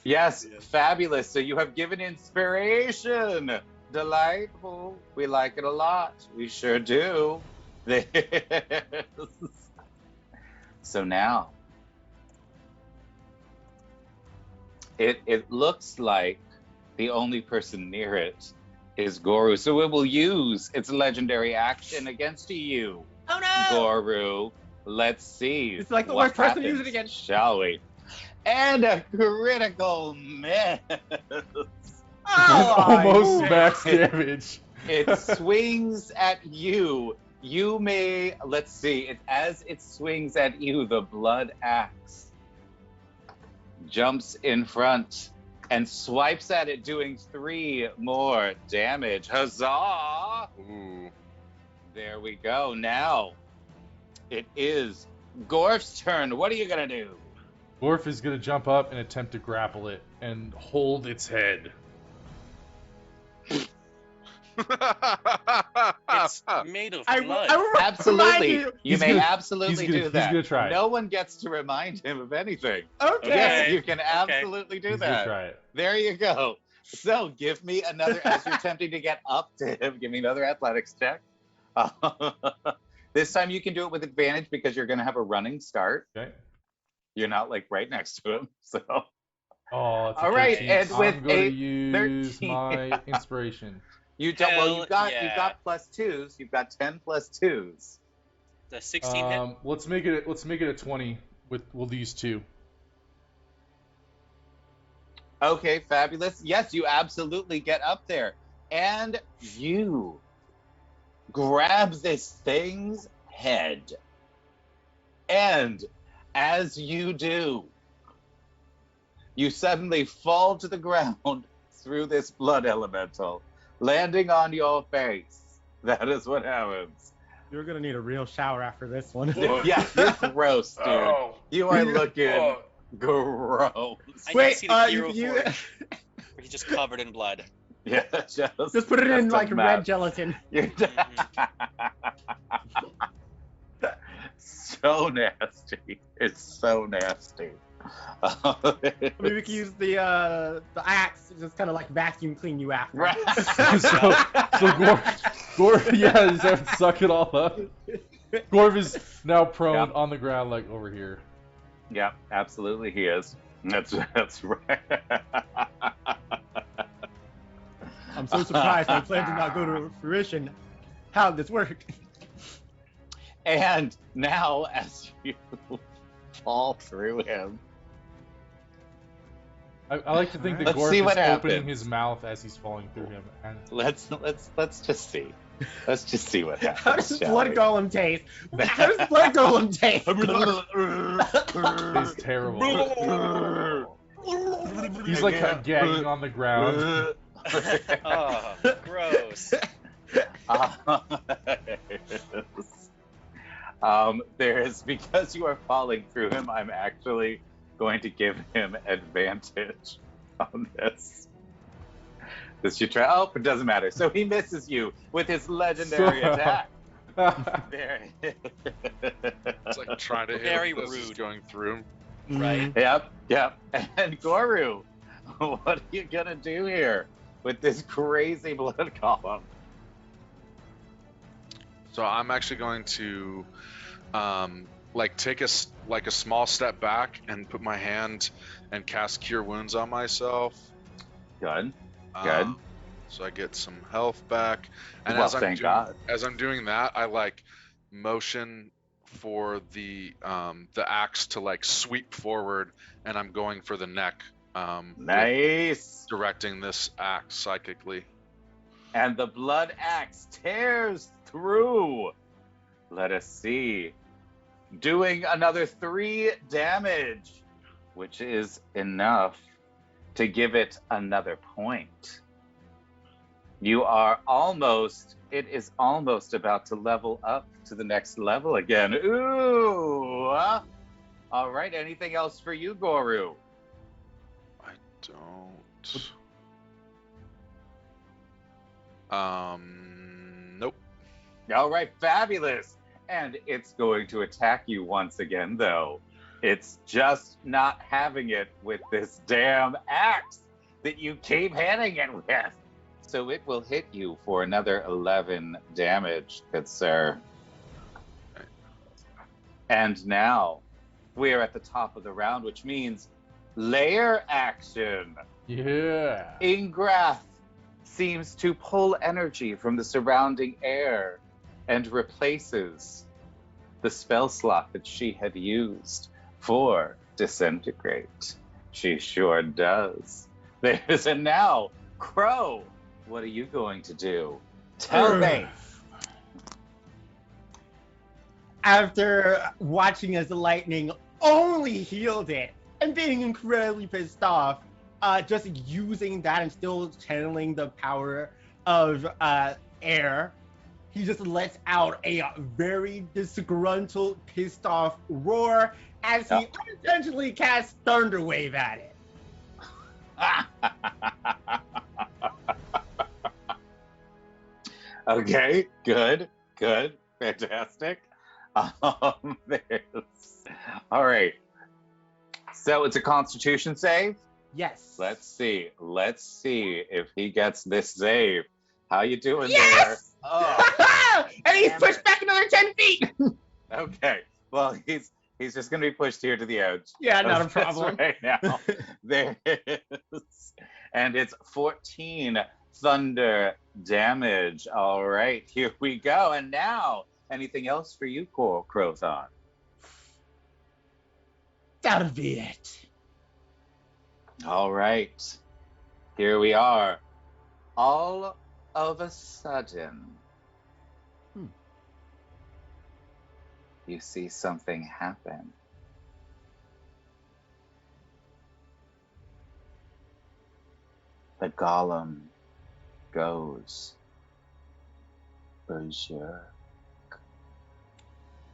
Yes, Yes. fabulous. So you have given inspiration. Delightful. We like it a lot. We sure do. So now, it looks like the only person near it is Goru. So it will use its legendary action against you. Oh no! Goru, let's see. It's like the what worst person to use it happens, against. Shall we? And a critical miss. Oh, Almost my- max damage. It swings at you. You may, let's see, as it swings at you, the blood axe jumps in front and swipes at it, doing 3 more damage. Huzzah! Ooh. There we go. Now it is Gorf's turn. What are you gonna do? Gorf is gonna jump up and attempt to grapple it and hold its head. It's made of I blood. will Absolutely. remind You may absolutely do He's that. gonna try it. No one gets to remind him of anything. Okay. Yes, Okay. you can absolutely do He's gonna that. try it. There you go. So give me another, as you're attempting to get up to him, give me another athletics check. This time you can do it with advantage because you're going to have a running start. Okay. You're not like right next to him. So Oh, it's a All right, 13. and with I'm gonna a use 13. my inspiration. you don't, well, you've Hell got yeah. plus 2s. You've got 10 plus 2s. The 16 hit. Let's make it a 20 with these two. Okay, fabulous. Yes, you absolutely get up there. And you grab this thing's head. And as you do, you suddenly fall to the ground through this blood elemental, landing on your face. That is what happens. You're gonna need a real shower after this one. Yeah, you're gross, dude. Oh. You are looking Oh. gross. I Wait, can see the hero you- forge, where he's just covered in blood. Yeah, just Just put it in just a like mess. red gelatin. You're so nasty. It's so nasty. Maybe we can use the axe to just kind of like vacuum clean you after. Right. So Gorf, yeah, just have to suck it all up. Gorf is now prone Yep. on the ground, like over here. Yeah, absolutely he is. That's right. I'm so surprised my plan did not go to fruition. How did this work? And now, as you fall through him, I like to think that Let's Gorf see is what opening happens. his mouth as he's falling through him, and Let's just see. Let's just see what happens. How does shall blood we? gagging taste? How does blood golem taste? it's terrible. He's like gagging on the ground. Oh, gross. There's because you are falling through him, I'm actually going to give him advantage on this. This you try. Oh, it doesn't matter. So he misses you with his legendary attack. There. It's like trying to hit Very him as he's rude. going through him. Right. Yep. And Goru, what are you gonna do here with this crazy blood column? So I'm actually going to, take a small step back and put my hand and cast Cure Wounds on myself. Good. Good. So I get some health back. And Well, thank God. as I'm doing that, I motion for the axe to sweep forward, and I'm going for the neck. Nice. Directing this axe psychically. And the blood axe tears through. Let us see. Doing another 3 damage, which is enough to give it another point. It is almost about to level up to the next level again. Ooh! All right, anything else for you, Goru? I don't. Nope. All right, fabulous. And it's going to attack you once again, though. It's just not having it with this damn axe that you keep hitting it with. So it will hit you for another 11 damage, good sir. And now we are at the top of the round, which means layer action. Yeah. Ingrath seems to pull energy from the surrounding air and replaces the spell slot that she had used for disintegrate. She sure does. And now, Crow, what are you going to do? Tell me. After watching as the lightning only healed it and being incredibly pissed off, just using that and still channeling the power of air, he just lets out a very disgruntled, pissed off roar as he unintentionally casts Thunderwave at it. Okay, good, fantastic. All right. So it's a Constitution save. Yes. Let's see if he gets this save. How you doing Yes! there? Oh, And he's damn pushed it. back another 10 feet. Okay. Well, he's just gonna be pushed here to the edge. Yeah, not a of this problem. Right now, there is, and it's 14 thunder damage. All right, here we go. And now, anything else for you, Crowthon? That'll be it. All right, here we are. All of a sudden, you see something happen. The golem goes berserk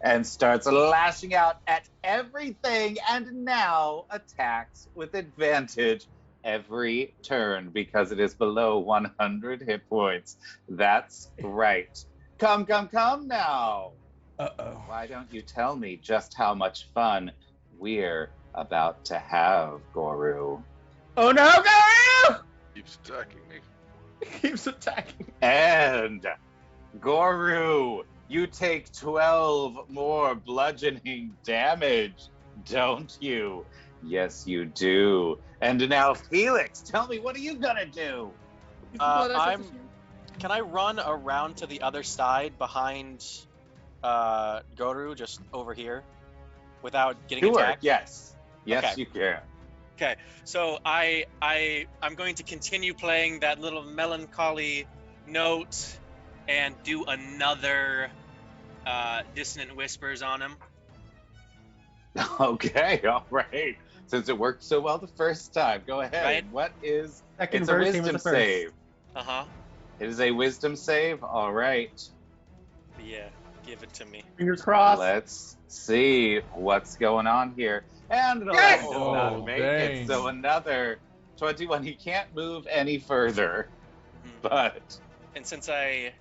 and starts lashing out at everything, and now attacks with advantage every turn because it is below 100 hit points. That's right. Come now. Uh-oh. Why don't you tell me just how much fun we're about to have, Goru? Oh no, Garu! Keeps attacking me. Keeps attacking. And Goru, you take 12 more bludgeoning damage, don't you? Yes, you do. And now, Felix, tell me, what are you gonna do? Can I run around to the other side behind Goru, just over here, without getting Sure, attacked? yes. Yes, Okay. you can. Okay, so I'm going to continue playing that little melancholy note and do another dissonant whispers on him. Okay, all right. Since it worked so well the first time, go ahead. Right. And what is? Second It's a verse, same as wisdom the first. save. Uh-huh. It is a wisdom save. All right. Yeah, give it to me. Fingers crossed. Let's see what's going on here. And the Yes! does Oh, not make dang. it. So another 21. He can't move any further. Mhm. But And since I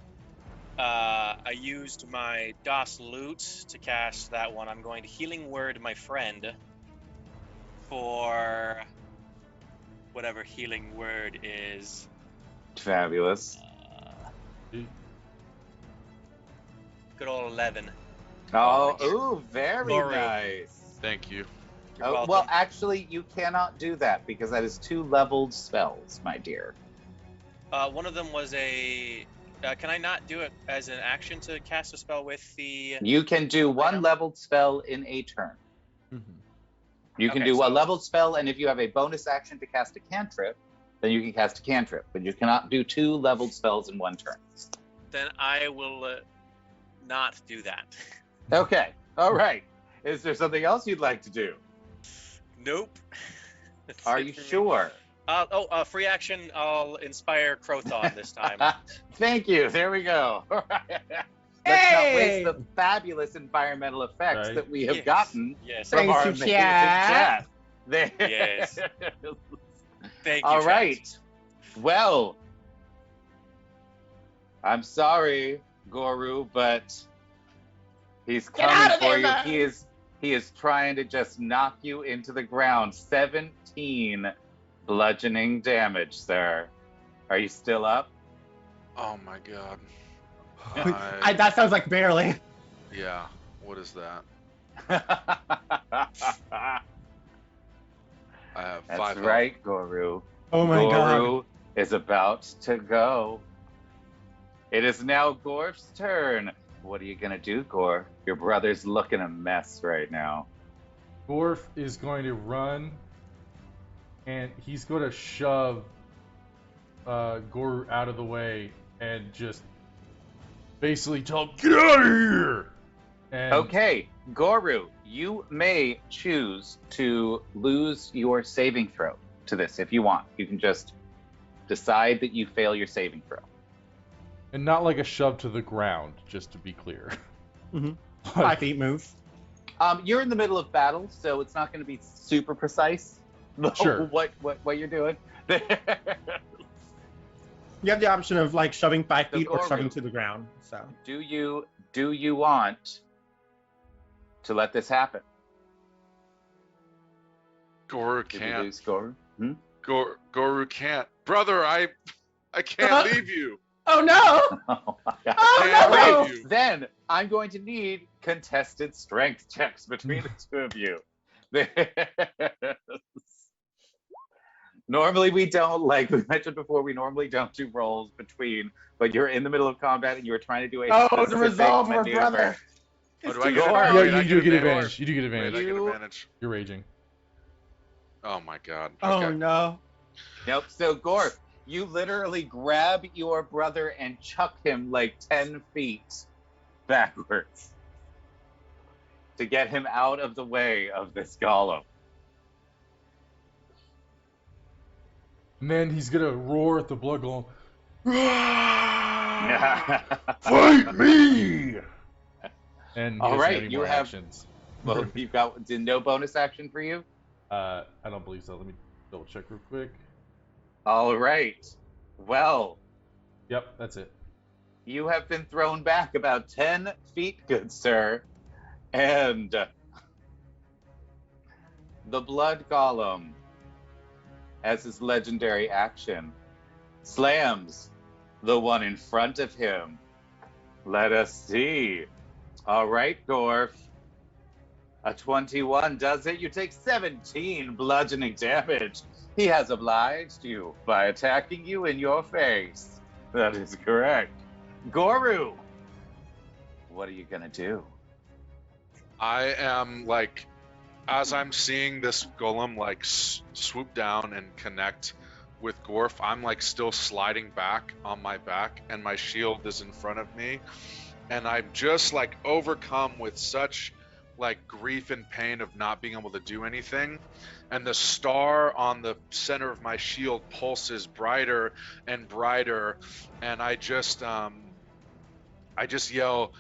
used my DOS loot to cast that one, I'm going to healing word my friend for whatever healing word is. fabulous. Good old 11. Oh, ooh, very Glory. nice. Thank you. You're Oh, welcome. well, actually, you cannot do that because that is 2 leveled spells, my dear. One of them was a. Can I not do it as an action to cast a spell with the? You can do 1 Item? leveled spell in a turn. You can Okay, do a so- leveled spell, and if you have a bonus action to cast a cantrip, then you can cast a cantrip. But you cannot do 2 leveled spells in 1 turn. Then I will not do that. Okay, all right. Is there something else you'd like to do? Nope. That's Are it you for me. sure? Free action. I'll inspire Crothon this time. Thank you. There we go. All right. Let's not waste Hey! the fabulous environmental effects Right. that we have Yes. gotten Yes. from Thanks our to amazing chat. chat. There. Yes. Thank you. All chat. right. Well, I'm sorry, Goru, but he's Get out coming of there, for you. man! He is trying to just knock you into the ground. 17 bludgeoning damage, sir. Are you still up? Oh my god. That sounds like barely. Yeah. What is that? That's I have 5 right, Goru. Oh my god. Goru is about to go. It is now Gorf's turn. What are you gonna do, Gorf? Your brother's looking a mess right now. Gorf is going to run, and he's going to shove Goru out of the way and just basically tell him, "Get out of here!" And Okay, Goru, you may choose to lose your saving throw to this if you want. You can just decide that you fail your saving throw. and not like a shove to the ground, just to be clear. Mhm. But- 5 feet move. You're in the middle of battle, so it's not going to be super precise. Sure. What you're doing. You have the option of like shoving 5 So feet or Goru. shoving to the ground. So Do you want to let this happen? Goru Did you can't. lose Goru? Hmm? Goru can't. Brother, I can't leave you. oh no! Oh my God. Oh Can't no! All leave you. then I'm going to need contested strength checks between the two of you. Normally we don't, like we mentioned before, we normally don't do rolls between, but you're in the middle of combat and you were trying to do a Oh, the specific resolve of our maneuver. brother. Oh, It's do I too get Gore. advantage? yeah, Wait, I you do get advantage. advantage. You do get Wait, advantage. I get You- advantage. You're raging. Oh my god. Oh Okay. no. Nope. So Gorf, you literally grab your brother and chuck him like 10 feet backwards to get him out of the way of this golem. And then he's gonna roar at the blood golem. Fight me! And he All doesn't right, have any you more have- actions. Well, you've got no bonus action for you? I don't believe so. Let me double check real quick. All right. Well, Yep, that's it. you have been thrown back about 10 feet, good sir. And the blood golem, as his legendary action, slams the one in front of him. Let us see. All right, Gorf. A 21 does it. You take 17 bludgeoning damage. He has obliged you by attacking you in your face. That is correct. Goru, what are you gonna do? I am like as I'm seeing this golem like swoop down and connect with Gorf, I'm like still sliding back on my back, and my shield is in front of me, and I'm just like overcome with such like grief and pain of not being able to do anything, and the star on the center of my shield pulses brighter and brighter, and I just yell,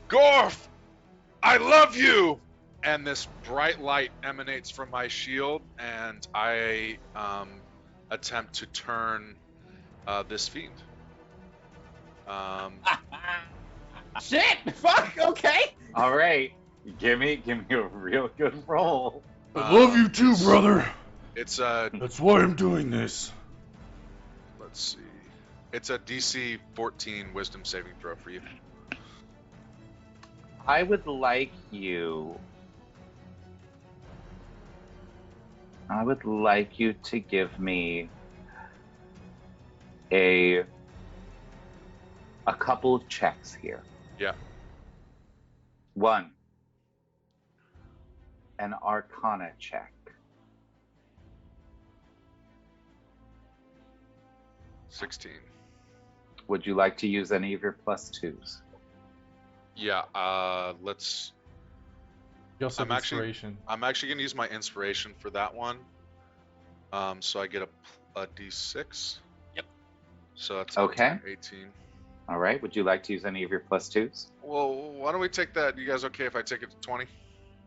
Gorf, I love you! And this bright light emanates from my shield, and I attempt to turn this fiend. Shit! Fuck. Okay. All right. Give me a real good roll. I love you too, it's- brother. It's That's why I'm doing this. let's see, it's a DC 14 Wisdom saving throw for you. I would like you to give me a couple of checks here. Yeah. 1, an Arcana check. 16. Would you like to use any of your +2s? Yeah. Let's. You also have I'm actually- inspiration. I'm actually gonna use my inspiration for that one. So I get a D6. Yep. So that's Okay. 18. All right. Would you like to use any of your +2s? Well, why don't we take that? You guys okay if I take it to 20?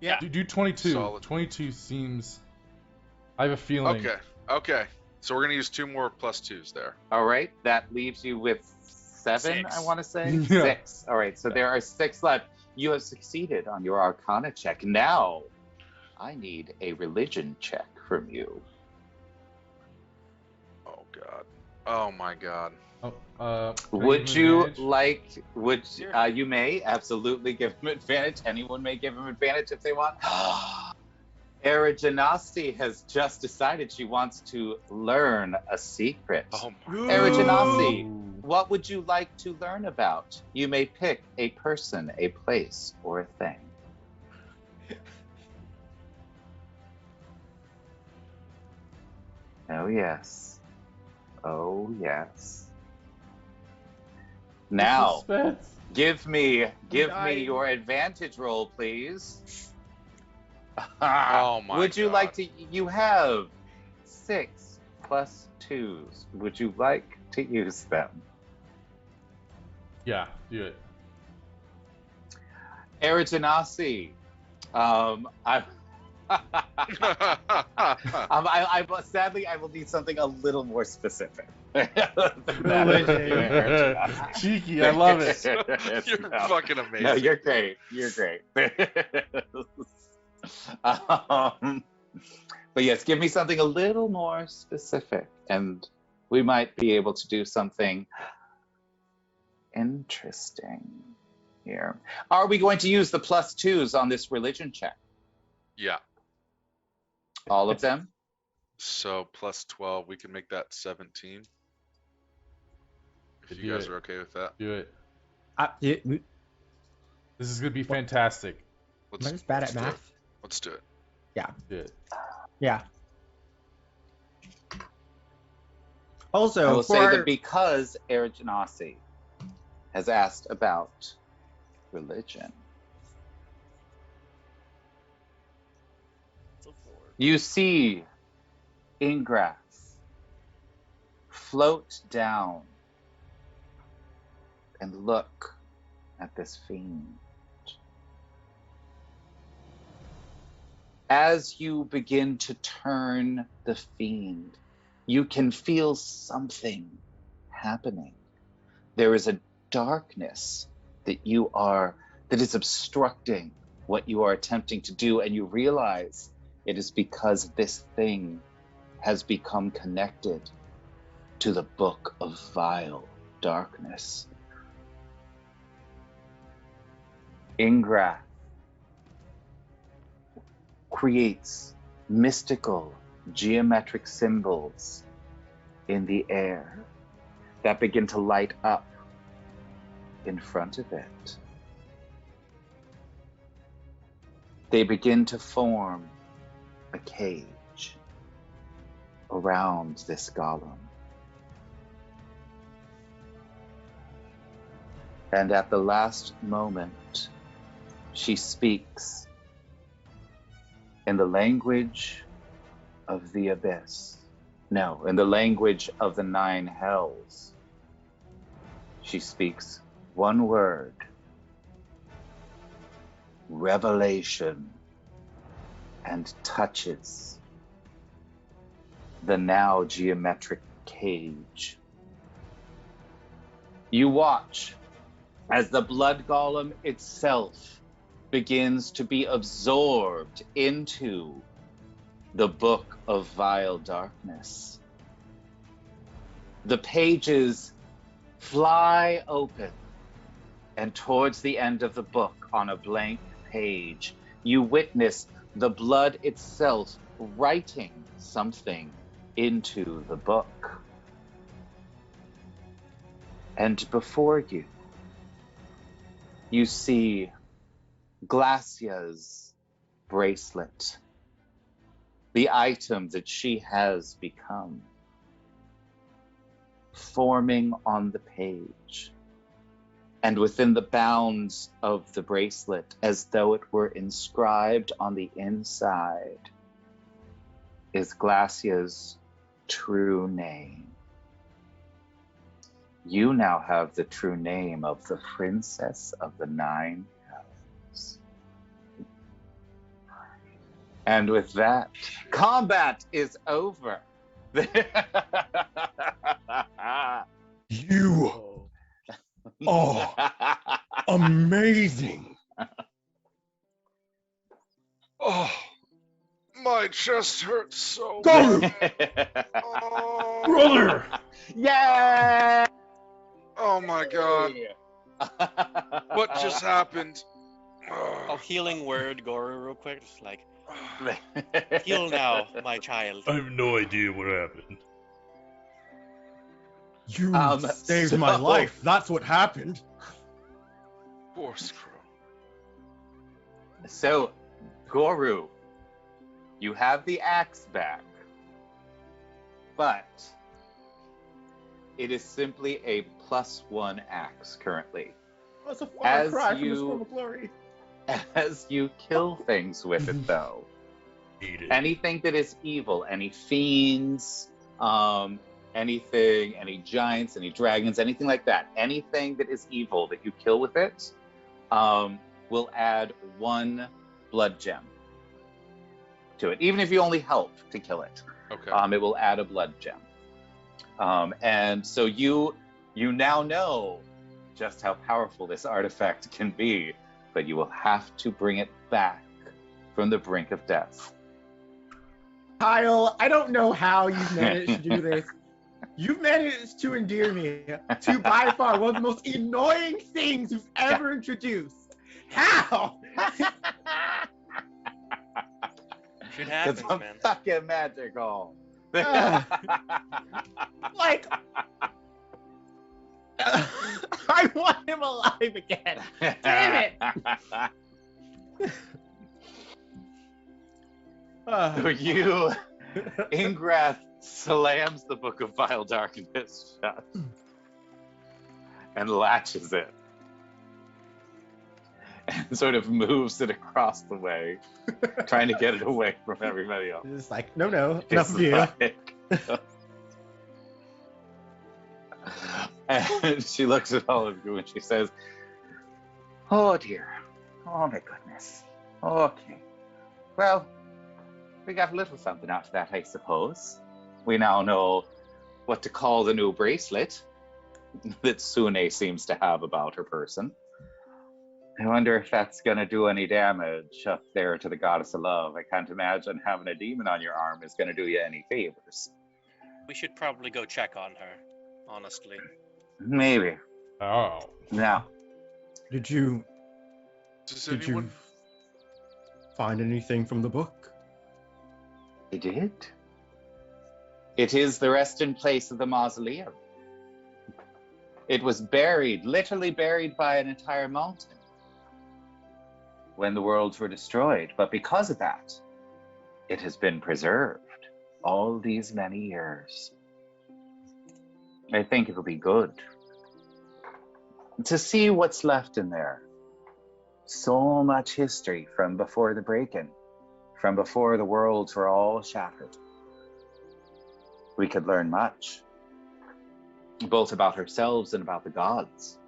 Yeah. Do 22. Solid. 22 seems. I have a feeling. Okay. So we're gonna use 2 more +2s there. All right. That leaves you with 7, Six. I want to say. Yeah. 6. All right. So there are 6 left. You have succeeded on your Arcana check. Now, I need a religion check from you. Oh god. Oh my god. Oh, can I Would give him you advantage? like? Sure. You may absolutely give him advantage. Anyone may give him advantage if they want. Erigenasti has just decided she wants to learn a secret. Oh my. Erigenasti, Ooh. what would you like to learn about? You may pick a person, a place, or a thing. Oh yes. Oh yes. Now, Suspense. give me Dying. your advantage roll, please. Oh my Would you God. like to? You have 6 +2s. Would you like to use them? Yeah, do it. Erigenasi, sadly, I will need something a little more specific. than that. Cheeky, I love it. You're No. fucking amazing. No, you're great. You're great. But yes, give me something a little more specific, and we might be able to do something interesting here. Are we going to use the +2s on this religion check? Yeah. All of them? So +12, we can make that 17. If Do you guys it. are okay with that. Do it. Yeah, This is gonna be fantastic. am I just bad let's at do it. math? Let's do it. Do it. Yeah. I Also, will say for that because Erigenasi has asked about religion, you see ingrath float down and look at this fiend. As you begin to turn the fiend, you can feel something happening. There is a darkness that is obstructing what you are attempting to do, and you realize it is because this thing has become connected to the book of vile darkness. Ingrath creates mystical geometric symbols in the air that begin to light up in front of it. They begin to form a cage around this golem. And at the last moment, she speaks in the language of the abyss. No, in the language of the 9 hells. She speaks one word: revelation, and touches the now geometric cage. You watch as the blood golem itself begins to be absorbed into the book of vile darkness. The pages fly open, and towards the end of the book, on a blank page, you witness the blood itself writing something into the book. And before you, you see Glacia's bracelet, the item that she has become, forming on the page. And within the bounds of the bracelet, as though it were inscribed on the inside, is Glacia's true name. You now have the true name of the Princess of the 9 Hells. And with that, combat is over. You are amazing. Oh, my chest hurts so Go! bad. Oh, Brother! Yay! oh my god. What just happened? A healing word, Goru, real quick. Just like, heal now, my child. I have no idea what happened. You saved my so- life. That's what happened. Poor Scroll. So, Goru, you have the axe back, but it is simply a +1 axe currently. That's a far As cry from you- this form of glory. As you kill things with it, though, Eat it. anything that is evil, any fiends, anything, any giants, any dragons, anything like that, anything that is evil that you kill with it, will add 1 blood gem to it. Even if you only help to kill it, Okay. it will add a blood gem. And so you now know just how powerful this artifact can be, but you will have to bring it back from the brink of death. Kyle, I don't know how you've managed to do this. You've managed to endear me to by far one of the most annoying things you've ever introduced. How? Shit It's happens, a man. fucking magical. Like, I want him alive again. Damn it. So you, Ingrath slams the Book of Vile Darkness shut and latches it and sort of moves it across the way, trying to get it away from everybody else. It's like, no, enough It's of you. like- and she looks at all of you and she says, "Oh dear. Oh my goodness. Okay. Well, we got a little something out of that, I suppose. We now know what to call the new bracelet that Sune seems to have about her person. I wonder if that's going to do any damage up there to the goddess of love. I can't imagine having a demon on your arm is going to do you any favors. We should probably go check on her, honestly. Maybe. Oh. Now, Did you Does did anyone? you find anything from the book? I did. It is the resting place of the mausoleum. It was buried, literally buried by an entire mountain when the worlds were destroyed. But because of that, it has been preserved all these many years. I think it'll be good to see what's left in there. So much history from before the break-in, from before the worlds were all shattered. We could learn much, both about ourselves and about the gods.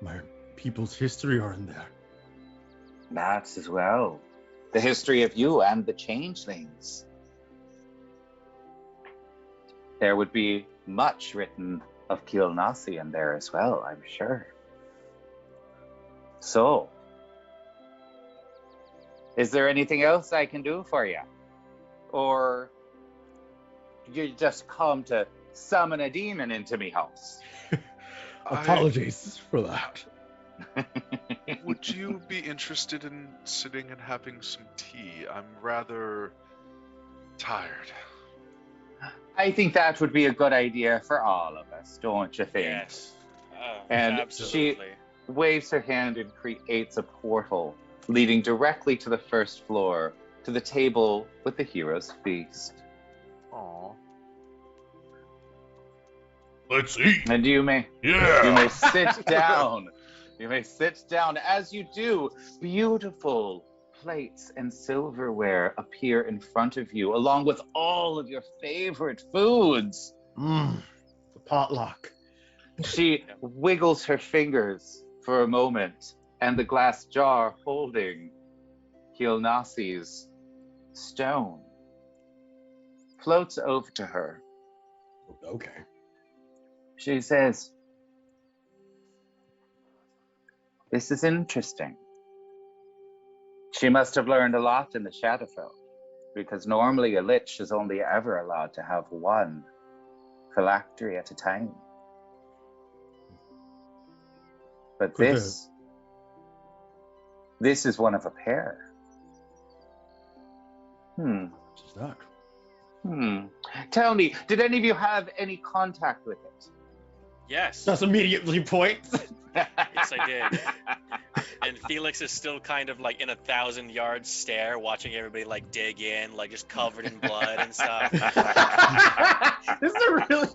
My people's history are in there. That's as well. The history of you and the changelings. There would be much written of Kilnasi in there as well, I'm sure. So, is there anything else I can do for you? Or you just come to summon a demon into me house? Apologies for that. Would you be interested in sitting and having some tea? I'm rather tired. I think that would be a good idea for all of us, don't you think? Yes. And Absolutely. she waves her hand and creates a portal leading directly to the first floor, to the table with the hero's feast. Aw. Let's eat. And you may Yeah. sit down. You may sit down. As you do, beautiful plates and silverware appear in front of you, along with all of your favorite foods. The potluck. She wiggles her fingers for a moment, and the glass jar holding Kilnasi's stone floats over to her. Okay. She says, "This is interesting. She must have learned a lot in the Shadowfell, because normally a lich is only ever allowed to have one phylactery at a time. But Could this is one of a pair. What is that? Tell me, did any of you have any contact with it?" Yes. Just immediately points. Yes, I did. And Felix is still kind of like in 1,000-yard stare, watching everybody like dig in, like just covered in blood and stuff. This is a really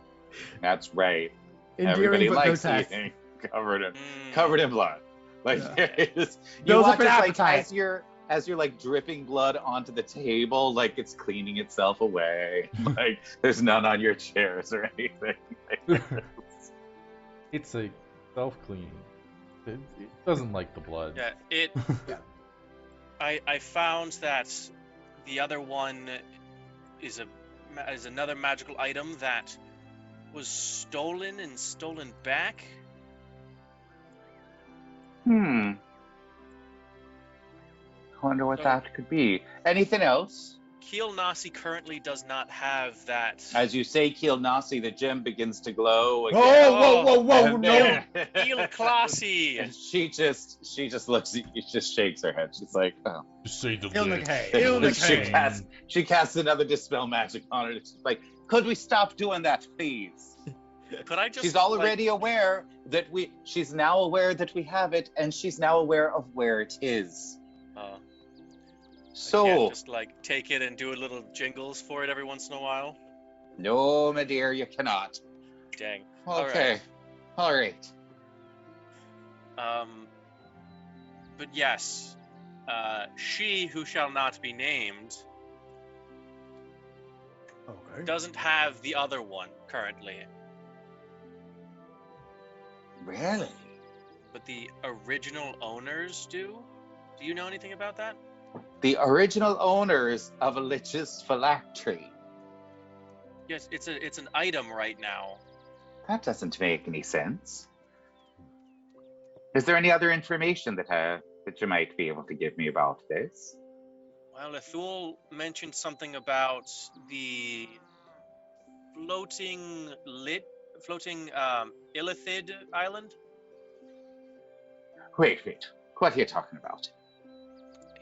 That's right. endearing Everybody but likes grotesque. eating covered Mm. in blood. Like Yeah. there is, you Builds watch up an it, like appetite. as you're like dripping blood onto the table, like it's cleaning itself away. Like there's none on your chairs or anything. It's a self-cleaning. It doesn't like the blood. Yeah, I found that the other one is another magical item that was stolen and stolen back. Wonder what So- that could be. Anything else? Kilnasi currently does not have that. As you say, Kilnasi, the gem begins to glow again. Whoa, And no. then- Il Classy. And she just looks at you, just shakes her head. She's like, oh. Just say the Ill lich. Nikkei, She Ill casts- Nikkei. She casts another dispel magic on it. She's like, could we stop doing that, please? Could I just? She's already aware that she's now aware that we have it, and she's now aware of where it is. So So, just like take it and do a little jingles for it every once in a while. no, my dear, you cannot. Dang. Okay. All right. But yes, she who shall not be named Okay. doesn't have the other one currently, Really? but the original owners do. Do you know anything about that? The original owners of a lich's phylactery. Yes, it's an item right now. That doesn't make any sense. Is there any other information that you might be able to give me about this? Well, Ethul mentioned something about the floating Illithid island. Wait. What are you talking about?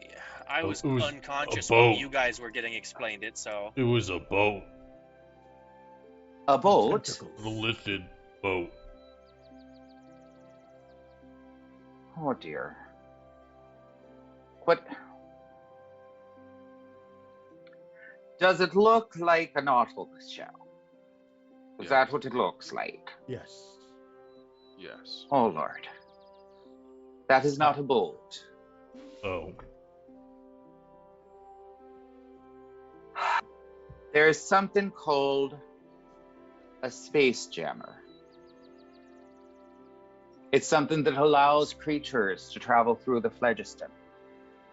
Yeah, I was It was unconscious a while boat. you guys were getting explained it, so It was a boat. A boat? The lifted boat. Oh dear. What? Does it look like a nautilus shell? Is Yeah. that what it looks like? Yes. Yes. Oh, Lord. That is not a boat. Oh. There is something called a space jammer. It's something that allows creatures to travel through the phlogiston.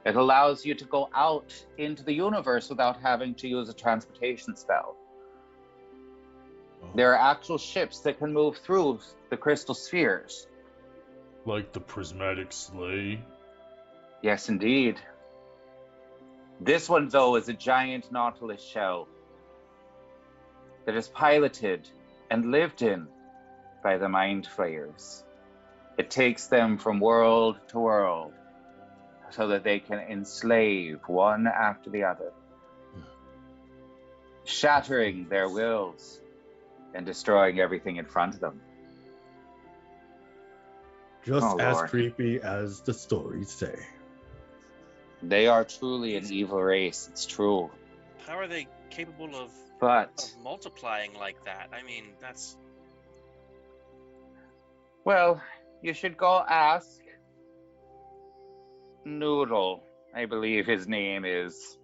It allows you to go out into the universe without having to use a transportation spell. There are actual ships that can move through the crystal spheres. Like the prismatic sleigh. Yes, indeed. This one, though, is a giant nautilus shell that is piloted and lived in by the mind flayers. It takes them from world to world so that they can enslave one after the other, shattering their wills and destroying everything in front of them. Just Oh, as Lord. creepy as the stories say. They are truly an evil race, it's true. How are they capable of But, multiplying like that? I mean, that's well, you should go ask Noodle, I believe his name is.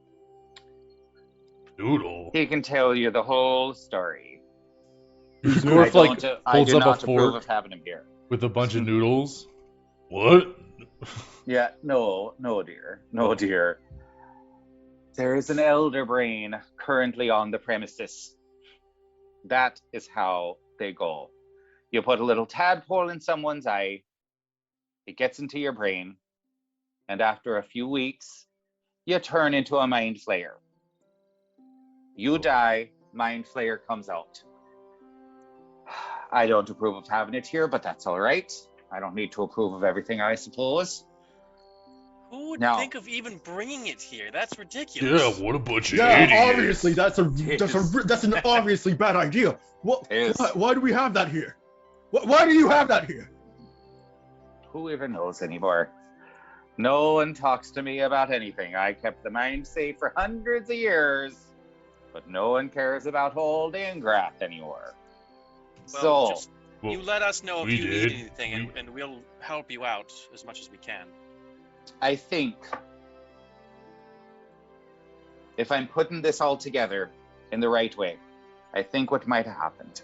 Noodle. He can tell you the whole story. Dwarf like I holds do up not a approve fork of having him here. with a bunch of noodles. What? Yeah, no, dear. No, dear. There is an elder brain currently on the premises. That is how they go. You put a little tadpole in someone's eye, it gets into your brain, and after a few weeks, you turn into a mind flayer. You die, mind flayer comes out. I don't approve of having it here, but that's all right. I don't need to approve of everything, I suppose. who would No. think of even bringing it here? That's Yeah, ridiculous. what a bunch of Yeah, idiots. obviously that's an obviously bad idea. What? It is. Why do we have that here? Why do you have that here? Who even knows anymore? No one talks to me about anything. I kept the mind safe for hundreds of years, but no one cares about old ingrath anymore. Well, So, just Well, you let us know if we you need did. anything, and we'll help you out as much as we can. I think if I'm putting this all together in the right way, I think what might have happened.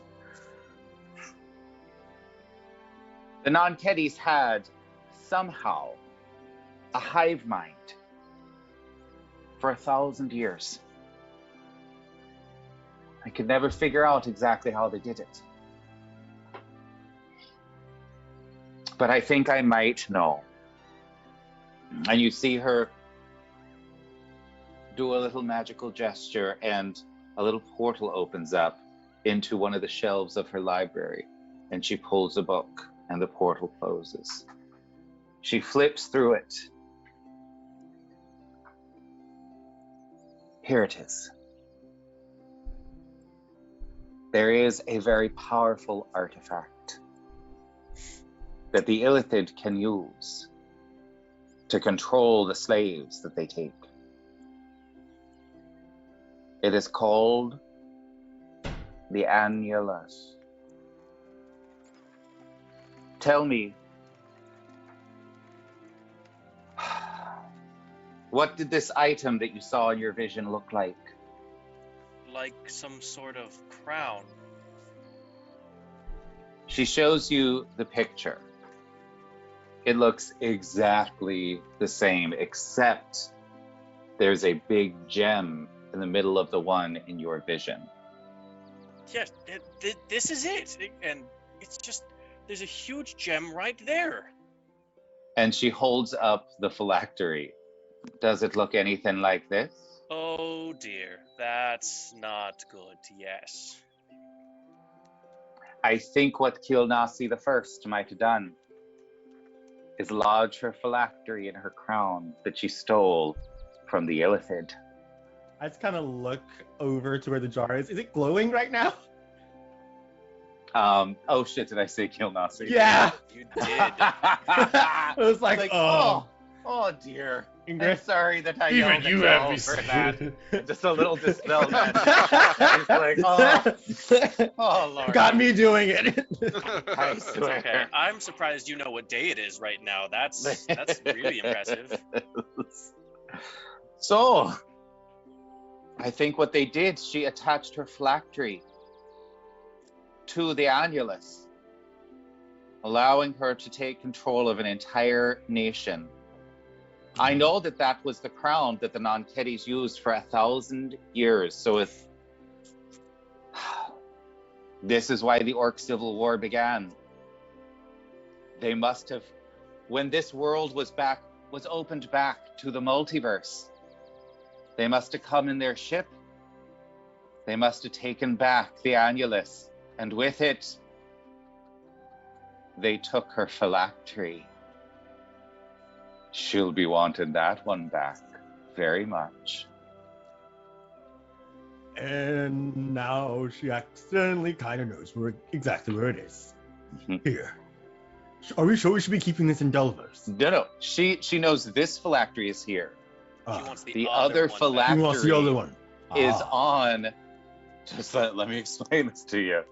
The non-Keddies had somehow a hive mind for 1,000 years. I could never figure out exactly how they did it. But I think I might know. And you see her do a little magical gesture, and a little portal opens up into one of the shelves of her library, and she pulls a book, and the portal closes. She flips through it. Here it is. There is a very powerful artifact that the Illithid can use to control the slaves that they take. It is called the Annulus. Tell me, what did this item that you saw in your vision look like? Like some sort of crown. She shows you the picture. It looks exactly the same, except there's a big gem in the middle of the one in your vision. Yes, this is it. And it's just, there's a huge gem right there. And she holds up the phylactery. Does it look anything like this? Oh dear, that's not good, yes. I think what Kilnasi the First might have done is lodge her phylactery in her crown that she stole from the Illithid. I just kind of look over to where the jar is. Is it glowing right now? Oh shit, did I say Kilnasi? Yeah. You did. I was like, oh. Oh dear. I'm Ingrath, sorry that I Even yelled you at have Joe me for that. scared. Just a little dispel magic. It's like, oh Lord. got me doing it. I It's swear. okay. I'm surprised you know what day it is right now. That's really impressive. So, I think what they did, she attached her phylactery to the annulus, allowing her to take control of an entire nation. I know that that was the crown that the non-Keddies used for 1,000 years. So if this is why the Orc Civil War began, they must have, when this world was opened back to the multiverse, they must have come in their ship. They must have taken back the annulus, and with it, they took her phylactery. She'll be wanting that one back very much. And now she accidentally kind of knows exactly where it is. Mhm. Here. Are we sure we should be keeping this in Delvers? No. She knows this phylactery is here. She wants The other one back. phylactery He wants the other one. is Ah. on. Just let me explain this to you.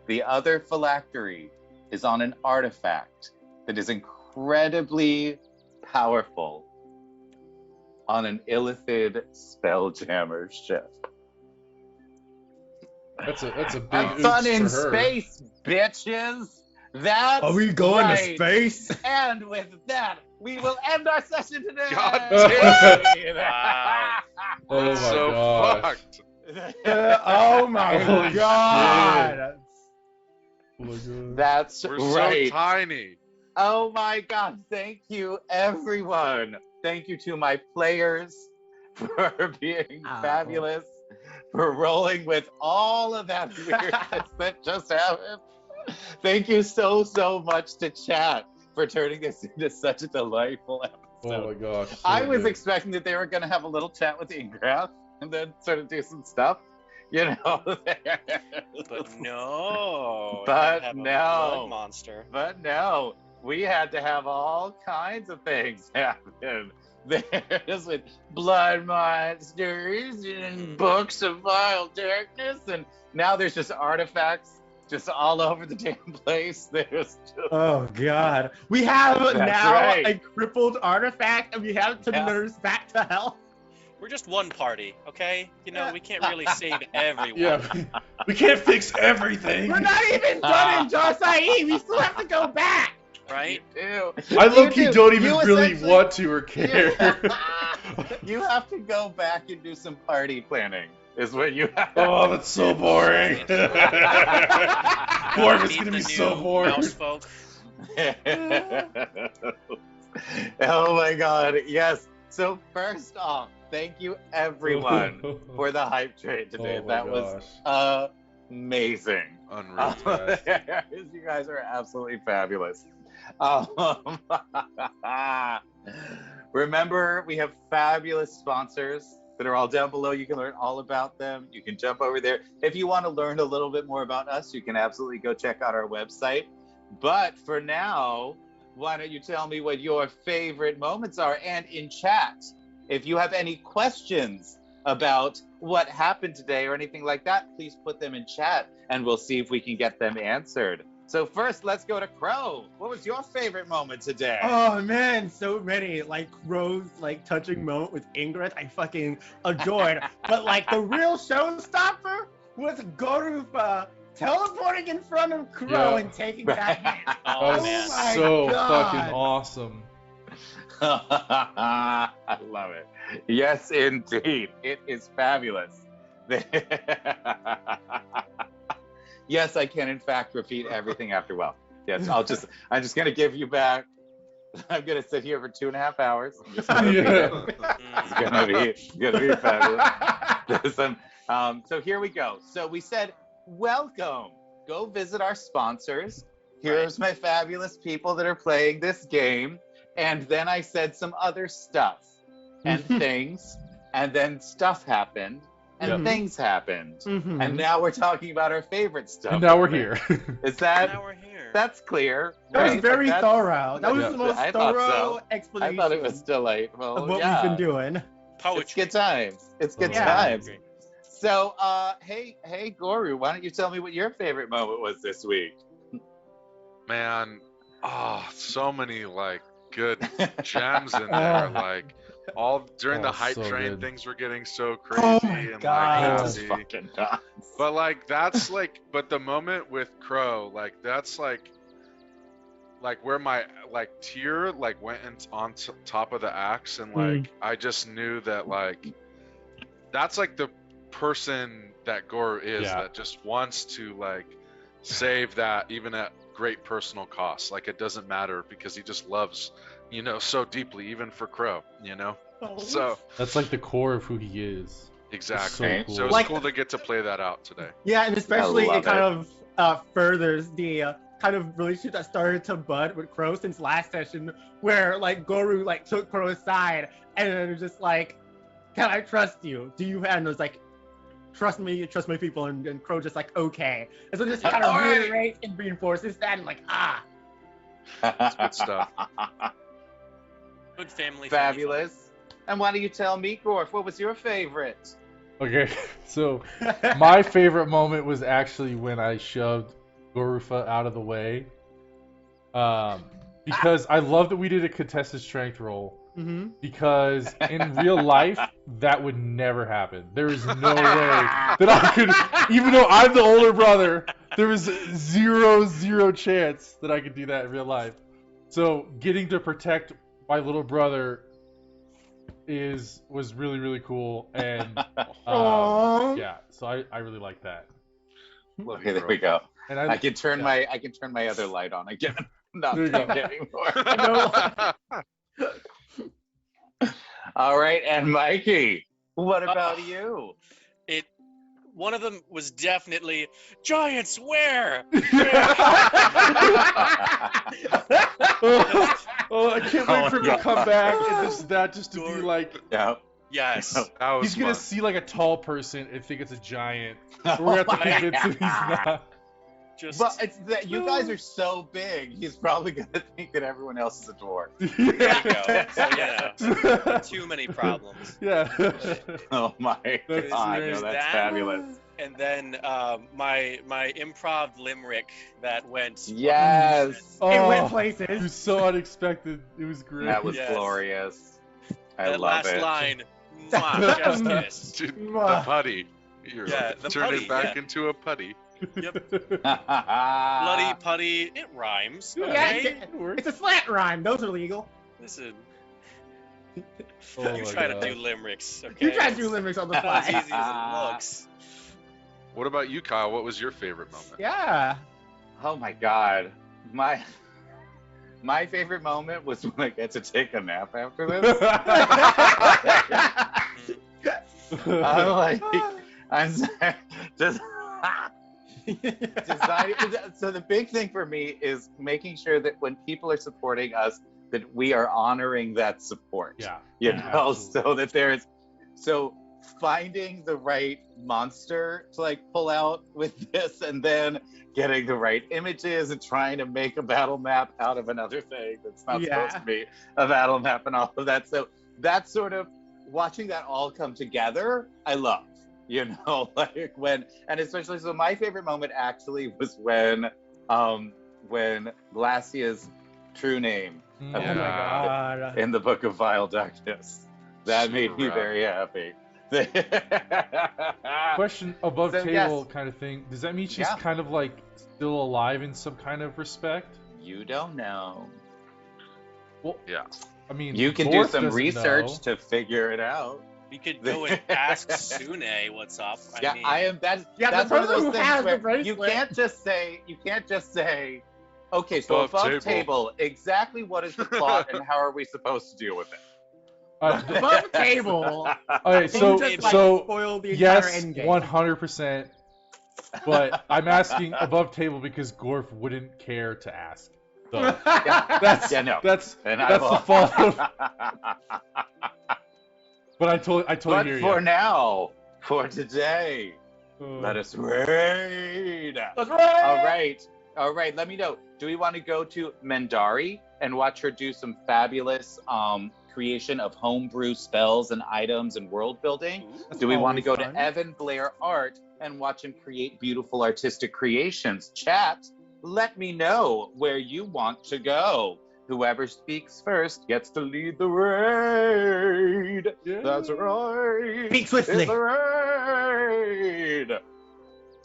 The other phylactery is on an artifact that is incredibly powerful on an Illithid spelljammer ship. That's a big Have oops fun for in her. space, bitches. That's Are we going right. to space? And with that, we will end our session today. God damn. Wow. Oh That's my so gosh. fucked. Oh my Holy god. Oh my god. That's We're right. so tiny. Oh my God. Thank you, everyone. Thank you to my players for being Ow. fabulous, for rolling with all of that weirdness that just happened. Thank you so much to chat for turning this into such a delightful episode. Oh my gosh. I so was good. expecting that they were going to have a little chat with Ingrath and then sort of do some stuff, you know. But no. But gotta have a no. blood monster. But no, we had to have all kinds of things happen. There's with blood monsters and books of vile darkness, and now there's just artifacts just all over the damn place. There's just... Oh god. We have That's now right. a crippled artifact and we have to Yeah. nurse back to health. We're just one party, okay? You know, we can't really save everyone. Yeah, we can't fix everything. We're not even done in Josai. We still have to go back. Right? Ew. I You low-key do. don't even You really essentially- want to or care. You have to go back and do some party planning, is what you have. Oh, that's so boring. Dwarf is Meet gonna the be so new bored. mouse folk. Oh my God, yes. So first off, thank you everyone for the hype train today. Oh my That gosh. was amazing. Unreal. Taz. You guys are absolutely fabulous. Remember, we have fabulous sponsors that are all down below. You can learn all about them. You can jump over there. If you want to learn a little bit more about us, you can absolutely go check out our website. But for now, why don't you tell me what your favorite moments are? And in chat, if you have any questions about what happened today or anything like that, please put them in chat and we'll see if we can get them answered. So first, let's go to Crow. What was your favorite moment today? Oh man, so many. Like Rose, like touching moment with Ingrath, I fucking adored. But like the real showstopper was Gorufa teleporting in front of Crow Yeah. and taking that hit. That Oh, was man. my so God. fucking awesome. I love it. Yes, indeed. It is fabulous. Yes, I can in fact repeat everything after well. Yes, I'm just gonna give you back. I'm gonna sit here for 2.5 hours. I'm just gonna repeat it. It's gonna be fabulous. Listen, so here we go. So we said, welcome. Go visit our sponsors. Here's my fabulous people that are playing this game. And then I said some other stuff and things, and then stuff happened, and Yep. things happened. Mhm. And now we're talking about our favorite stuff. And now we're here. Is that Now we're here. That's clear. That was right? very Like, that's- thorough. That was Yeah. the most I thought thorough so. explanation I thought it was delightful. of what yeah. we've been doing. It's Poetry. good times. It's good Yeah. times. So, hey, Goru, why don't you tell me what your favorite moment was this week? Man, so many like good gems in there. Like all during the hype so train, good. things were getting so crazy Oh my and God. like This is happy. fucking nuts. But like that's like, but the moment with Crow, like that's like where my like tear like went on top of the axe, and like I just knew that like that's like the person that Gore is, Yeah. that just wants to like save that even at great personal cost. Like it doesn't matter because he just loves, so deeply, even for Crow, So That's like the core of who he is. exactly. So cool. So it's Like- cool to get to play that out today. Yeah, and especially love it kind of furthers the kind of relationship that started to bud with Crow since last session, where like Goru like took Crow aside and it was just like, "Can I trust you? Do you?" And it was like, "Trust me, trust my people," and Crow just like, "Okay." And so this kind of Alright. reiterates and reinforces that, and like, Good stuff. Good family. Fabulous. And why don't you tell me, Gorf, what was your favorite? Okay, so my favorite moment was actually when I shoved Gorufa out of the way. Because I love that we did a contested strength roll. mm-hmm. Because in real life, that would never happen. There is no way that I could, even though I'm the older brother, there is zero chance that I could do that in real life. So getting to protect my little brother was really cool, and Aww. yeah, so I really like that. Love Okay, you, there bro. we go. And I can turn yeah. my other light on again. Not There you go. pink anymore. All right, and Mikey, what about you? One of them was definitely giants. Where? Oh, I can't wait for him to come back and just to be like, Yeah. Yes. That was he's gonna fun. see like a tall person and think it's a giant. We're gonna have to convince him he's not. Just But it's that you guys are so big. He's probably gonna think that everyone else is a dwarf. there you go. So yeah, too many problems. Yeah. Oh my That's god, great. no, that's That- fabulous. And then my improv limerick that went. Yes, It went Oh, it places. was so unexpected. It was great. that was Yes. glorious. I That love last it. line. Mwah, chef's kiss. Dude, the Mwah. putty. You're Yeah, the turning putty, back yeah. into a putty. Bloody putty. It rhymes. Yeah, Okay. it worked. It's a slant rhyme. Those are legal. Listen. Oh You my try God. to do limericks. Okay. You try to do limericks on the It's not as fly. easy as it looks. What about you, Kyle? What was your favorite moment? Yeah. Oh my god, my favorite moment was when I get to take a nap after this. I'm like, I'm just deciding. So the big thing for me is making sure that when people are supporting us, that we are honoring that support. Yeah. You Yeah, know, absolutely. so that there's finding the right monster to like pull out with this, and then getting the right images and trying to make a battle map out of another thing that's not supposed to be a battle map and all of that. So that's sort of watching that all come together. I love, like when, and especially, so my favorite moment actually was when Glacia's true name Oh Mm. my Yeah. god. in the Book of Vile Darkness. That made me Super very happy. Question above So, table yes. kind of thing. Does that mean she's Yeah. kind of like still alive in some kind of respect? You don't know. Well, Yeah. I mean, You can do Gorf some doesn't research know. to figure it out. We could go and ask Sune what's up. Yeah, mean, I am. That's Yeah, the that's one of person those who has things the where you bracelet. can't just say, okay, so above table, exactly what is the plot and how are we supposed to deal with it? Above table. Okay, so Things just, like, so spoil the entire yes, endgame. 100%. But I'm asking above table because Gorf wouldn't care to ask. So that's Yeah, no. that's And that's the fault. But I totally But hear for you. now, for today, let us raid. That's All right. right. All right, let me know. Do we want to go to Mendari and watch her do some fabulous creation of homebrew spells and items and world building? That's Do we want to always go fun. to Evan Blair Art and watch him create beautiful artistic creations? Chat, let me know where you want to go. Whoever speaks first gets to lead the raid. Yeah. That's right. Speak swiftly. It's a raid.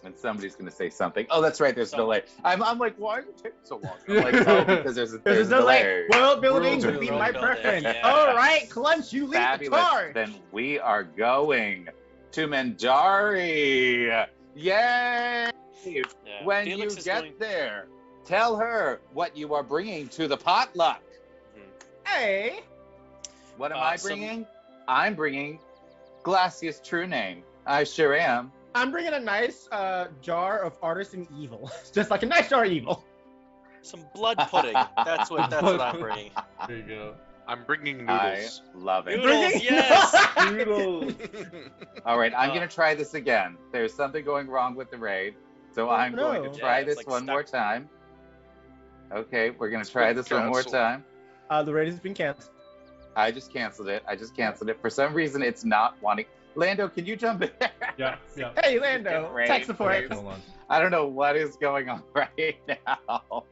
And somebody's going to say something. Oh, that's right. There's a delay. I'm like, why is it taking so long? I'm like, oh, because there's a delay. World building World would be building. my World building, preference. yeah. All right, Clunch, you lead the Fabulous. charge. Then we are going to Mendari. Yay! Yeah. When Felix you is get going- there, tell her what you are bringing to the potluck. Hey. What am I Awesome. bringing? I'm bringing Glacia's true name. I sure am. I'm bringing a nice jar of artisan evil. Just like a nice jar of evil. Some blood pudding. That's what I'm bringing. There you go. I'm bringing I noodles. love it. Noodles, yes. Noodles. All right, I'm going to try this again. There's something going wrong with the raid, so I'm going no. to try Yeah, it's this like one stuck. more time. Okay, we're going to try this one more Cancel. time. The raid has been canceled. I just canceled it. For some reason, it's not wanting. Lando, can you jump in there? Yeah, yeah. Hey, Lando, Raid, tech support. raid. Hold on. I don't know what is going on right now.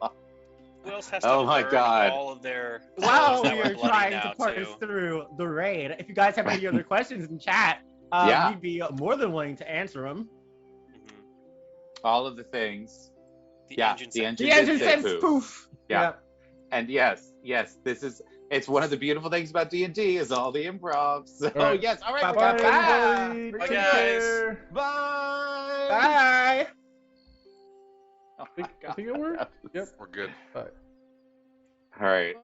Who else has to Oh my burn God. all of their While clothes that we were are bloody trying now, to parse too? through the raid, if you guys have any other questions in chat, Yeah. we'd be more than willing to answer them. Mhm. All of the things. The Yeah, engine the said- engine The engine did say says poof. poof. Yeah. And yes, it's one of the beautiful things about D&D is all the improv. So All right. yes, all right, Bye, we're Bye, back. everybody. Bye, Take guys. care. Bye. Bye. Oh I think my it worked. God. Yep. We're good. Bye. All right.